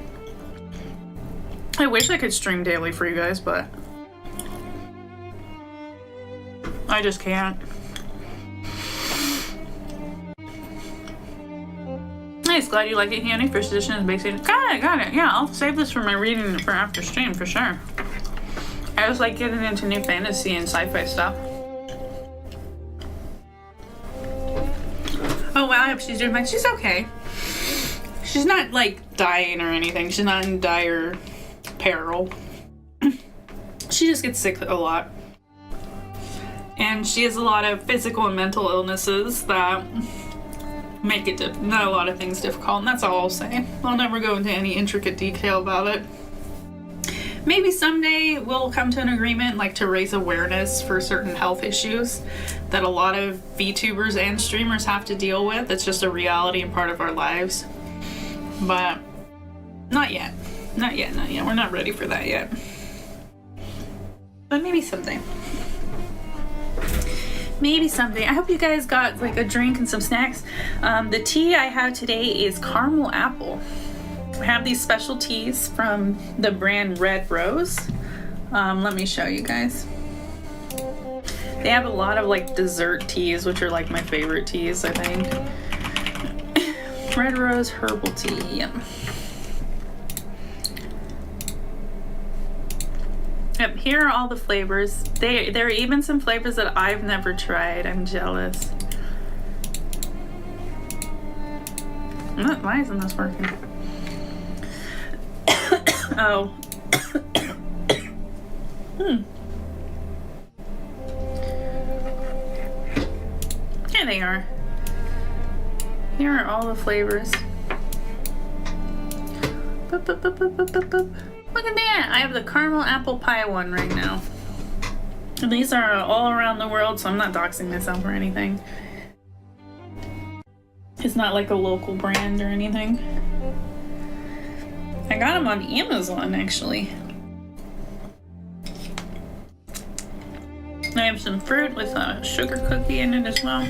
I wish I could stream daily for you guys, but I just can't. Nice, glad you like it, Khione. First edition is basic. Got it. Yeah, I'll save this for my reading for after stream for sure. I just like getting into new fantasy and sci-fi stuff. Oh wow, I hope she's doing fine. She's okay. She's not like dying or anything. She's not in dire peril. She just gets sick a lot. And she has a lot of physical and mental illnesses that make it not a lot of things difficult, and that's all I'll say. I'll never go into any intricate detail about it. Maybe someday we'll come to an agreement, like to raise awareness for certain health issues that a lot of VTubers and streamers have to deal with. It's just a reality and part of our lives. But not yet. Not yet. We're not ready for that yet. But maybe someday. Maybe someday. I hope you guys got like a drink and some snacks. The tea I have today is caramel apple. I have these special teas from the brand Red Rose. Let me show you guys. They have a lot of like dessert teas, which are like my favorite teas, I think. Red Rose herbal tea. Yep. Yep, here are all the flavors. There are even some flavors that I've never tried. I'm jealous. Why isn't this working? Oh. Here they are. Here are all the flavors. Boop, boop, boop, boop, boop, boop, boop. Look at that! I have the caramel apple pie one right now. And these are all around the world, so I'm not doxing myself or anything. It's not like a local brand or anything. I got them on Amazon, actually. I have some fruit with a sugar cookie in it as well.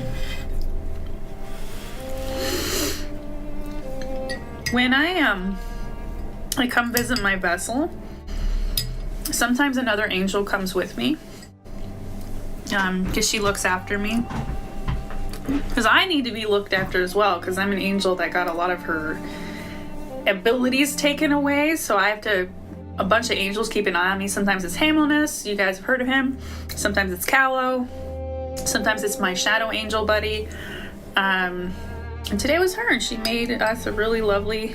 When I come visit my vessel, sometimes another angel comes with me, because she looks after me. Because I need to be looked after as well, because I'm an angel that got a lot of her abilities taken away, so I have to, a bunch of angels keep an eye on me. Sometimes it's Hamelness, you guys have heard of him. Sometimes it's Callow. Sometimes it's my shadow angel buddy. And today was her, and she made us a really lovely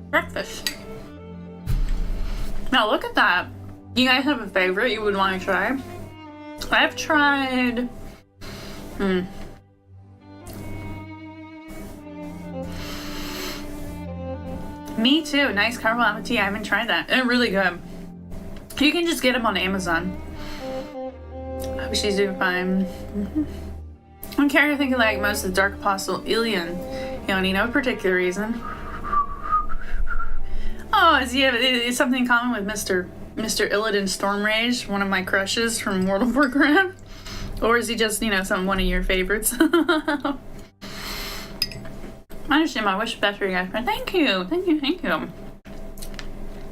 breakfast. Now look at that. You guys have a favorite you would want to try? I've tried... Me too. Nice caramel apple tea. I haven't tried that. They're really good. You can just get them on Amazon. I hope she's doing fine. I'm kind of thinking like most of the Dark Apostle Ilian. No particular reason. Oh, it's something in common with Mr. Illidan Stormrage, one of my crushes from World of Warcraft? Or is he just, one of your favorites? I understand. I wish better, you guys. But thank you.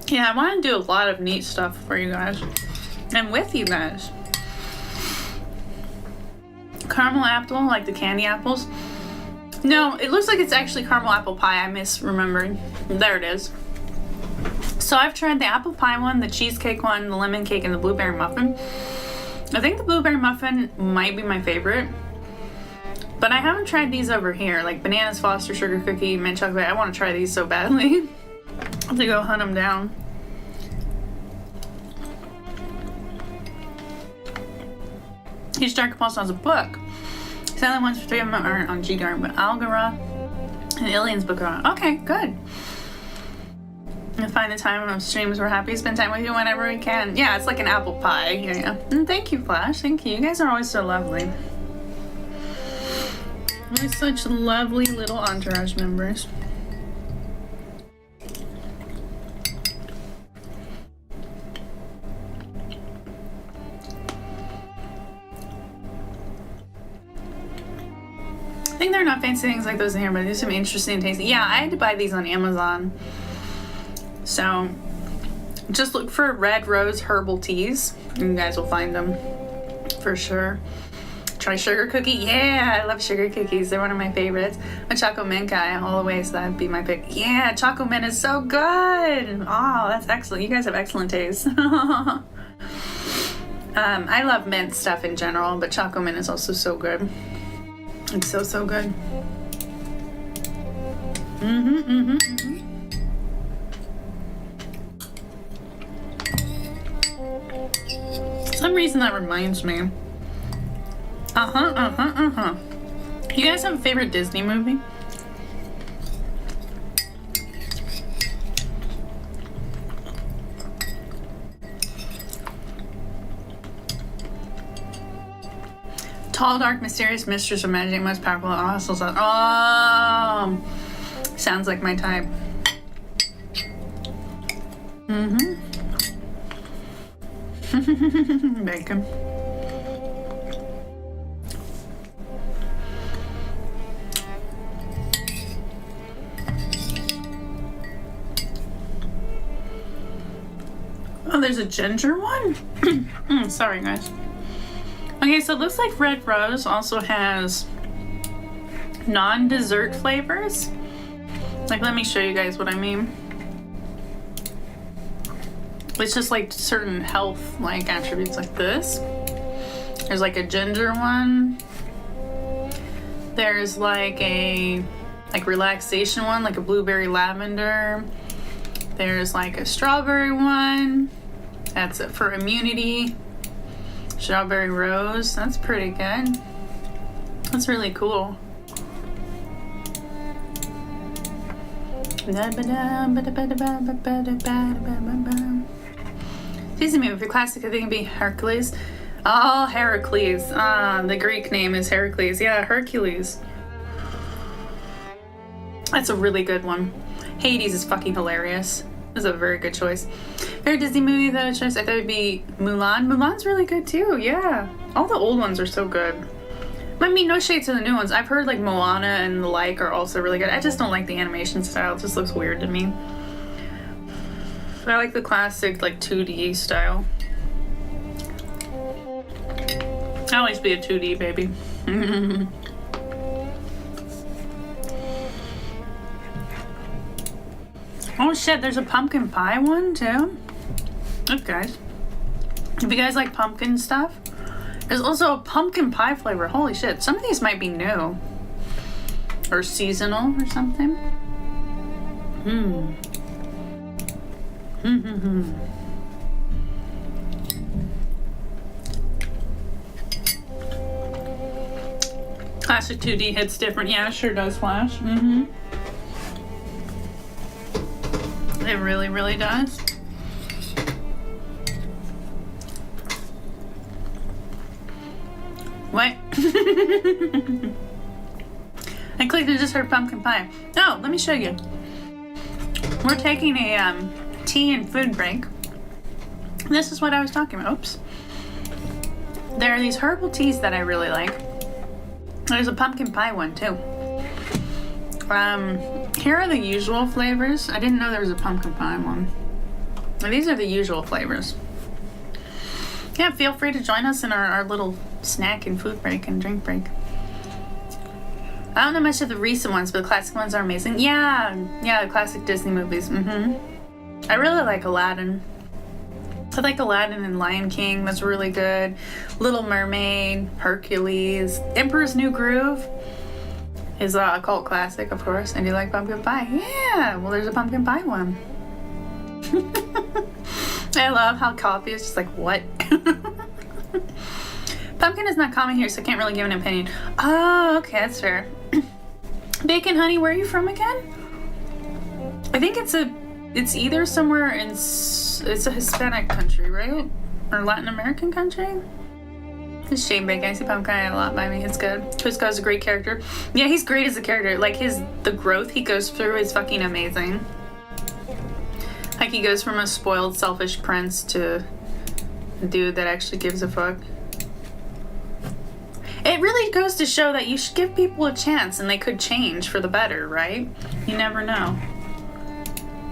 Yeah, I want to do a lot of neat stuff for you guys. And with you guys. Caramel apple, like the candy apples. No, it looks like it's actually caramel apple pie. I misremembered. There it is. So I've tried the apple pie one, the cheesecake one, the lemon cake, and the blueberry muffin. I think the blueberry muffin might be my favorite. But I haven't tried these over here, like bananas, Foster, sugar cookie, mint chocolate. I want to try these so badly. I have to go hunt them down. Each Dark Apostle has a book. Silent ones for 3 of them aren't on G-Guard, but Algara and Ilian's book are on. Okay, good. And find the time of streams. We're happy to spend time with you whenever we can. Yeah, it's like an apple pie. Yeah. And thank you, Flash. Thank you. You guys are always so lovely. Always such lovely little Entourage members. I think they're not fancy things like those in here, but there's some interesting tasting. Yeah, I had to buy these on Amazon. So, just look for red rose herbal teas. You guys will find them for sure. Try sugar cookie. Yeah, I love sugar cookies. They're one of my favorites. A choco mint guy all the way, so that'd be my pick. Yeah, choco mint is so good. Oh, that's excellent. You guys have excellent taste. I love mint stuff in general, but choco mint is also so good. It's so good. For some reason that reminds me. You guys have a favorite Disney movie? Tall, dark, mysterious mistress of magic, most powerful, hostile. Oh, sounds like my type. Bacon. Oh, there's a ginger one? Sorry, guys. Okay, so it looks like Red Rose also has non-dessert flavors. Like, let me show you guys what I mean. It's just like certain health like attributes like this. There's like a ginger one. There's like a relaxation one, like a blueberry lavender. There's like a strawberry one. That's it for immunity. Strawberry rose. That's pretty good. That's really cool. Disney movie for classic, I think it'd be Hercules. Oh, Heracles. The Greek name is Heracles. Yeah, Hercules. That's a really good one. Hades is fucking hilarious. This is a very good choice. Favorite Disney movie though, choice, I thought it'd be Mulan. Mulan's really good too, yeah. All the old ones are so good. I mean, no shade to the new ones. I've heard like Moana and the like are also really good. I just don't like the animation style. It just looks weird to me. I like the classic like 2D style. I'll always be a 2D baby. Oh shit, there's a pumpkin pie one too. Look guys. If you guys like pumpkin stuff, There's also a pumpkin pie flavor. Holy shit. Some of these might be new. Or seasonal or something. Classic 2D hits different. Yeah, it sure does, Flash. It really, really does. What? I clicked and just heard pumpkin pie. Oh, let me show you. We're taking a tea and food break. This is what I was talking about. Oops. There are these herbal teas that I really like. There's a pumpkin pie one too. Here are the usual flavors. I didn't know there was a pumpkin pie one. These are the usual flavors. Yeah, feel free to join us in our little snack and food break and drink break. I don't know much of the recent ones, but the classic ones are amazing. Yeah, the classic Disney movies. I really like Aladdin. I like Aladdin and Lion King. That's really good. Little Mermaid, Hercules, Emperor's New Groove is a cult classic, of course. I do like pumpkin pie. Yeah, well, there's a pumpkin pie one. I love how coffee is just like, what? Pumpkin is not common here, so I can't really give an opinion. Oh, okay, that's fair. Bacon Honey, where are you from again? I think it's either somewhere in, it's a Hispanic country, right? Or Latin American country? It's Shane Bacon. I see Pumpkin a lot by me. It's good. Cusco's a great character. Yeah, he's great as a character. Like, the growth he goes through is fucking amazing. Like, he goes from a spoiled, selfish prince to a dude that actually gives a fuck. It really goes to show that you should give people a chance and they could change for the better, right? You never know.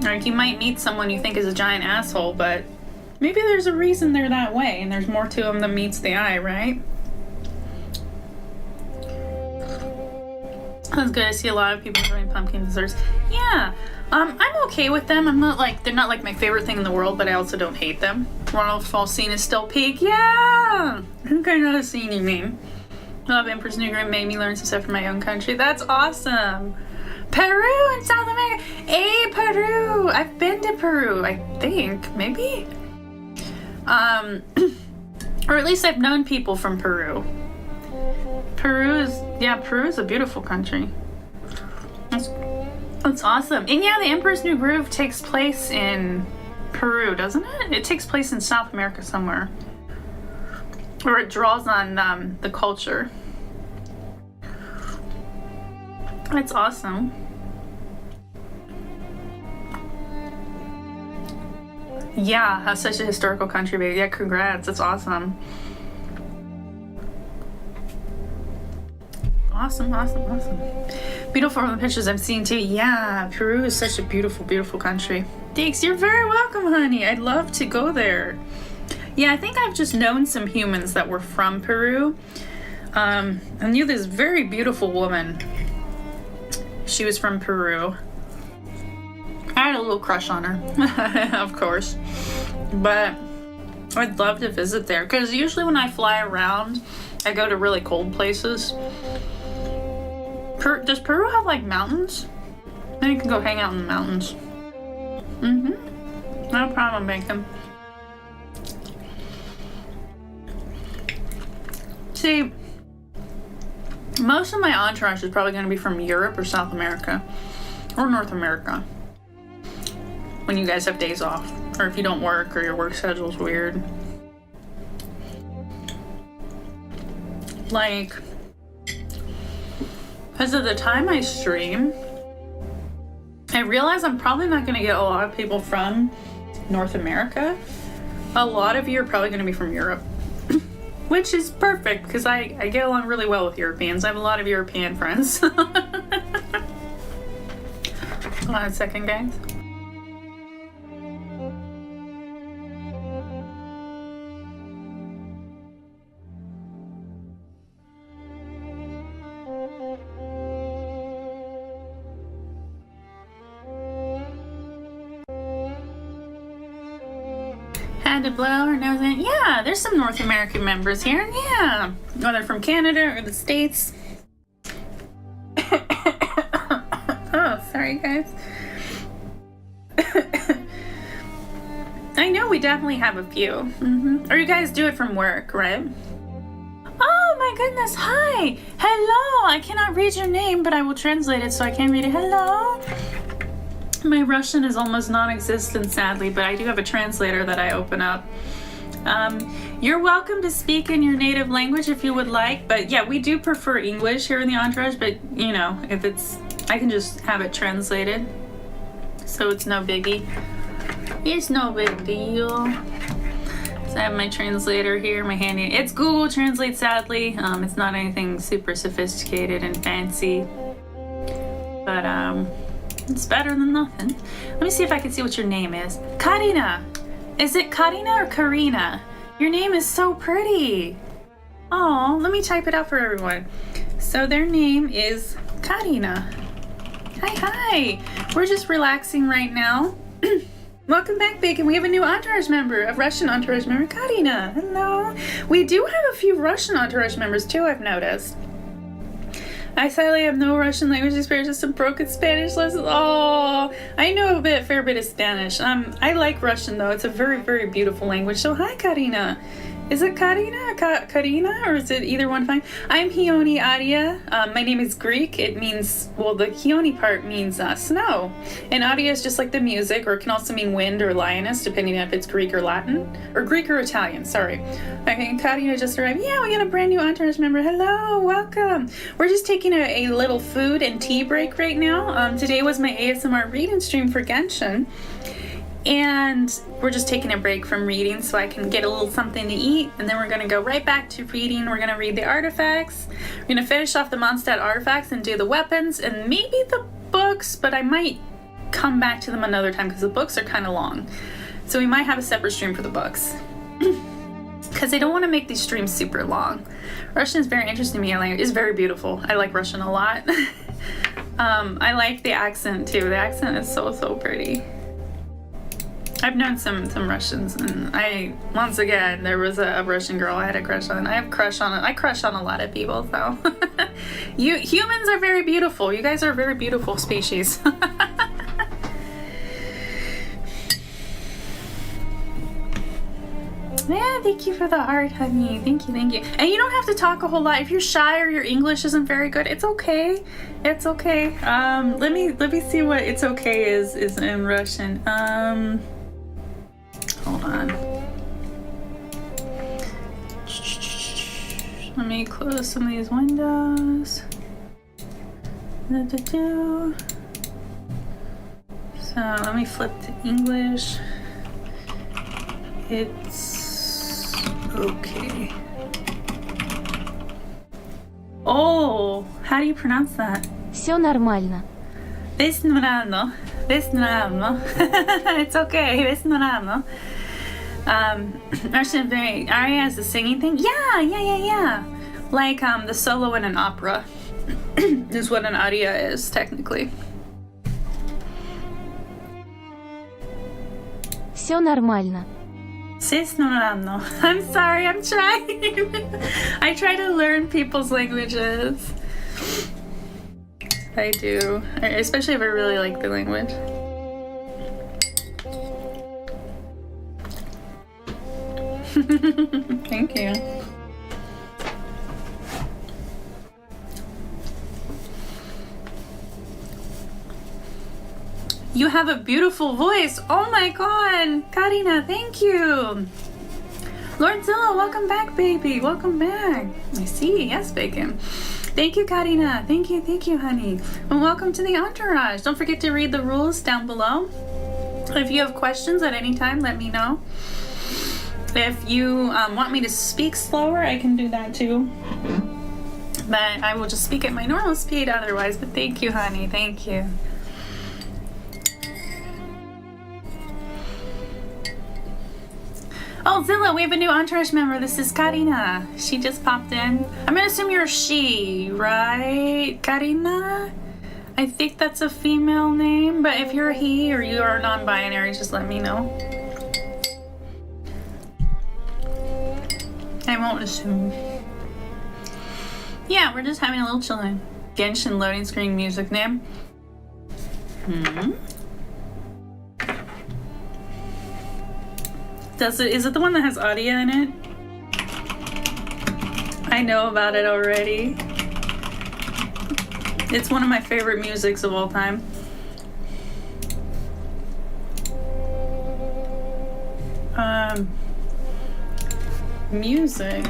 Like, you might meet someone you think is a giant asshole, but maybe there's a reason they're that way and there's more to them than meets the eye, right? That's good. I see a lot of people doing pumpkin desserts. Yeah, I'm okay with them. I'm not like, they're not like my favorite thing in the world, but I also don't hate them. Ronald Falsine is still peak. Yeah! Who kind of scene you mean? Love Emperor's New Groove made me learn some stuff from my own country. That's awesome. Peru and South America. Hey, Peru. I've been to Peru, I think. Maybe? Or at least I've known people from Peru. Peru is a beautiful country. That's awesome. And yeah, the Emperor's New Groove takes place in Peru, doesn't it? It takes place in South America somewhere. Or it draws on the culture. That's awesome. Yeah, has such a historical country, baby. Yeah, congrats. That's awesome. Awesome. Beautiful from the pictures I'm seeing too. Yeah, Peru is such a beautiful, beautiful country. Thanks. You're very welcome, honey. I'd love to go there. Yeah, I think I've just known some humans that were from Peru. I knew this very beautiful woman. She was from Peru. I had a little crush on her, of course. But I'd love to visit there, because usually when I fly around, I go to really cold places. Does Peru have, like, mountains? Then you can go hang out in the mountains. No problem, Bacon. See, most of my entourage is probably going to be from Europe or South America or North America when you guys have days off, or if you don't work or your work schedule's weird. Like, because of the time I stream, I realize I'm probably not going to get a lot of people from North America. A lot of you are probably going to be from Europe. Which is perfect, because I get along really well with Europeans. I have a lot of European friends. Hold on a second, guys. Sad to blow her nose in. Yeah, there's some North American members here. Yeah. Whether from Canada or the States. Oh, sorry, guys. I know we definitely have a few. Or you guys do it from work, right? Oh my goodness, hi! Hello! I cannot read your name, but I will translate it so I can read it. Hello! My Russian is almost non-existent, sadly, but I do have a translator that I open up. You're welcome to speak in your native language if you would like, but yeah, we do prefer English here in the Entourage, but you know, if it's, I can just have it translated, so it's no biggie. It's no big deal. So I have my translator here, my handy. It's Google Translate, sadly. It's not anything super sophisticated and fancy, but it's better than nothing. Let me see if I can see what your name is. Karina. Is it Karina or Karina? Your name is so pretty. Oh, let me type it out for everyone. So their name is Karina. Hi. We're just relaxing right now. Welcome back, Bacon. We have a new Entourage member, a Russian Entourage member, Karina. Hello. We do have a few Russian Entourage members too, I've noticed. I sadly have no Russian language experience, just some broken Spanish lessons. Oh, I know a fair bit of Spanish. I like Russian though. It's a very, very beautiful language. So hi, Karina. Is it Karina? Karina? Or is it either one fine? I'm Khione Aria. My name is Greek. It means, well, the Khione part means snow. And Aria is just like the music, or it can also mean wind or lioness, depending on if it's Greek or Latin. Or Greek or Italian, sorry. Okay, Karina just arrived. Yeah, we got a brand new Entourage member. Hello, welcome. We're just taking a little food and tea break right now. Today was my ASMR reading stream for Genshin. And we're just taking a break from reading so I can get a little something to eat, and then we're going to go right back to reading. We're going to read the artifacts. We're going to finish off the Mondstadt artifacts and do the weapons and maybe the books, but I might come back to them another time because the books are kind of long. So we might have a separate stream for the books because I don't want to make these streams super long. Russian is very interesting to me. It's very beautiful. I like Russian a lot. I like the accent too. The accent is so pretty. I've known some Russians, and once again, there was a Russian girl I had a crush on. I crush on a lot of people, so. Humans are very beautiful. You guys are a very beautiful species. Yeah, thank you for the heart, honey. Thank you. And you don't have to talk a whole lot. If you're shy or your English isn't very good, it's okay. It's okay. Let me see what it's okay is in Russian. Hold on. Let me close some of these windows. So let me flip to English. It's okay. Oh, how do you pronounce that? Все нормально. It's normal. It's okay. It's normal. Russian very Aria is the singing thing. Yeah. Like the solo in an opera is what an aria is technically. Все нормально. I'm sorry. I'm trying. I try to learn people's languages. I do, especially if I really like the language. Thank you. You have a beautiful voice. Oh my god, Karina, thank you. Lord Zilla, welcome back, baby. Welcome back. I see. Yes, Bacon. Thank you, Karina. Thank you, honey. And welcome to the Entourage. Don't forget to read the rules down below. If you have questions at any time, let me know. If you want me to speak slower, I can do that too. But I will just speak at my normal speed otherwise. But thank you, honey. Thank you. Oh, Zilla, we have a new Entourage member. This is Karina. She just popped in. I'm gonna assume you're a she, right? Karina? I think that's a female name, but if you're a he or you are non-binary, just let me know. won't assume. Yeah, we're just having a little chillin'. Genshin loading screen music name. Is it the one that has audio in it? I know about it already. It's one of my favorite musics of all time. Music.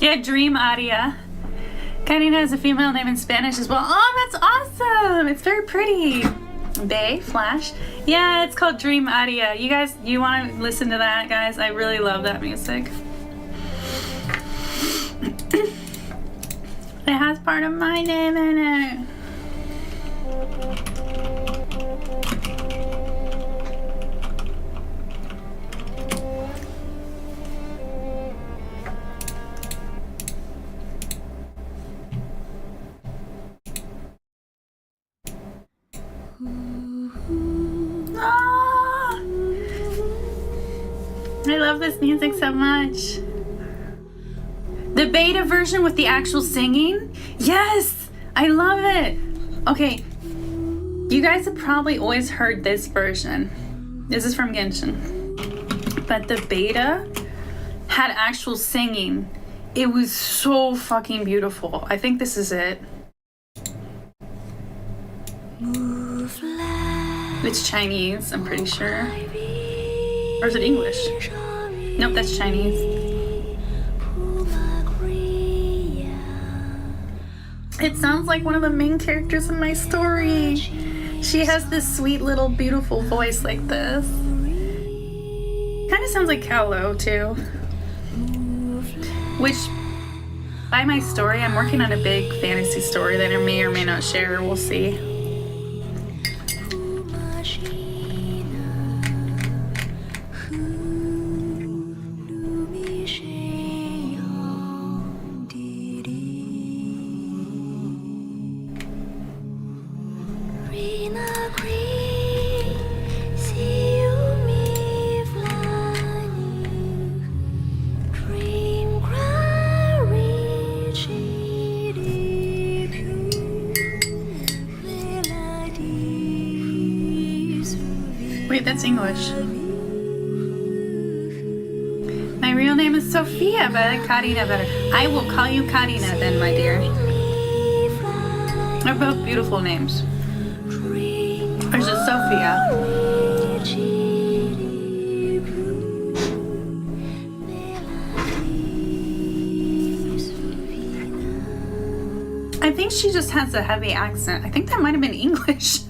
Yeah, Dream Aria. Karina is a female name in Spanish as well. Oh, that's awesome! It's very pretty. Bay, Flash. Yeah, it's called Dream Aria. You guys, you want to listen to that, guys? I really love that music. It has part of my name in it. I love this music so much. The beta version with the actual singing? Yes! I love it! Okay, you guys have probably always heard this version. This is from Genshin. But the beta had actual singing. It was so fucking beautiful. I think this is it. It's Chinese, I'm pretty sure. Or is it English? Nope, that's Chinese. It sounds like one of the main characters in my story. She has this sweet little beautiful voice like this. Kind of sounds like Kaolo too. Which, by my story, I'm working on a big fantasy story that I may or may not share. We'll see. Wait, that's English. My real name is Sophia, but I like Karina better. I will call you Karina then, my dear. They're both beautiful names. Or is it Sophia? I think she just has a heavy accent. I think that might have been English.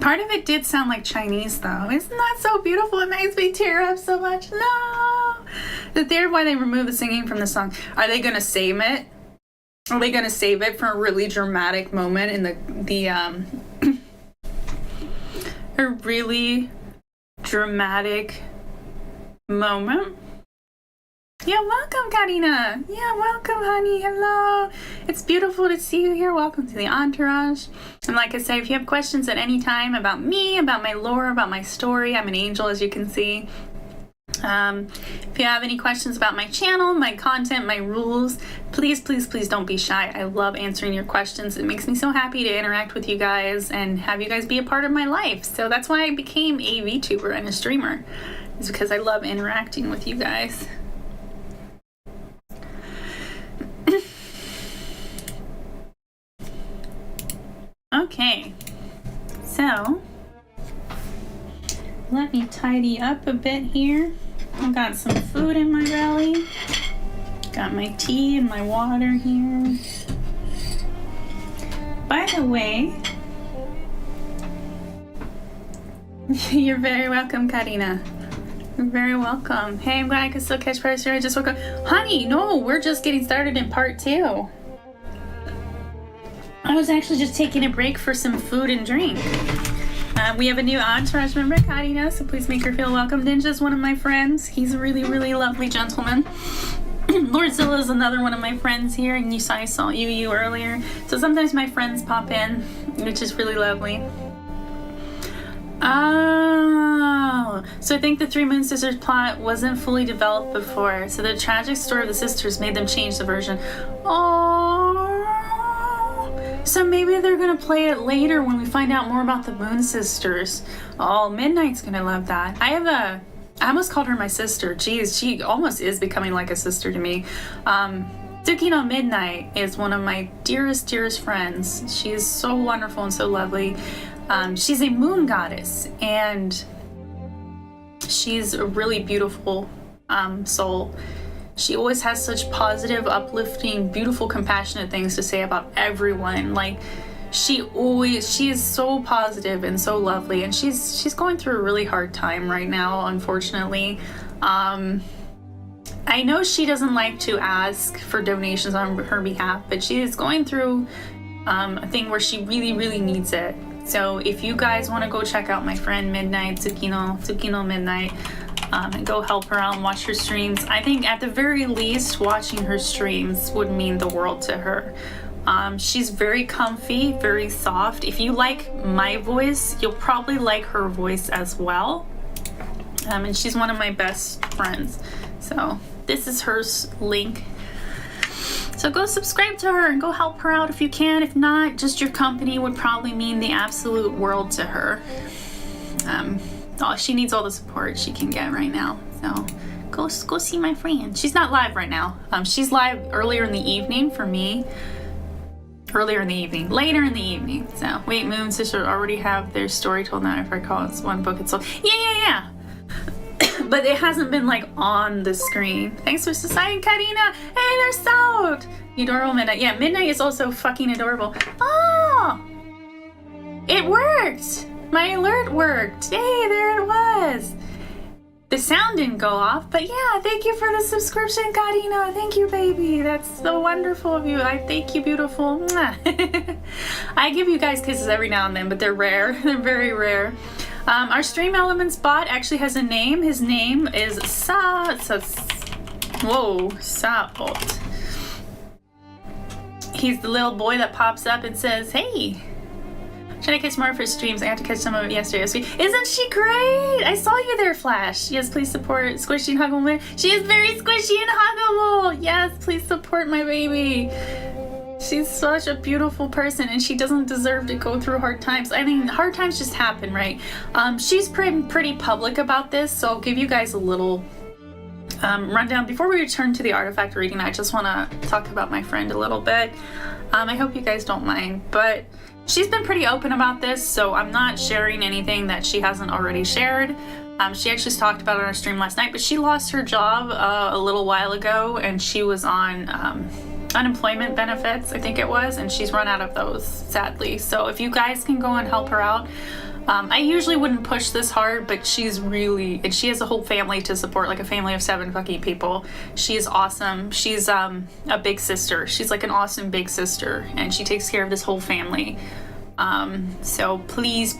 Part of it did sound like Chinese though. Isn't that so beautiful? It makes me tear up so much. No! That's why they removed the singing from the song. Are they gonna save it? Are they gonna save it for a really dramatic moment in a really dramatic moment? Yeah, welcome, Karina. Yeah, welcome, honey. Hello. It's beautiful to see you here. Welcome to the Entourage. And like I said, if you have questions at any time about me, about my lore, about my story, I'm an angel, as you can see. If you have any questions about my channel, my content, my rules, please, please, please don't be shy. I love answering your questions. It makes me so happy to interact with you guys and have you guys be a part of my life. So that's why I became a VTuber and a streamer. It's because I love interacting with you guys. Okay, so let me tidy up a bit here. I've got some food in my belly. Got my tea and my water here. By the way, you're very welcome, Karina. You're very welcome. Hey, I'm glad I could still catch part of the I just woke up. Honey, no, we're just getting started in part 2. I was actually just taking a break for some food and drink. We have a new Entourage member, Karina, so please make her feel welcome. Ninja's one of my friends. He's a really, really lovely gentleman. Lord Zilla is another one of my friends here, and I saw you earlier. So sometimes my friends pop in, which is really lovely. Oh, so I think the Three Moon Sisters plot wasn't fully developed before, so the tragic story of the sisters made them change the version. Oh, so maybe they're gonna play it later when we find out more about the Moon Sisters. Oh, Midnight's gonna love that. I almost called her my sister. Geez, she almost is becoming like a sister to me. Tsukino Midnight is one of my dearest friends. She is so wonderful and so lovely. She's a moon goddess, and she's a really beautiful soul. She always has such positive, uplifting, beautiful, compassionate things to say about everyone. Like, she is so positive and so lovely, and she's going through a really hard time right now, unfortunately. I know she doesn't like to ask for donations on her behalf, but she is going through a thing where she really needs it. So if you guys want to go check out my friend Midnight, Tsukino Midnight, and go help her out and watch her streams, I think at the very least watching her streams would mean the world to her. She's very comfy, very soft. If you like my voice, you'll probably like her voice as well. And she's one of my best friends. So this is her link. So go subscribe to her and go help her out if you can. If not, just your company would probably mean the absolute world to her. She needs all the support she can get right now. So go see my friend. She's not live right now. She's live earlier in the evening for me. Later in the evening. So wait, Moon Sister already have their story told now. If I recall, it's one book it's sold. Yeah. But it hasn't been like on the screen. Thanks for society, Karina. Hey, they're sold. Adorable Midnight. Yeah, Midnight is also fucking adorable. Oh, it worked. My alert worked. Hey, there it was. The sound didn't go off, but yeah, thank you for the subscription, Karina. Thank you, baby. That's so wonderful of you. I thank you, beautiful. I give you guys kisses every now and then, but they're rare. They're very rare. Our Stream Elements bot actually has a name. His name is Saot. He's the little boy that pops up and says, hey, should I catch more of her streams? I had to catch some of it yesterday. Isn't she great? I saw you there, Flash. Yes, please support Squishy and Huggable. She is very squishy and huggable. Yes, please support my baby. She's such a beautiful person, and she doesn't deserve to go through hard times. I mean, hard times just happen, right? She's pretty public about this, so I'll give you guys a little rundown. Before we return to the Artefact reading, I just want to talk about my friend a little bit. I hope you guys don't mind, but she's been pretty open about this, so I'm not sharing anything that she hasn't already shared. She actually talked about it on our stream last night, but she lost her job a little while ago, and she was on unemployment benefits, I think it was, and she's run out of those, sadly. So if you guys can go and help her out, I usually wouldn't push this hard, but she's really, and she has a whole family to support, like a family of 7 fucking people. She is awesome. She's a big sister. She's like an awesome big sister, and she takes care of this whole family. So please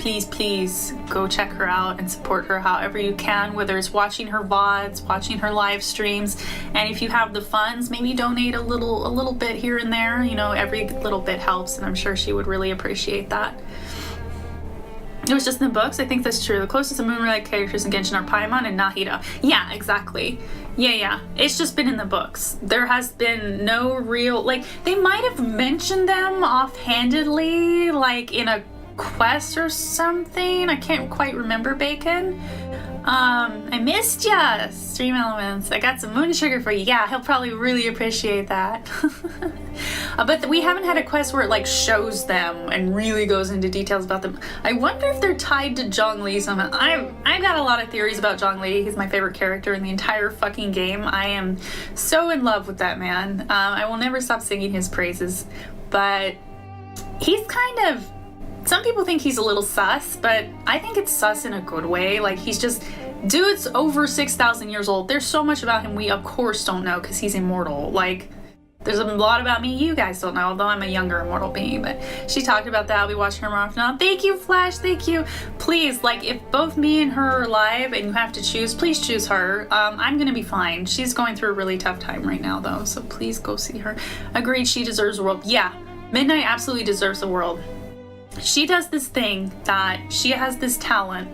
go check her out and support her however you can, whether it's watching her VODs, watching her live streams, and if you have the funds, maybe donate a little bit here and there. You know, every little bit helps, and I'm sure she would really appreciate that. It was just in the books. I think that's true. The closest to Moonlight characters in Genshin are Paimon and Nahida. Yeah, exactly. Yeah. It's just been in the books. There has been no real, like, they might have mentioned them offhandedly, like in a quest or something. I can't quite remember, Bacon. I missed ya, Stream Elements. I got some moon sugar for you. Yeah, he'll probably really appreciate that. But we haven't had a quest where it like shows them and really goes into details about them. I wonder if they're tied to Zhongli somehow. I've got a lot of theories about Zhongli. He's my favorite character in the entire fucking game. I am so in love with that man. I will never stop singing his praises. But he's kind of, some people think he's a little sus, but I think it's sus in a good way. Like, he's just, dude's over 6,000 years old. There's so much about him we of course don't know because he's immortal. Like, there's a lot about me you guys don't know, although I'm a younger immortal being. But she talked about that. I'll be watching her more often now. Thank you, Flash. Thank you. Please, like, if both me and her are live and you have to choose, please choose her. I'm gonna be fine. She's going through a really tough time right now, though, so please go see her. Agreed, she deserves the world. Yeah, Midnight absolutely deserves the world. she does this thing that she has this talent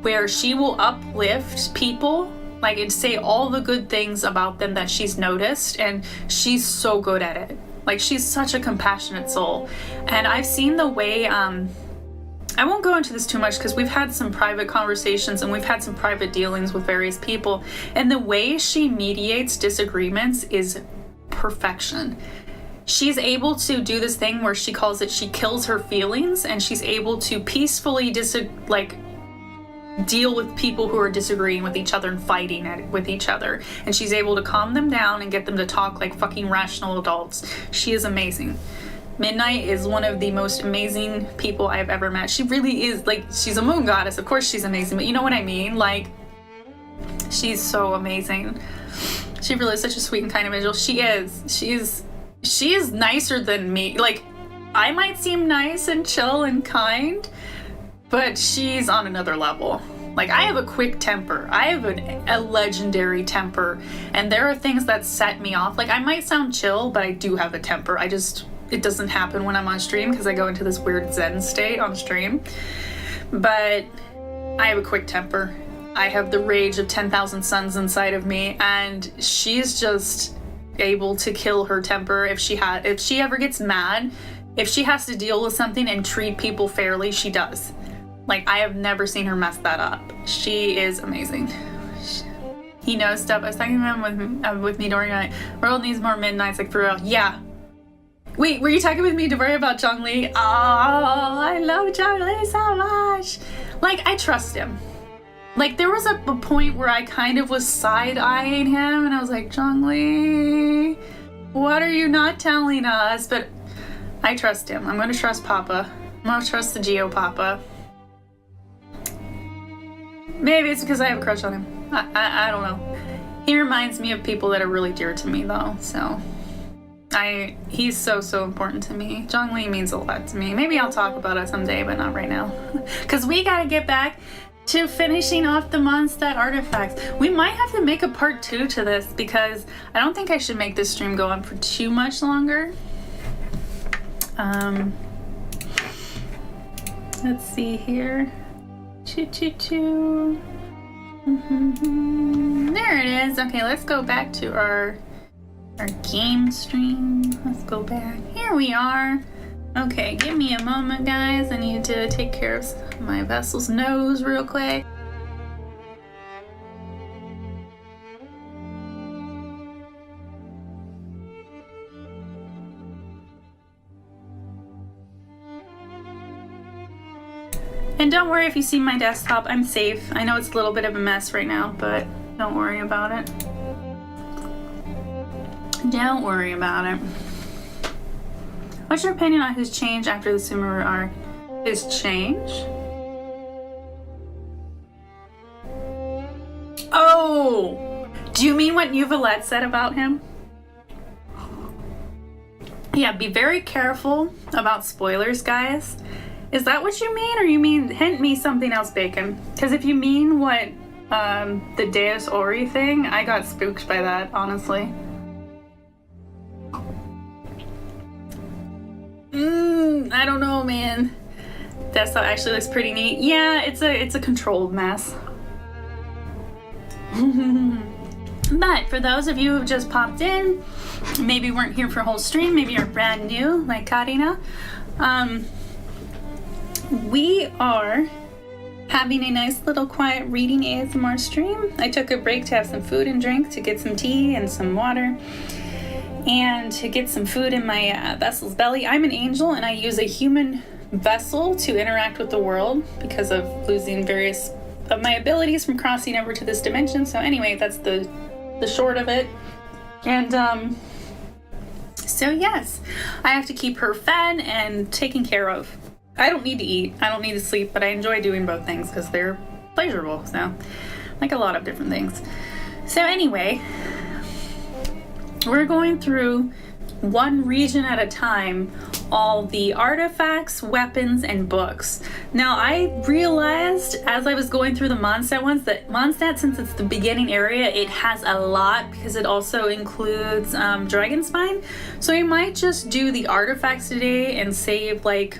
where she will uplift people, like, and say all the good things about them that she's noticed, and she's so good at it. Like, she's such a compassionate soul. And I've seen the way, I won't go into this too much because we've had some private conversations and we've had some private dealings with various people, and the way she mediates disagreements is perfection. She's able to do this thing where she calls it, she kills her feelings, and she's able to peacefully deal with people who are disagreeing with each other and fighting with each other. And she's able to calm them down and get them to talk like fucking rational adults. She is amazing. Midnight is one of the most amazing people I've ever met. She really is, like, she's a moon goddess. Of course she's amazing, but you know what I mean? Like, she's so amazing. She really is such a sweet and kind individual. She is nicer than me. Like, I might seem nice and chill and kind, but she's on another level. Like, I have a quick temper. I have a legendary temper, and there are things that set me off. Like, I might sound chill, but I do have a temper. It doesn't happen when I'm on stream because I go into this weird zen state on stream. But I have a quick temper. I have the rage of 10,000 suns inside of me, and she's just able to kill her temper if she ever gets mad. If she has to deal with something and treat people fairly, she does. Like, I have never seen her mess that up. She is amazing. He knows stuff. I was talking to him with me during night. World needs more midnights, like, for real. Yeah. Wait, were you talking with me, Deborah, about Zhongli? Oh, I love Zhongli so much. Like, I trust him. Like, there was a point where I kind of was side-eyeing him, and I was like, Zhongli, what are you not telling us? But I trust him. I'm going to trust Papa. I'm going to trust the Geo Papa. Maybe it's because I have a crush on him. I don't know. He reminds me of people that are really dear to me, though, so he's so important to me. Zhongli means a lot to me. Maybe I'll talk about it someday, but not right now. Because we gotta get back to finishing off the Mondstadt artifacts. We might have to make a part 2 to this because I don't think I should make this stream go on for too much longer. Let's see here. Choo. There it is. Okay, let's go back to our game stream. Let's go back. Here we are. Okay, give me a moment, guys. I need to take care of my vessel's nose real quick. And don't worry if you see my desktop, I'm safe. I know it's a little bit of a mess right now, but don't worry about it. Don't worry about it. What's your opinion on his change after the Sumeru arc? His change? Oh! Do you mean what Uvalette said about him? Yeah, be very careful about spoilers, guys. Is that what you mean, or you mean hint me something else, Bacon? Because if you mean what the Deus Ori thing, I got spooked by that, honestly. I don't know, man. That stuff actually looks pretty neat. Yeah, it's a controlled mess. But for those of you who just popped in, maybe weren't here for a whole stream, maybe you're brand new, like Karina, we are having a nice little quiet reading ASMR stream. I took a break to have some food and drink, to get some tea and some water, and to get some food in my vessel's belly. I'm an angel, and I use a human vessel to interact with the world because of losing various of my abilities from crossing over to this dimension. So anyway, that's the short of it. And so yes, I have to keep her fed and taken care of. I don't need to eat, I don't need to sleep, but I enjoy doing both things because they're pleasurable. So, like a lot of different things. So anyway, we're going through one region at a time, all the artifacts, weapons, and books. Now, I realized as I was going through the Mondstadt ones that Mondstadt, since it's the beginning area, it has a lot because it also includes Dragonspine. So I might just do the artifacts today and save like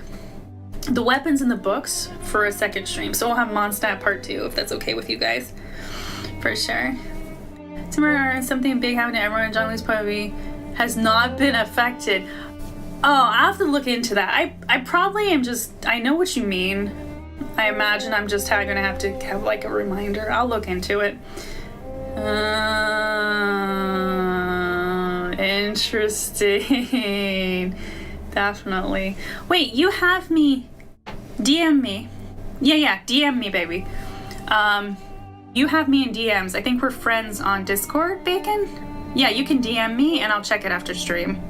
the weapons and the books for a second stream. So we'll have Mondstadt part 2 if that's okay with you guys. For sure. Tomorrow, something big happened to everyone in John Lee's point of view has not been affected. Oh, I'll have to look into that. I probably am just, I know what you mean. I imagine I'm just gonna have to have like a reminder. I'll look into it. Interesting. Definitely. Wait, you have me. DM me. Yeah, DM me, baby. You have me in DMs. I think we're friends on Discord, Bacon? Yeah, you can DM me and I'll check it after stream.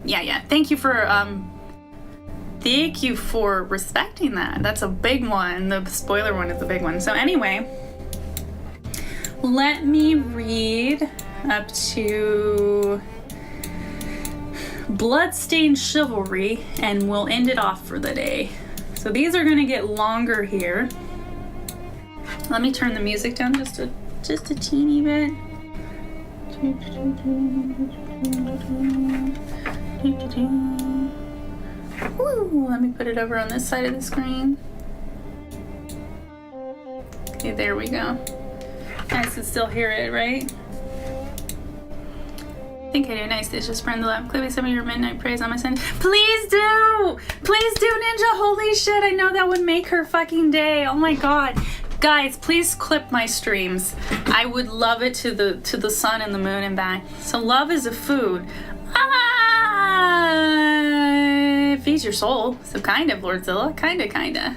Yeah. Thank you for respecting that. That's a big one. The spoiler one is a big one. So anyway, let me read up to Bloodstained Chivalry and we'll end it off for the day. So these are gonna get longer here. Let me turn the music down just a teeny bit. Woo, let me put it over on this side of the screen. Okay, there we go. Nice to still hear it, right? I think I do. Nice dishes, friend. Clearly some of your midnight praise on my son. Please do! Please do, Ninja! Holy shit, I know that would make her fucking day. Oh my god. Guys, please clip my streams. I would love it to the sun and the moon and back. So love is a food. It feeds your soul. So kind of, Lordzilla. Kinda.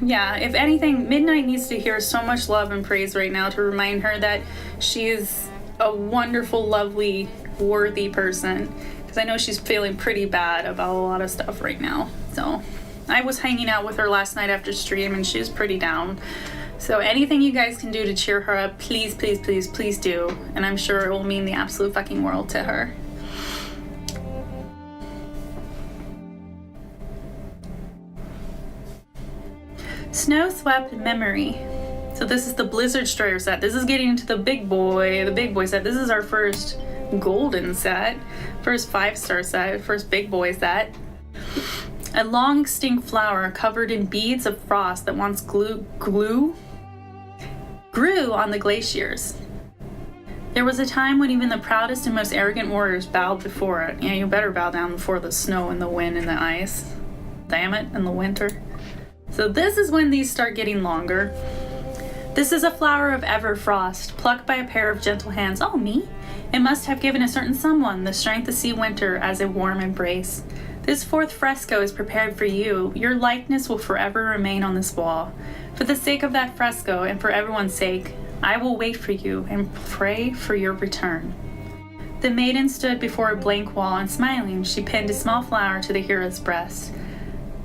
Yeah, if anything, Midnight needs to hear so much love and praise right now to remind her that she is a wonderful, lovely, worthy person. Because I know she's feeling pretty bad about a lot of stuff right now. So I was hanging out with her last night after stream and she was pretty down. So anything you guys can do to cheer her up, please do. And I'm sure it will mean the absolute fucking world to her. Snow Swept Memory. So this is the Blizzard Destroyer set. This is getting into the big boy set. This is our first golden set, first 5-star set, first big boy set. A long extinct flower covered in beads of frost that once grew on the glaciers. There was a time when even the proudest and most arrogant warriors bowed before it. Yeah, you better bow down before the snow and the wind and the ice. Damn it, in the winter. So this is when these start getting longer. This is a flower of everfrost, plucked by a pair of gentle hands. Oh, me? It must have given a certain someone the strength to see winter as a warm embrace. This 4th fresco is prepared for you. Your likeness will forever remain on this wall. For the sake of that fresco, and for everyone's sake, I will wait for you and pray for your return. The maiden stood before a blank wall, and smiling, she pinned a small flower to the hero's breast.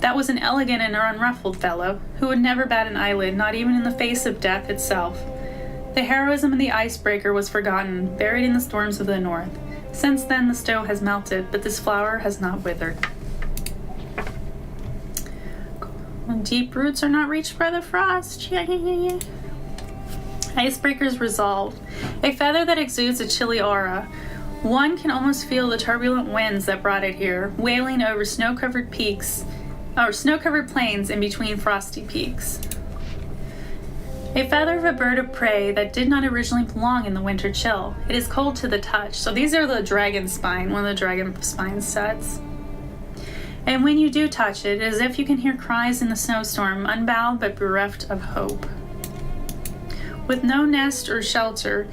That was an elegant and unruffled fellow, who would never bat an eyelid, not even in the face of death itself. The heroism of the icebreaker was forgotten, buried in the storms of the north. Since then, the snow has melted, but this flower has not withered. When deep roots are not reached by the frost. Yeah. Icebreaker's resolve. A feather that exudes a chilly aura. One can almost feel the turbulent winds that brought it here, wailing over snow-covered plains in between frosty peaks. A feather of a bird of prey that did not originally belong in the winter chill. It is cold to the touch. So these are the dragon spine, one of the dragon spine sets. And when you do touch it, it is as if you can hear cries in the snowstorm, unbowed but bereft of hope. With no nest or shelter,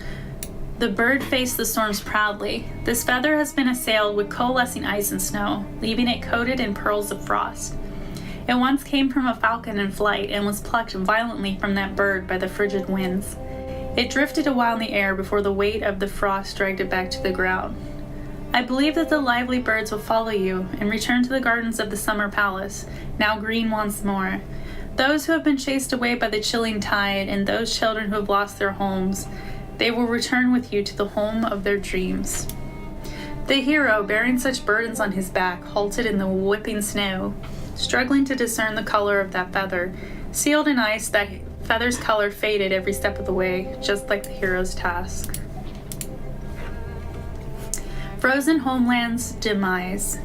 the bird faced the storms proudly. This feather has been assailed with coalescing ice and snow, leaving it coated in pearls of frost. It once came from a falcon in flight and was plucked violently from that bird by the frigid winds. It drifted a while in the air before the weight of the frost dragged it back to the ground. I believe that the lively birds will follow you and return to the gardens of the summer palace, now green once more. Those who have been chased away by the chilling tide and those children who have lost their homes, they will return with you to the home of their dreams. The hero, bearing such burdens on his back, halted in the whipping snow, struggling to discern the color of that feather. Sealed in ice, that feather's color faded every step of the way, just like the hero's task. Frozen Homeland's Demise.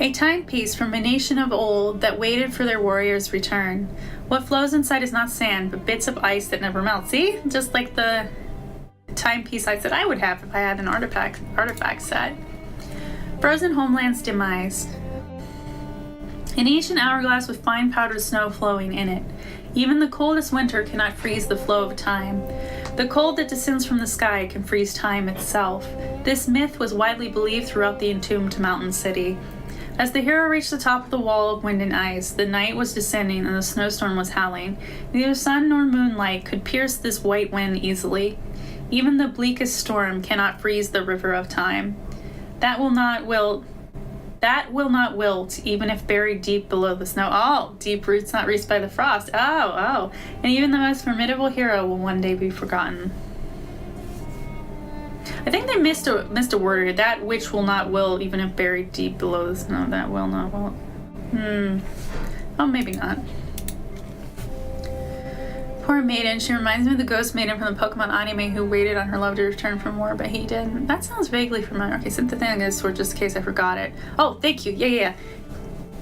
A timepiece from a nation of old that waited for their warrior's return. What flows inside is not sand, but bits of ice that never melt. See? Just like the timepiece I said I would have if I had an artifact set. Frozen homeland's demise. An ancient hourglass with fine powdered snow flowing in it. Even the coldest winter cannot freeze the flow of time. The cold that descends from the sky can freeze time itself. This myth was widely believed throughout the entombed mountain city. As the hero reached the top of the wall of wind and ice, the night was descending and the snowstorm was howling. Neither sun nor moonlight could pierce this white wind easily. Even the bleakest storm cannot freeze the river of time. That will not wilt, even if buried deep below the snow. Oh, deep roots not reached by the frost. Oh. And even the most formidable hero will one day be forgotten. I think they missed a word here. That which will not wilt, even if buried deep below the snow. That will not wilt. Oh, maybe not. Poor maiden. She reminds me of the ghost maiden from the Pokemon anime who waited on her love to return from war, but he didn't. That sounds vaguely familiar. Okay, send the thing on this sword just in case I forgot it. Oh, thank you. Yeah.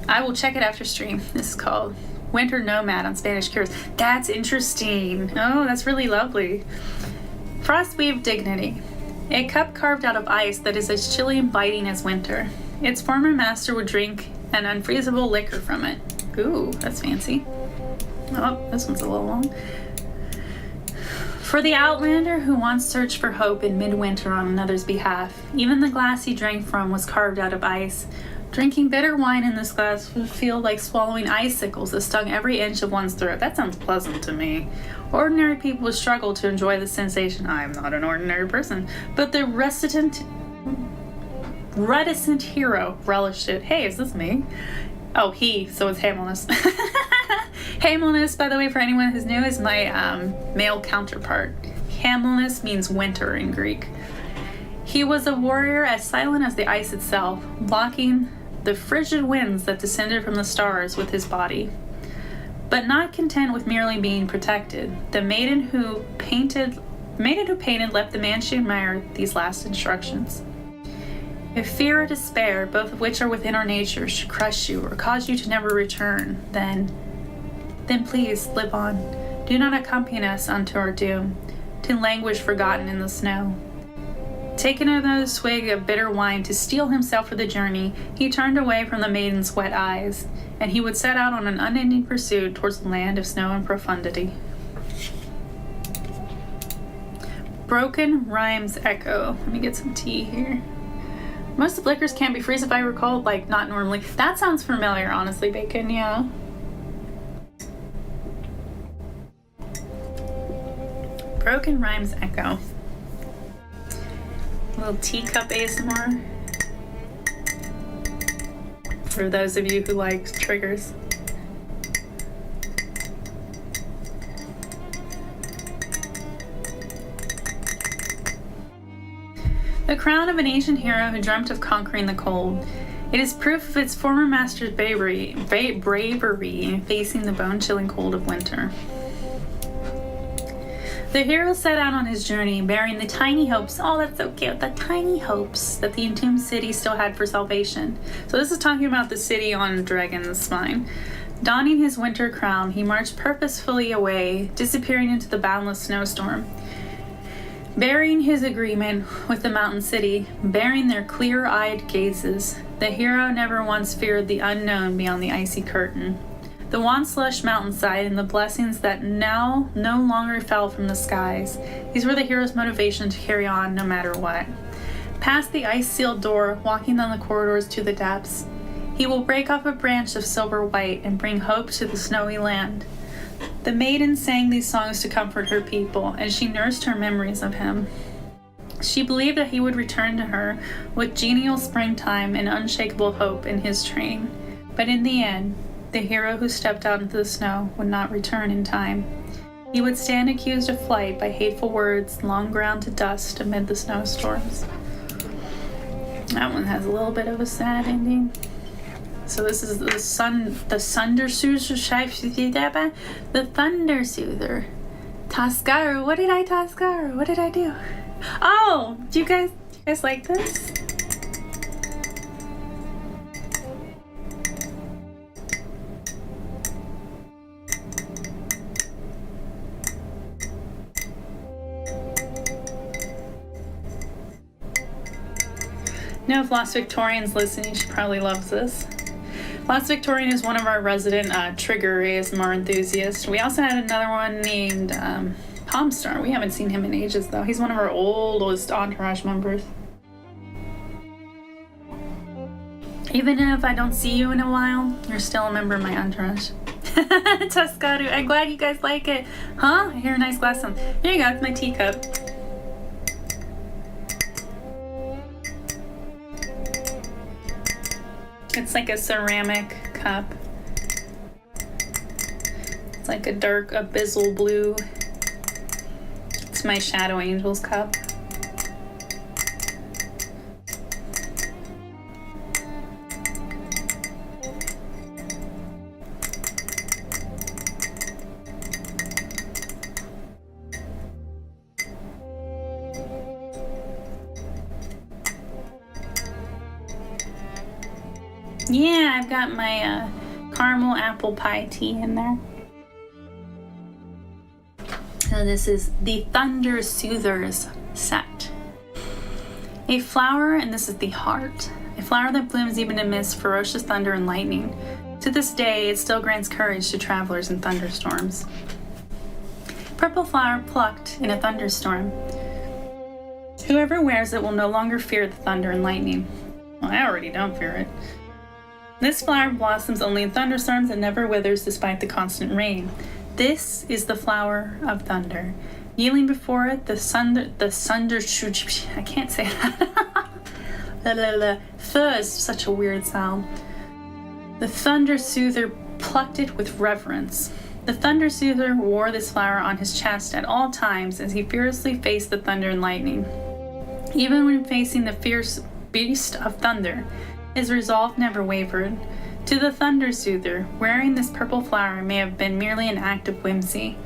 I will check it after stream. This is called Winter Nomad on Spanish Cures. That's interesting. Oh, that's really lovely. Frostweave Dignity. A cup carved out of ice that is as chilly and biting as winter. Its former master would drink an unfreezable liquor from it. Ooh, that's fancy. Oh, this one's a little long. For the outlander who once searched for hope in midwinter on another's behalf, even the glass he drank from was carved out of ice. Drinking bitter wine in this glass would feel like swallowing icicles that stung every inch of one's throat. That sounds pleasant to me. Ordinary people would struggle to enjoy the sensation. I'm not an ordinary person. But the reticent hero relished it. Hey, is this me? Oh, he, so it's Hamilness. Hamilness, by the way, for anyone who's new, is my male counterpart. Hamilness means winter in Greek. He was a warrior as silent as the ice itself, blocking the frigid winds that descended from the stars with his body. But not content with merely being protected, the maiden who painted left the man she admired these last instructions. If fear or despair, both of which are within our nature, should crush you or cause you to never return, then please live on. Do not accompany us unto our doom, to languish forgotten in the snow. Taking another swig of bitter wine to steel himself for the journey, he turned away from the maiden's wet eyes, and he would set out on an unending pursuit towards the land of snow and profundity. Broken Rhymes Echo. Let me get some tea here. Most of the liquors can't be freeze if I recall, like, not normally. That sounds familiar, honestly, Bacon, yeah. Broken Rhymes Echo. A little teacup ASMR. For those of you who like triggers. The crown of an ancient hero who dreamt of conquering the cold. It is proof of its former master's bravery in facing the bone-chilling cold of winter. The hero set out on his journey, bearing the tiny hopes, oh that's so cute, the tiny hopes that the entombed city still had for salvation. So this is talking about the city on Dragon's Spine. Donning his winter crown, he marched purposefully away, disappearing into the boundless snowstorm. Bearing his agreement with the mountain city, bearing their clear-eyed gazes, the hero never once feared the unknown beyond the icy curtain. The once lush mountainside and the blessings that now no longer fell from the skies. These were the hero's motivation to carry on no matter what. Past the ice-sealed door, walking down the corridors to the depths, he will break off a branch of silver white and bring hope to the snowy land. The maiden sang these songs to comfort her people, and she nursed her memories of him. She believed that he would return to her with genial springtime and unshakable hope in his train. But in the end, the hero who stepped out into the snow would not return in time. He would stand accused of flight by hateful words long ground to dust amid the snowstorms. That one has a little bit of a sad ending. So this is the Thunder Soother. The Thunder Soother. Tascaru. What did I Tascaru? What did I do? Oh, do you guys like this? You know, if Lost Victorian's listening, she probably loves this. Lost Victorian is one of our resident trigger ASMR enthusiasts. We also had another one named Palmstar. We haven't seen him in ages, though. He's one of our oldest Entourage members. Even if I don't see you in a while, you're still a member of my Entourage. Tuscadu, I'm glad you guys like it. Huh? I hear a nice glass sound. Here you go, it's my teacup. It's like a ceramic cup. It's like a dark abyssal blue. It's my Shadow Angel's cup. Yeah, I've got my caramel apple pie tea in there. So this is the Thunder Soothers set. A flower, and this is the heart. A flower that blooms even amidst ferocious thunder and lightning. To this day, it still grants courage to travelers in thunderstorms. Purple flower plucked in a thunderstorm. Whoever wears it will no longer fear the thunder and lightning. Well, I already don't fear it. This flower blossoms only in thunderstorms and never withers despite the constant rain. This is the flower of thunder. Kneeling before it, the thunder, I can't say that. First, such a weird sound. The Thunder Soother plucked it with reverence. The Thunder Soother wore this flower on his chest at all times as he fearlessly faced the thunder and lightning. Even when facing the fierce beast of thunder, his resolve never wavered. To the Thunder Soother, wearing this purple flower may have been merely an act of whimsy,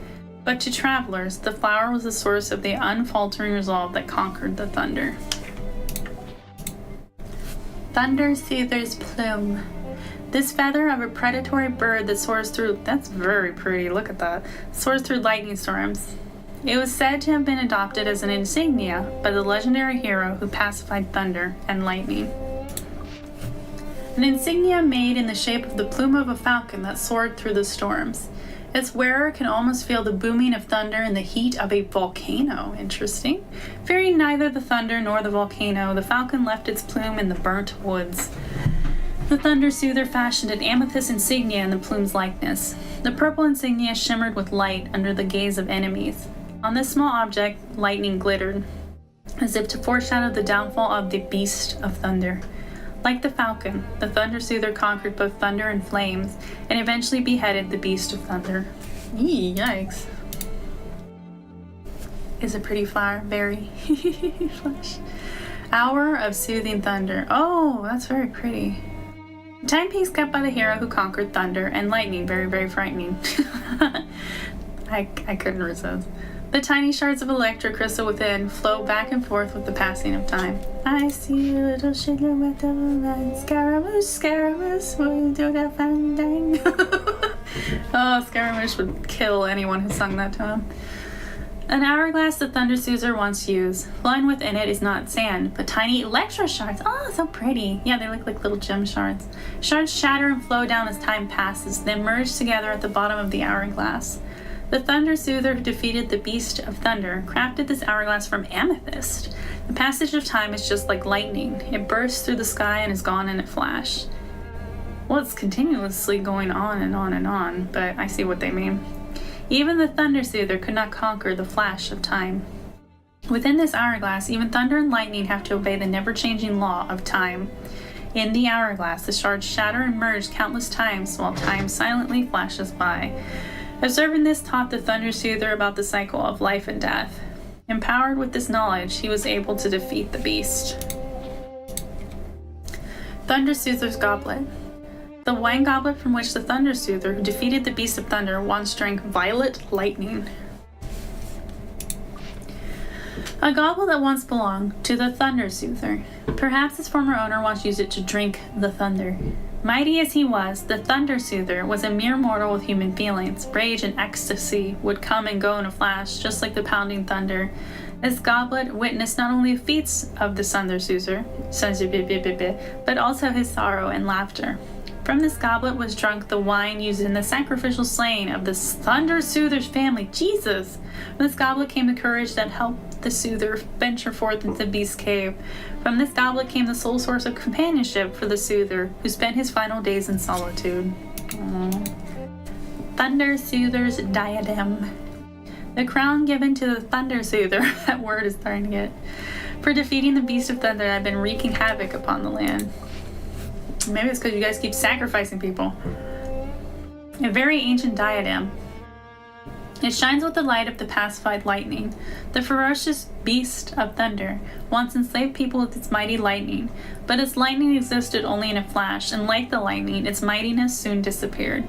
but to travelers, the flower was the source of the unfaltering resolve that conquered the thunder. Thunder Soother's plume. This feather of a predatory bird that soars through, that's very pretty, look at that, soars through lightning storms. It was said to have been adopted as an insignia by the legendary hero who pacified thunder and lightning. An insignia made in the shape of the plume of a falcon that soared through the storms. Its wearer can almost feel the booming of thunder and the heat of a volcano. Interesting. Fearing neither the thunder nor the volcano, the falcon left its plume in the burnt woods. The Thunder Soother fashioned an amethyst insignia in the plume's likeness. The purple insignia shimmered with light under the gaze of enemies. On this small object, lightning glittered, as if to foreshadow the downfall of the Beast of Thunder. Like the falcon, the Thunder Soother conquered both thunder and flames, and eventually beheaded the Beast of Thunder. Eee, yikes. Is a pretty flower, very flush. Hour of Soothing Thunder. Oh, that's very pretty. Timepiece kept by the hero who conquered thunder and lightning, very, very frightening. I couldn't resist. The tiny shards of electrocrystal within flow back and forth with the passing of time. I see a little silhouette of a man. Scaramouche, Scaramouche, will you do that fandango? Oh, Scaramouche would kill anyone who sung that to him. An hourglass the Thunder Soother once used. Flowing within it is not sand, but tiny electro shards. Oh, so pretty. Yeah, they look like little gem shards. Shards shatter and flow down as time passes, then merge together at the bottom of the hourglass. The Thunder Soother who defeated the Beast of Thunder crafted this hourglass from amethyst. The passage of time is just like lightning. It bursts through the sky and is gone in a flash. Well, it's continuously going on and on and on, but I see what they mean. Even the Thunder Soother could not conquer the flash of time. Within this hourglass, even thunder and lightning have to obey the never-changing law of time. In the hourglass, the shards shatter and merge countless times while time silently flashes by. Observing this taught the Thunder Soother about the cycle of life and death. Empowered with this knowledge, he was able to defeat the beast. Thunder Soother's Goblet. The wine goblet from which the Thunder Soother, who defeated the Beast of Thunder, once drank violet lightning. A goblet that once belonged to the Thunder Soother. Perhaps its former owner once used it to drink the thunder. Mighty as he was, the Thunder Soother was a mere mortal with human feelings. Rage and ecstasy would come and go in a flash, just like the pounding thunder. This goblet witnessed not only the feats of the Thunder Soother, but also his sorrow and laughter. From this goblet was drunk the wine used in the sacrificial slaying of the Thunder Soother's family. Jesus! From this goblet came the courage that helped the Soother venture forth into the Beast Cave. From this goblet came the sole source of companionship for the Soother, who spent his final days in solitude. Aww. Thunder Soother's diadem. The crown given to the Thunder Soother, that word is starting to get, for defeating the Beast of Thunder that had been wreaking havoc upon the land. Maybe it's because you guys keep sacrificing people. A very ancient diadem. It shines with the light of the pacified lightning. The ferocious beast of thunder once enslaved people with its mighty lightning, but its lightning existed only in a flash, and like the lightning, its mightiness soon disappeared.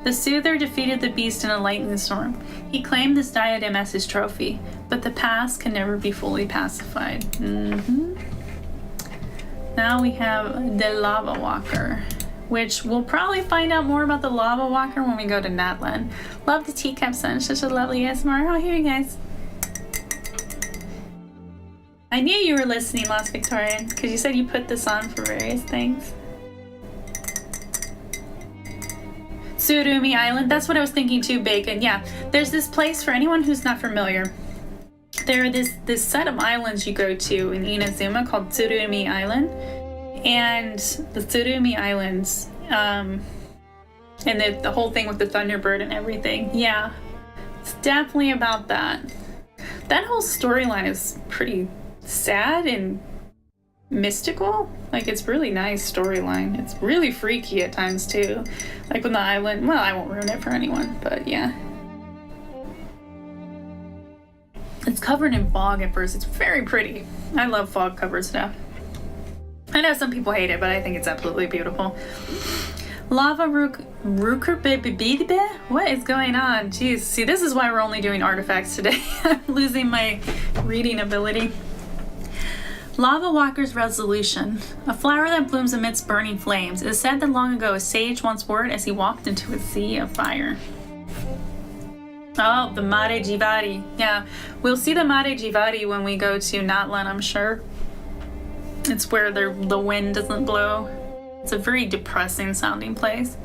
The Soother defeated the beast in a lightning storm. He claimed this diadem as his trophy, but the past can never be fully pacified. Now we have the Lava Walker, which we'll probably find out more about the Lava Walker when we go to Natlan. Love the teacup son, such a lovely ASMR. Oh, here you guys. I knew you were listening, Lost Victorian, because you said you put this on for various things. Tsurumi Island, that's what I was thinking too, Bacon. Yeah, there's this place for anyone who's not familiar. There are this set of islands you go to in Inazuma called Tsurumi Island. And the Tsurumi Islands, and the whole thing with the Thunderbird and everything. Yeah, it's definitely about that. That whole storyline is pretty sad and mystical. Like, it's really nice storyline. It's really freaky at times too. Like when the island, well, I won't ruin it for anyone, but yeah. It's covered in fog at first. It's very pretty. I love fog covered stuff. I know some people hate it, but I think it's absolutely beautiful. Lava Ruker. What is going on? Jeez. See, this is why we're only doing artifacts today. I'm losing my reading ability. Lava Walker's resolution. A flower that blooms amidst burning flames. It is said that long ago a sage once wore it as he walked into a sea of fire. Oh, the Mare Jivari. Yeah, we'll see the Mare Jivari when we go to Natlan, I'm sure. It's where the wind doesn't blow. It's a very depressing sounding place.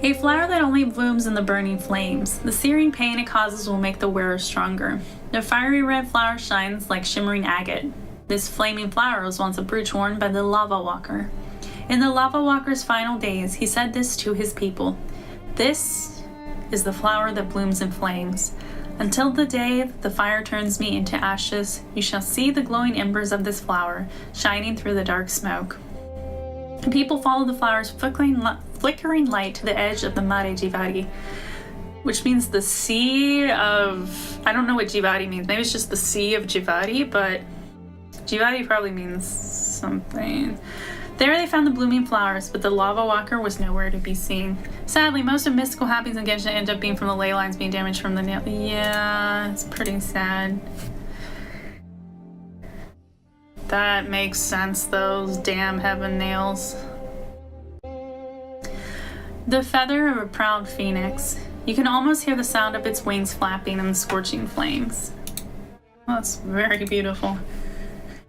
A flower that only blooms in the burning flames. The searing pain it causes will make the wearer stronger. The fiery red flower shines like shimmering agate. This flaming flower was once a brooch worn by the Lava Walker. In the Lava Walker's final days, he said this to his people. This is the flower that blooms in flames. Until the day the fire turns me into ashes, you shall see the glowing embers of this flower shining through the dark smoke. The people follow the flower's flickering light to the edge of the Mare Jivari, which means the sea of... I don't know what Jivari means. Maybe it's just the sea of Jivari, but Jivari probably means something. There they found the blooming flowers, but the Lava Walker was nowhere to be seen. Sadly, most of mystical happenings in Genshin end up being from the ley lines being damaged from the nail. Yeah, it's pretty sad. That makes sense, those damn heaven nails. The feather of a proud phoenix. You can almost hear the sound of its wings flapping in the scorching flames. Oh, that's very beautiful.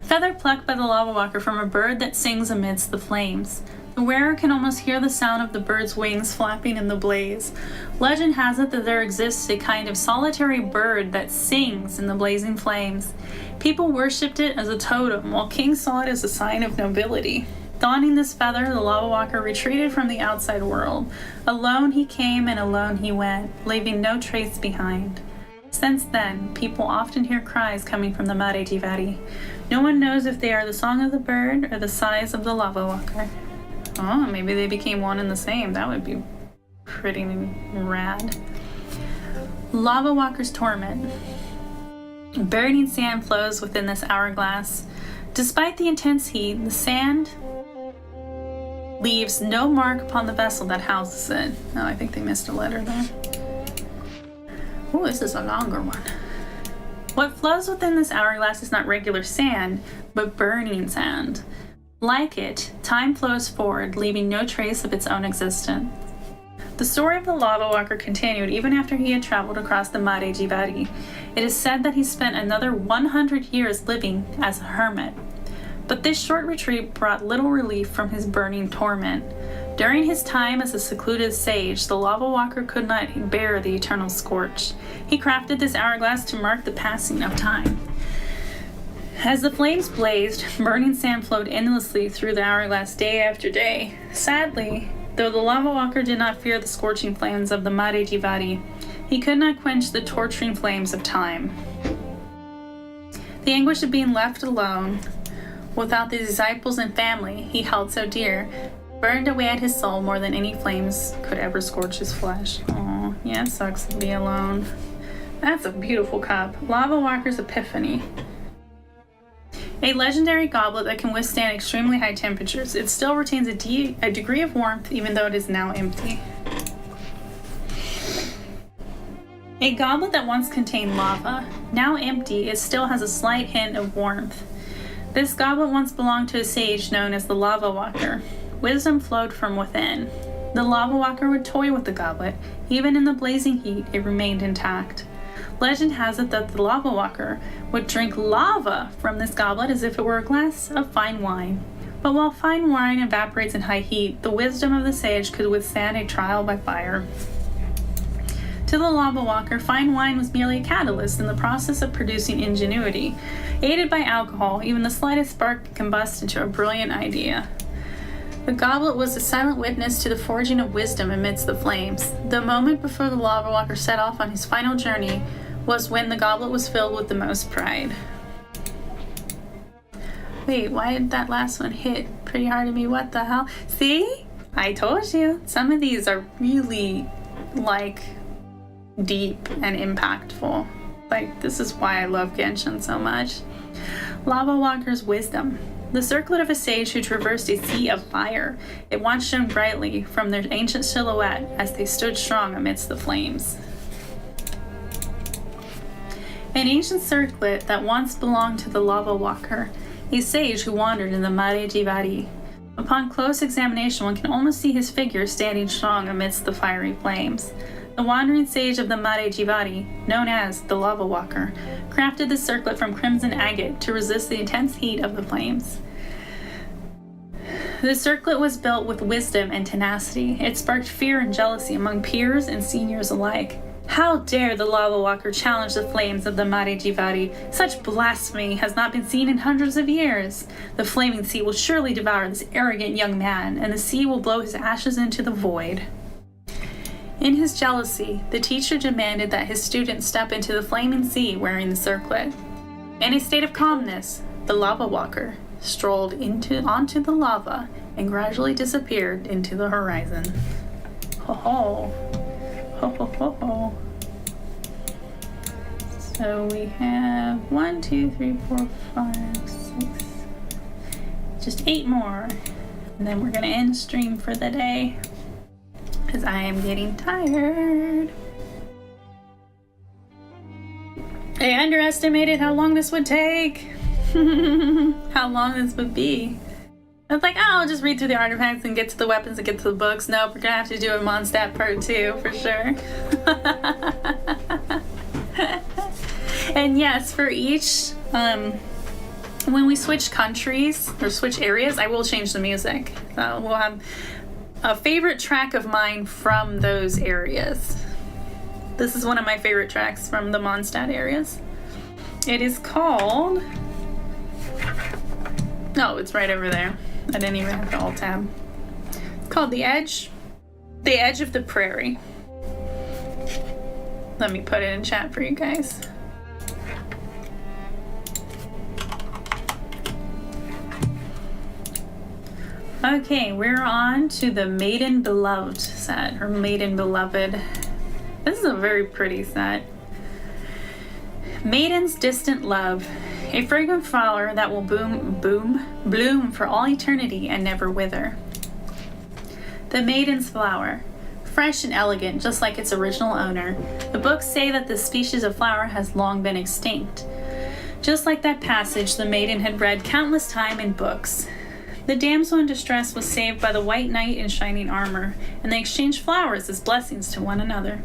Feather plucked by the Lava Walker from a bird that sings amidst the flames. The wearer can almost hear the sound of the bird's wings flapping in the blaze. Legend has it that there exists a kind of solitary bird that sings in the blazing flames. People worshipped it as a totem, while kings saw it as a sign of nobility. Donning this feather, the Lava Walker retreated from the outside world. Alone he came and alone he went, leaving no trace behind. Since then, people often hear cries coming from the Mare Jivari. No one knows if they are the song of the bird or the sighs of the Lava Walker. Oh, maybe they became one and the same. That would be pretty rad. Lava Walker's torment. Burning sand flows within this hourglass. Despite the intense heat, the sand leaves no mark upon the vessel that houses it. Oh, I think they missed a letter there. Oh, this is a longer one. What flows within this hourglass is not regular sand, but burning sand. Like it, time flows forward, leaving no trace of its own existence. The story of the lava walker continued even after he had traveled across the Mare Jivari. It is said that he spent another 100 years living as a hermit. But this short retreat brought little relief from his burning torment. During his time as a secluded sage, the lava walker could not bear the eternal scorch. He crafted this hourglass to mark the passing of time. As the flames blazed, burning sand flowed endlessly through the hourglass day after day. Sadly, though the lava walker did not fear the scorching flames of the Mare Jivari, he could not quench the torturing flames of time. The anguish of being left alone, without the disciples and family he held so dear, burned away at his soul more than any flames could ever scorch his flesh. Aw, yeah, it sucks to be alone. That's a beautiful cup. Lava Walker's Epiphany. A legendary goblet that can withstand extremely high temperatures. It still retains a degree of warmth even though it is now empty. A goblet that once contained lava. Now empty, it still has a slight hint of warmth. This goblet once belonged to a sage known as the Lava Walker. Wisdom flowed from within. The Lava Walker would toy with the goblet. Even in the blazing heat, it remained intact. Legend has it that the Lava Walker would drink lava from this goblet as if it were a glass of fine wine. But while fine wine evaporates in high heat, the wisdom of the sage could withstand a trial by fire. To the Lava Walker, fine wine was merely a catalyst in the process of producing ingenuity. Aided by alcohol, even the slightest spark could combust into a brilliant idea. The goblet was a silent witness to the forging of wisdom amidst the flames. The moment before the Lava Walker set off on his final journey was when the goblet was filled with the most pride. Wait, why did that last one hit pretty hard at me? What the hell? See? I told you. Some of these are really, deep and impactful. This is why I love Genshin so much. Lava Walker's Wisdom. The circlet of a sage who traversed a sea of fire. It once shone brightly from their ancient silhouette as they stood strong amidst the flames. An ancient circlet that once belonged to the Lava Walker, a sage who wandered in the Mare Jivari. Upon close examination, one can almost see his figure standing strong amidst the fiery flames. The wandering sage of the Mare Jivari, known as the Lava Walker, crafted the circlet from crimson agate to resist the intense heat of the flames. The circlet was built with wisdom and tenacity. It sparked fear and jealousy among peers and seniors alike. How dare the Lava Walker challenge the flames of the Mare Jivari? Such blasphemy has not been seen in hundreds of years. The flaming sea will surely devour this arrogant young man, and the sea will blow his ashes into the void. In his jealousy, the teacher demanded that his student step into the flaming sea wearing the circlet. In a state of calmness, the Lava Walker strolled onto the lava and gradually disappeared into the horizon. Ho ho. Ho ho ho ho. So we have 1, 2, 3, 4, 5, 6. Just 8 more. And then we're gonna end stream for the day. Because I am getting tired. I underestimated how long this would take. How long this would be. I was like, oh, I'll just read through the artifacts and get to the weapons and get to the books. Nope, we're gonna have to do a Mondstadt part 2 for sure. And yes, for each, when we switch countries or switch areas, I will change the music. So we'll have a favorite track of mine from those areas. This is one of my favorite tracks from the Mondstadt areas. It is called... Oh, it's right over there. I didn't even have to alt tab. It's called The Edge. The Edge of the Prairie. Let me put it in chat for you guys. Okay, we're on to the Maiden Beloved set, or Maiden Beloved. This is a very pretty set. Maiden's Distant Love, a fragrant flower that will bloom for all eternity and never wither. The Maiden's Flower, fresh and elegant, just like its original owner. The books say that this species of flower has long been extinct. Just like that passage the maiden had read countless times in books. The damsel in distress was saved by the white knight in shining armor, and they exchanged flowers as blessings to one another.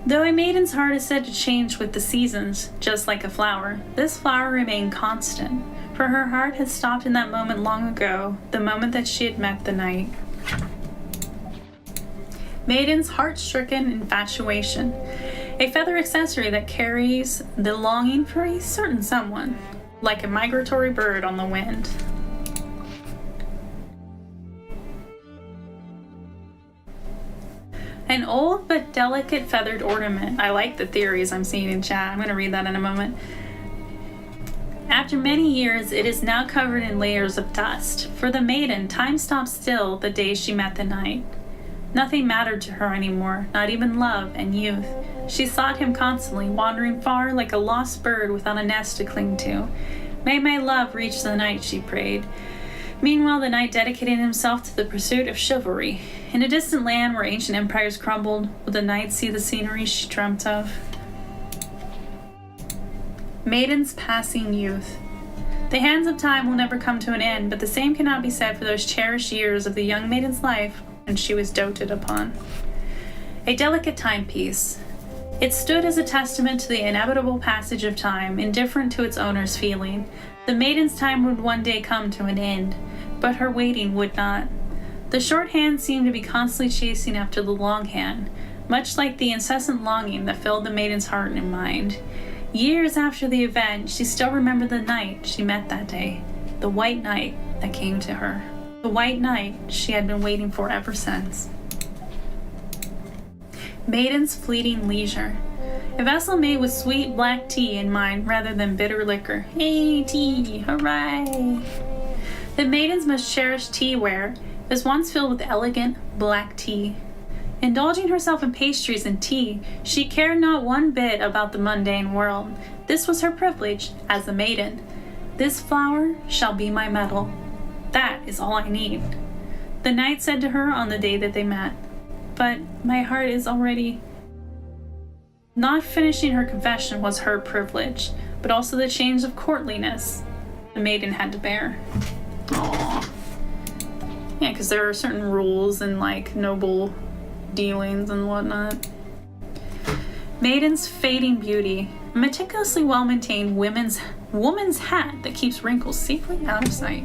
Though a maiden's heart is said to change with the seasons, just like a flower, this flower remained constant, for her heart had stopped in that moment long ago, the moment that she had met the knight. Maiden's heart-stricken infatuation, a feather accessory that carries the longing for a certain someone, like a migratory bird on the wind. An old but delicate feathered ornament. I like the theories I'm seeing in chat. I'm going to read that in a moment. After many years, it is now covered in layers of dust. For the maiden, time stopped still the day she met the knight. Nothing mattered to her anymore, not even love and youth. She sought him constantly, wandering far like a lost bird without a nest to cling to. May my love reach the knight, she prayed. Meanwhile, the knight dedicated himself to the pursuit of chivalry. In a distant land where ancient empires crumbled, would the knight see the scenery she dreamt of? Maiden's passing youth. The hands of time will never come to an end, but the same cannot be said for those cherished years of the young maiden's life when she was doted upon. A delicate timepiece. It stood as a testament to the inevitable passage of time, indifferent to its owner's feeling. The maiden's time would one day come to an end, but her waiting would not. The short hand seemed to be constantly chasing after the long hand, much like the incessant longing that filled the maiden's heart and mind. Years after the event, she still remembered the knight she met that day, the white knight that came to her, the white knight she had been waiting for ever since. Maiden's fleeting leisure. A vessel made with sweet black tea in mind rather than bitter liquor. Hey, tea, hooray! The maiden's most cherished teaware was once filled with elegant black tea. Indulging herself in pastries and tea, she cared not one bit about the mundane world. This was her privilege as a maiden. This flower shall be my medal. That is all I need. The knight said to her on the day that they met. But my heart is already... Not finishing her confession was her privilege, but also the chains of courtliness the maiden had to bear. Aww. Yeah, because there are certain rules and like noble dealings and whatnot. Maiden's fading beauty. A meticulously well-maintained woman's hat that keeps wrinkles safely out of sight.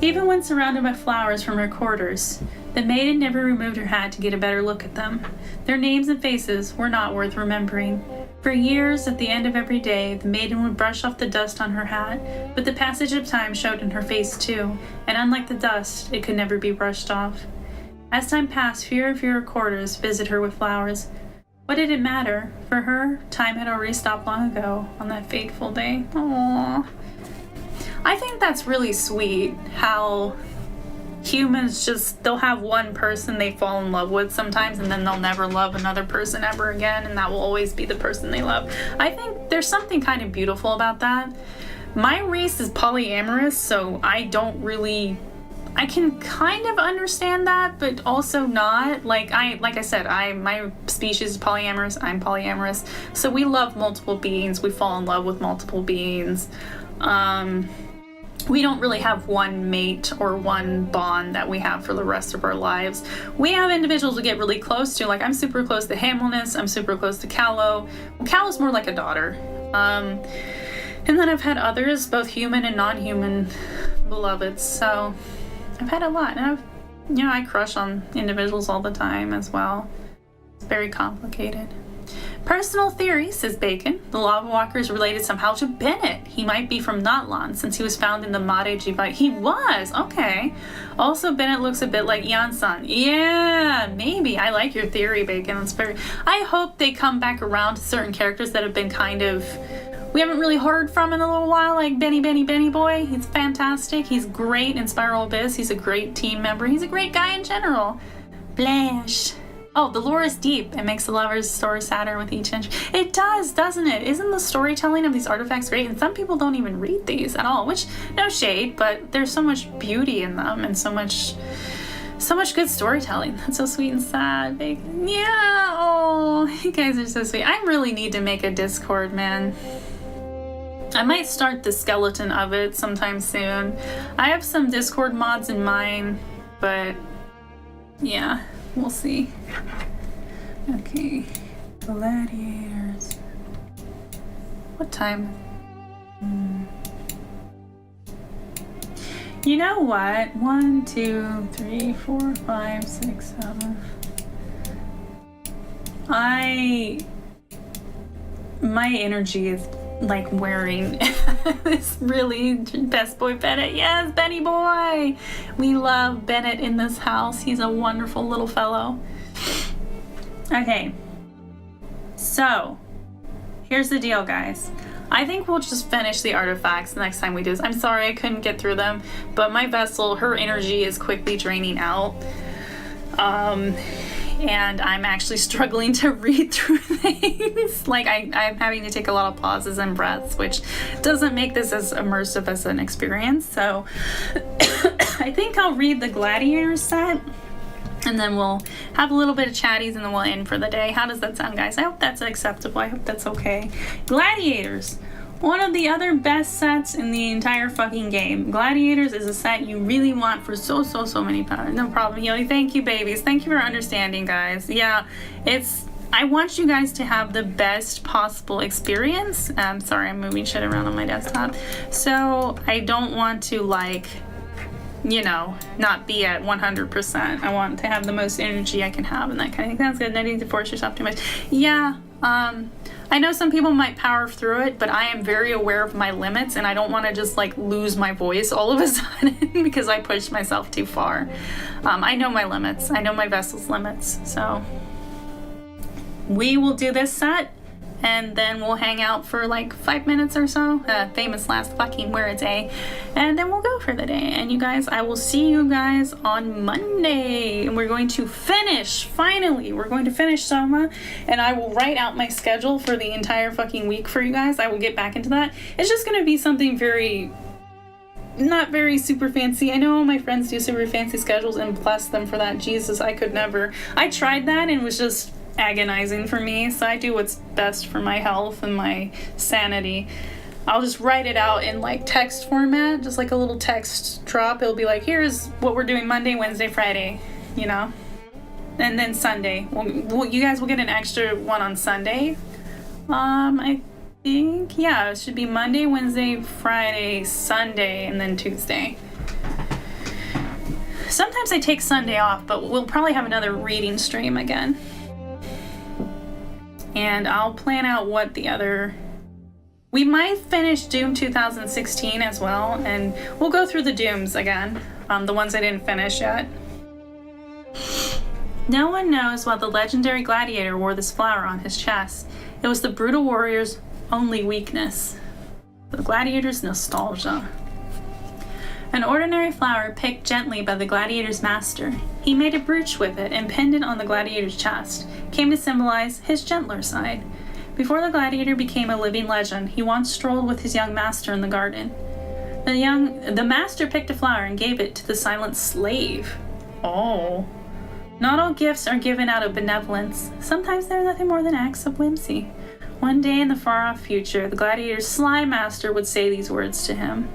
Even when surrounded by flowers from her quarters, the maiden never removed her hat to get a better look at them. Their names and faces were not worth remembering. For years, at the end of every day, the maiden would brush off the dust on her hat, but the passage of time showed in her face too, and unlike the dust, it could never be brushed off. As time passed, fewer and fewer quarters visited her with flowers. What did it matter? For her, time had already stopped long ago, on that fateful day. Aww. I think that's really sweet, how humans just, they'll have one person they fall in love with sometimes, and then they'll never love another person ever again, and that will always be the person they love. I think there's something kind of beautiful about that. My race is polyamorous, so I can kind of understand that, but also not. Like I said, my species is polyamorous, I'm polyamorous, so we love multiple beings, we fall in love with multiple beings. We don't really have one mate or one bond that we have for the rest of our lives. We have individuals we get really close to, like I'm super close to Hamilness, I'm super close to Callow. Well, Callow's more like a daughter. And then I've had others, both human and non-human beloveds, so I've had a lot. And I crush on individuals all the time as well. It's very complicated. Personal theory, says Bacon. The lava walker is related somehow to Bennett. He might be from Natlan, since he was found in the Mare Jibai. He was! Okay. Also, Bennett looks a bit like Yansan. Yeah, maybe. I like your theory, Bacon. It's very... I hope they come back around to certain characters that have been kind of... we haven't really heard from in a little while, like Benny Boy. He's fantastic. He's great in Spiral Abyss. He's a great team member. He's a great guy in general. Blash. Oh, the lore is deep. It makes the lover's story sadder with each entry. It does, doesn't it? Isn't the storytelling of these artifacts great? And some people don't even read these at all, which, no shade, but there's so much beauty in them and so much good storytelling. That's so sweet and sad. Yeah, oh, you guys are so sweet. I really need to make a Discord, man. I might start the skeleton of it sometime soon. I have some Discord mods in mind, but yeah, we'll see. Okay, gladiators. What time? You know what? 1, 2, 3, 4, 5, 6, 7. My energy is like wearing this really best boy Bennett. Yes, Benny boy. We love Bennett in this house. He's a wonderful little fellow. Okay. So, here's the deal, guys. I think we'll just finish the artifacts the next time we do this. I'm sorry I couldn't get through them, but my vessel, her energy is quickly draining out. And I'm actually struggling to read through things. Like I'm having to take a lot of pauses and breaths, which doesn't make this as immersive as an experience. So I think I'll read the gladiator set, and then we'll have a little bit of chatties, and then we'll end for the day. How does that sound, guys? I hope that's acceptable. I hope that's okay. Gladiators. One of the other best sets in the entire fucking game. Gladiators is a set you really want for so many pounds. No problem, Healy. Thank you, babies. Thank you for understanding, guys. Yeah, I want you guys to have the best possible experience. Sorry, I'm moving shit around on my desktop. So I don't want to, like, you know, not be at 100%. I want to have the most energy I can have and that kind of thing. That's good. Not need to force yourself too much. Yeah, I know some people might power through it, but I am very aware of my limits, and I don't want to just like lose my voice all of a sudden because I pushed myself too far. I know my limits. I know my vessel's limits. So we will do this set, and then we'll hang out for like 5 minutes or so. Famous last fucking word day. And then we'll go for the day. And you guys, I will see you guys on Monday. And we're going to finish, finally, we're going to finish Soma. And I will write out my schedule for the entire fucking week for you guys. I will get back into that. It's just going to be something not very super fancy. I know all my friends do super fancy schedules, and bless them for that. Jesus, I could never. I tried that and it was just agonizing for me, so I do what's best for my health and my sanity. I'll just write it out in like text format, just like a little text drop. It'll be like, here's what we're doing Monday, Wednesday, Friday, you know, and then Sunday. Well, you guys will get an extra one on Sunday. I think, yeah, it should be Monday, Wednesday, Friday, Sunday, and then Tuesday. Sometimes I take Sunday off, but we'll probably have another reading stream again. And I'll plan out what we might finish Doom 2016 as well, and we'll go through the Dooms again, the ones I didn't finish yet. No one knows why the legendary gladiator wore this flower on his chest. It was the brutal warrior's only weakness. The gladiator's nostalgia. An ordinary flower picked gently by the gladiator's master. He made a brooch with it and pinned it on the gladiator's chest, came to symbolize his gentler side. Before the gladiator became a living legend, he once strolled with his young master in the garden. The master picked a flower and gave it to the silent slave. Oh. Not all gifts are given out of benevolence. Sometimes they're nothing more than acts of whimsy. One day in the far-off future, the gladiator's sly master would say these words to him.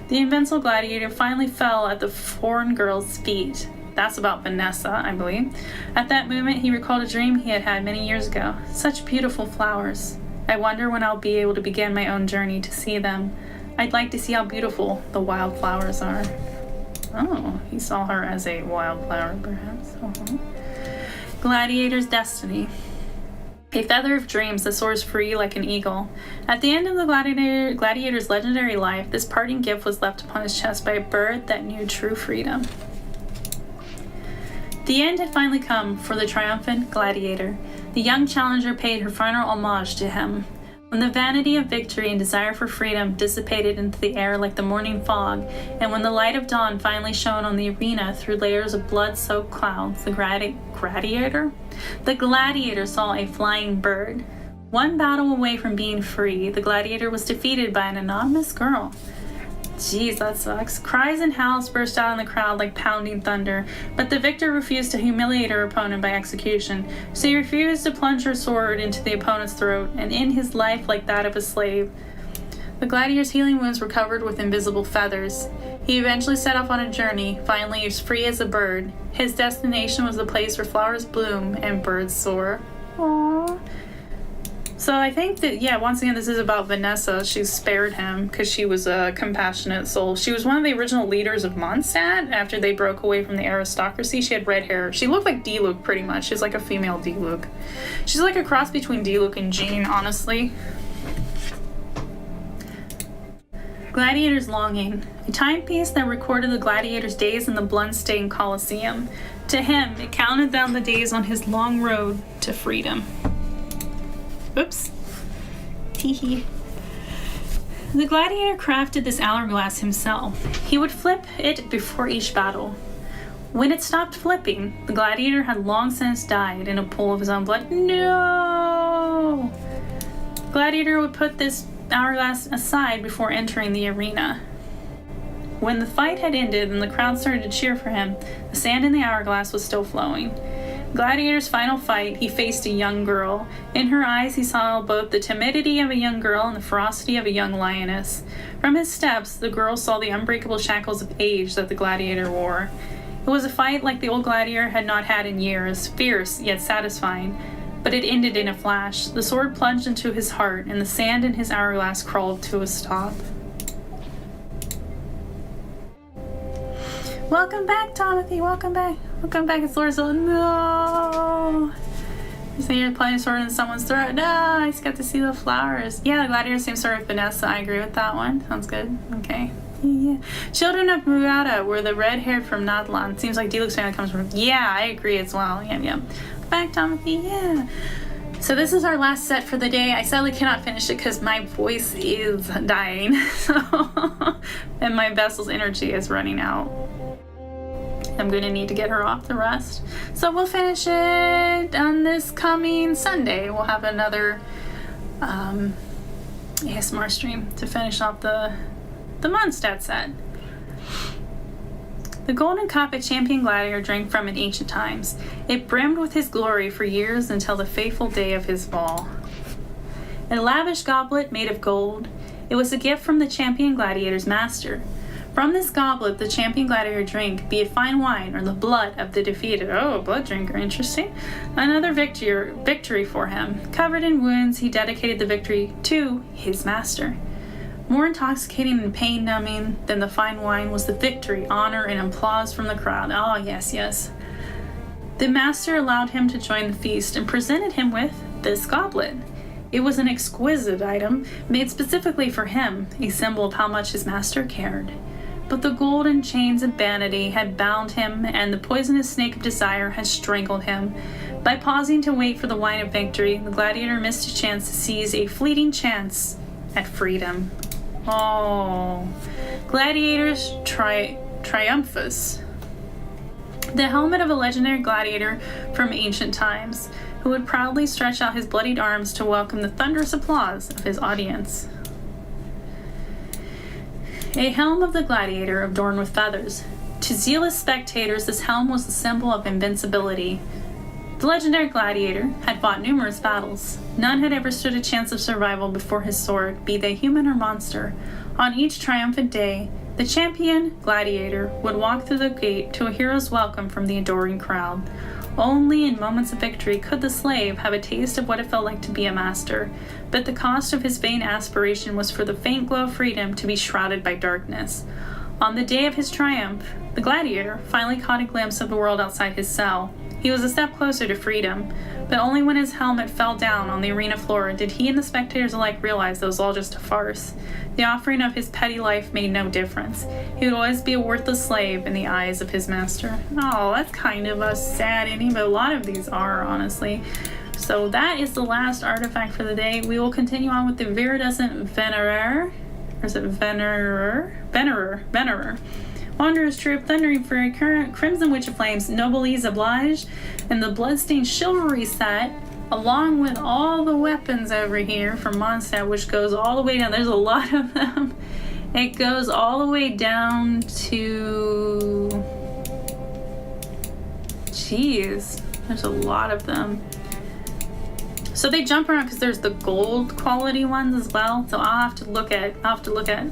The invincible gladiator finally fell at the foreign girl's feet. That's about Vanessa, I believe. At that moment, he recalled a dream he had had many years ago. Such beautiful flowers. I wonder when I'll be able to begin my own journey to see them. I'd like to see how beautiful the wildflowers are. Oh, he saw her as a wildflower, perhaps. Gladiator's destiny. A feather of dreams that soars free like an eagle. At the end of the gladiator's legendary life, this parting gift was left upon his chest by a bird that knew true freedom. The end had finally come for the triumphant gladiator. The young challenger paid her final homage to him. When the vanity of victory and desire for freedom dissipated into the air like the morning fog, and when the light of dawn finally shone on the arena through layers of blood-soaked clouds, the gladiator saw a flying bird. One battle away from being free, the gladiator was defeated by an anonymous girl. Jeez, that sucks. Cries and howls burst out in the crowd like pounding thunder, but the victor refused to humiliate her opponent by execution, so he refused to plunge her sword into the opponent's throat and end his life like that of a slave. The gladiator's healing wounds were covered with invisible feathers. He eventually set off on a journey, finally as free as a bird. His destination was the place where flowers bloom and birds soar. Aww. So I think that, yeah, once again, this is about Vanessa. She spared him because she was a compassionate soul. She was one of the original leaders of Mondstadt after they broke away from the aristocracy. She had red hair. She looked like Diluc pretty much. She's like a female Diluc. She's like a cross between Diluc and Jean, honestly. Gladiator's Longing, a timepiece that recorded the gladiator's days in the blood-stained Colosseum. To him, it counted down the days on his long road to freedom. Oops. Teehee. The gladiator crafted this hourglass himself. He would flip it before each battle. When it stopped flipping, the gladiator had long since died in a pool of his own blood. No! The gladiator would put this hourglass aside before entering the arena. When the fight had ended and the crowd started to cheer for him, the sand in the hourglass was still flowing. Gladiator's final fight, he faced a young girl. In her eyes, he saw both the timidity of a young girl and the ferocity of a young lioness. From his steps, the girl saw the unbreakable shackles of age that the gladiator wore. It was a fight like the old gladiator had not had in years, fierce yet satisfying. But it ended in a flash. The sword plunged into his heart, and the sand in his hourglass crawled to a stop. Welcome back, Timothy. Welcome back. Welcome back. It's Lorzo. No. You say you're playing a sword in someone's throat. No, I just got to see the flowers. Yeah, the gladiator, same story with Vanessa. I agree with that one. Sounds good. Okay. Yeah. Children of Murata were the red-haired from Nadlan. Seems like Diluc's family comes from. Yeah, I agree as well. Yeah. Back, Timothy. Yeah. So this is our last set for the day. I sadly cannot finish it because my voice is dying. And my vessel's energy is running out. I'm going to need to get her off the rest. So we'll finish it on this coming Sunday. We'll have another ASMR stream to finish off the Mondstadt set. The golden cup a champion gladiator drank from in ancient times. It brimmed with his glory for years until the fateful day of his fall. A lavish goblet made of gold, it was a gift from the champion gladiator's master. From this goblet, the champion gladiator drank, be it fine wine or the blood of the defeated. Oh, blood drinker, interesting. Another victory for him. Covered in wounds, he dedicated the victory to his master. More intoxicating and pain-numbing than the fine wine was the victory, honor, and applause from the crowd. Oh, yes. The master allowed him to join the feast and presented him with this goblet. It was an exquisite item, made specifically for him, a symbol of how much his master cared. But the golden chains of vanity had bound him, and the poisonous snake of desire had strangled him. By pausing to wait for the wine of victory, the gladiator missed a chance to seize a fleeting chance at freedom. Oh, Gladiator's Triumphus. The helmet of a legendary gladiator from ancient times, who would proudly stretch out his bloodied arms to welcome the thunderous applause of his audience. A helm of the gladiator adorned with feathers. To zealous spectators, this helm was the symbol of invincibility. The legendary gladiator had fought numerous battles. None had ever stood a chance of survival before his sword, be they human or monster. On each triumphant day, the champion gladiator would walk through the gate to a hero's welcome from the adoring crowd. Only in moments of victory could the slave have a taste of what it felt like to be a master, but the cost of his vain aspiration was for the faint glow of freedom to be shrouded by darkness. On the day of his triumph, the gladiator finally caught a glimpse of the world outside his cell. He was a step closer to freedom, but only when his helmet fell down on the arena floor did he and the spectators alike realize it was all just a farce. The offering of his petty life made no difference. He would always be a worthless slave in the eyes of his master. Oh, that's kind of a sad ending, but a lot of these are, honestly. So that is the last artifact for the day. We will continue on with the Viridescent Venerer. Or is it Venerer? Venerer. Wanderer's Troop, Thundering Fury, Crimson Witch of Flames, Noblesse Oblige, and the Bloodstained Chivalry set, along with all the weapons over here from Mondstadt, which goes all the way down. There's a lot of them. It goes all the way down to... Jeez, there's a lot of them. So they jump around because there's the gold quality ones as well. So I'll have to look at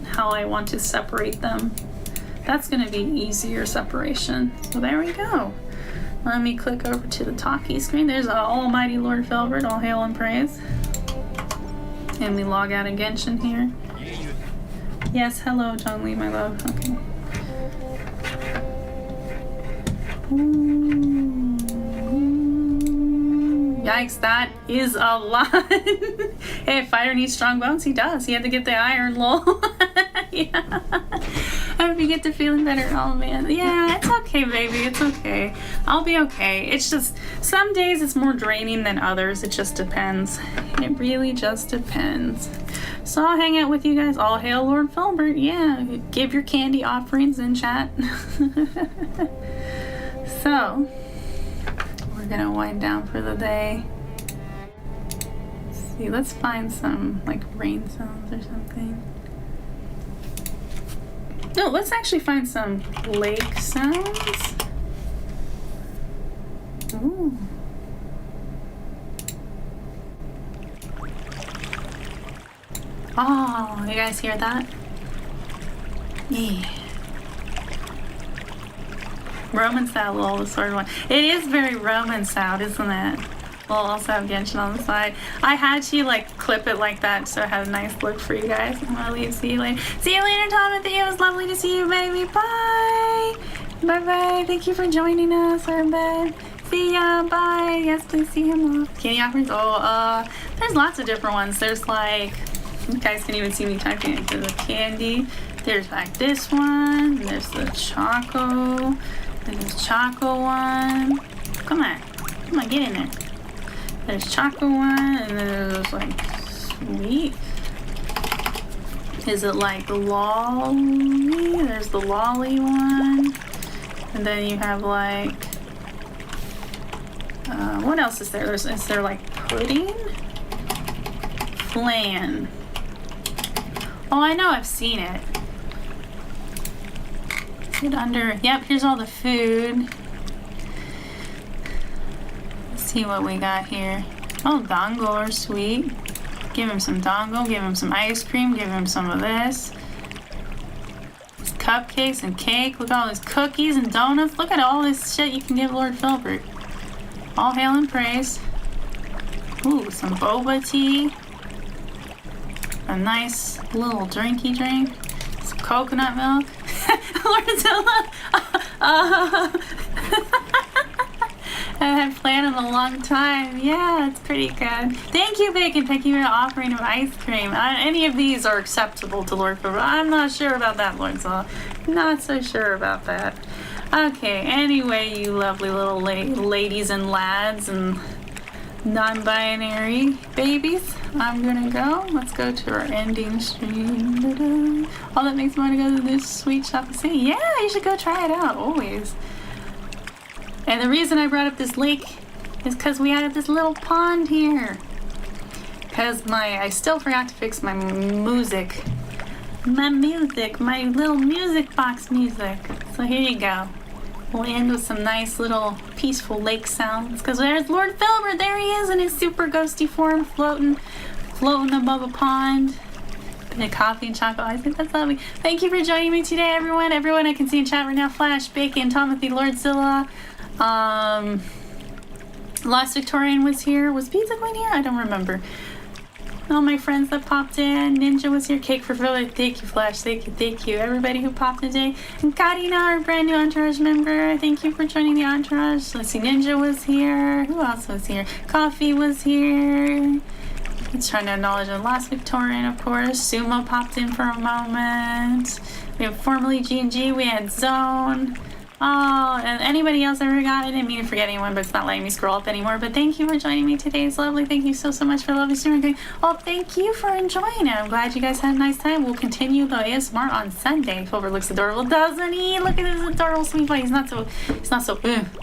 how I want to separate them. That's gonna be easier separation. So there we go. Let me click over to the talkie screen. There's Almighty Lord Filbert, all hail and praise. And we log out of Genshin here. Yes, hello, John Lee, my love. Okay. Ooh. Yikes, that is a lot. Hey, if fighter needs strong bones, he does. He had to get the iron, lol. Yeah. I hope you get to feeling better. Oh man. Yeah, it's okay, baby. It's okay. I'll be okay. It's just some days it's more draining than others. It just depends. It really just depends. So I'll hang out with you guys. All hail Lord Filbert. Yeah. Give your candy offerings in chat. So we're gonna wind down for the day. Let's see, let's find some like rain sounds or something. No, let's actually find some lake sounds. Ooh. Oh, you guys hear that? Yeah. Roman style, lol, the sword one. It is very Roman style, isn't it? We'll also have Genshin on the side. I had to like clip it like that so it had a nice look for you guys. I'm gonna leave. See you later. See you later, Timothy. It was lovely to see you, baby. Bye. Bye bye. Thank you for joining us, our bed. See ya. Bye. Yes, please see him off. Candy offerings. Oh, there's lots of different ones. There's like, you guys can even see me typing it. There's a candy. There's like this one. There's the Choco. There's this Choco one. Come on. Come on, get in there. There's Choco one, and then there's like sweet. Is it like lolly? There's the lolly one. And then you have like, what else is there? Is there like pudding? Flan. Oh, I know, I've seen it. Is it under? Yep, here's all the food. Let's see what we got here. Oh, dongo are sweet. Give him some dongo, give him some ice cream, give him some of this. There's cupcakes and cake. Look at all these cookies and donuts. Look at all this shit you can give Lord Filbert. All hail and praise. Ooh, some boba tea. A nice little drinky drink. Some coconut milk. Lordzilla. I haven't planned in a long time. Yeah, it's pretty good. Thank you, Bacon. Thank you for the offering of ice cream. Any of these are acceptable to Lord Filbert. I'm not sure about that, Lordzilla. Not so sure about that. Okay, anyway, you lovely little ladies and lads and non-binary babies, I'm gonna go. Let's go to our ending stream. Da-da. All that makes me want to go to this sweet shop and see. Yeah, you should go try it out, always. And the reason I brought up this lake is because we added this little pond here. Because I still forgot to fix my music. My little music box music. So here you go. We'll end with some nice little peaceful lake sounds. Because there's Lord Filbert. There he is in his super ghosty form, floating above a pond. Bit of coffee and chocolate. I think that's lovely. Thank you for joining me today, everyone. Everyone I can see in chat right now. Flash, Bacon, Timothy, Lordzilla. Last Victorian was here. Was Pizza Queen here? I don't remember. All my friends that popped in. Ninja was here. Cake for Filler. Thank you, Flash. Thank you. Everybody who popped in today. And Karina, our brand new Entourage member. Thank you for joining the Entourage. Let's see. Ninja was here. Who else was here? Coffee was here. Let's try to acknowledge the last Victorian, of course. Sumo popped in for a moment. We have formerly G&G. We had Zone. Oh, and anybody else I forgot? I didn't mean to forget anyone, but it's not letting me scroll up anymore. But thank you for joining me today. It's lovely. Thank you so much for lovely streaming. Oh, thank you for enjoying it. I'm glad you guys had a nice time. We'll continue the ASMR on Sunday. Filbert looks adorable, doesn't he? Look at his adorable sweet boy. He's not so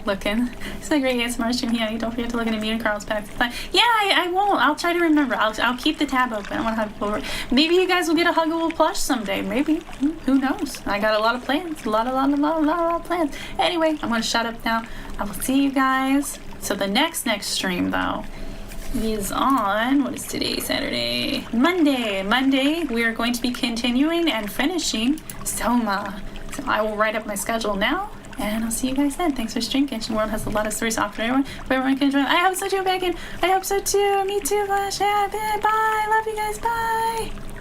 looking. It's a great ASMR stream. Yeah, don't forget to look at a mute Carl's back. Yeah, I won't. I'll try to remember. I'll keep the tab open. I want to hug Filbert. Maybe you guys will get a huggable plush someday. Maybe. Who knows? I got a lot of plans. A lot of plans. Anyway, I'm going to shut up now. I will see you guys. So the next stream, though, is on, what is today, Saturday? Monday, we are going to be continuing and finishing Soma. So I will write up my schedule now, and I'll see you guys then. Thanks for streaming. Genshin World has a lot of stories to offer everyone, but everyone can enjoy it. I hope so too, Megan. I hope so too. Me too, Flash. Yeah, bye. Love you guys. Bye.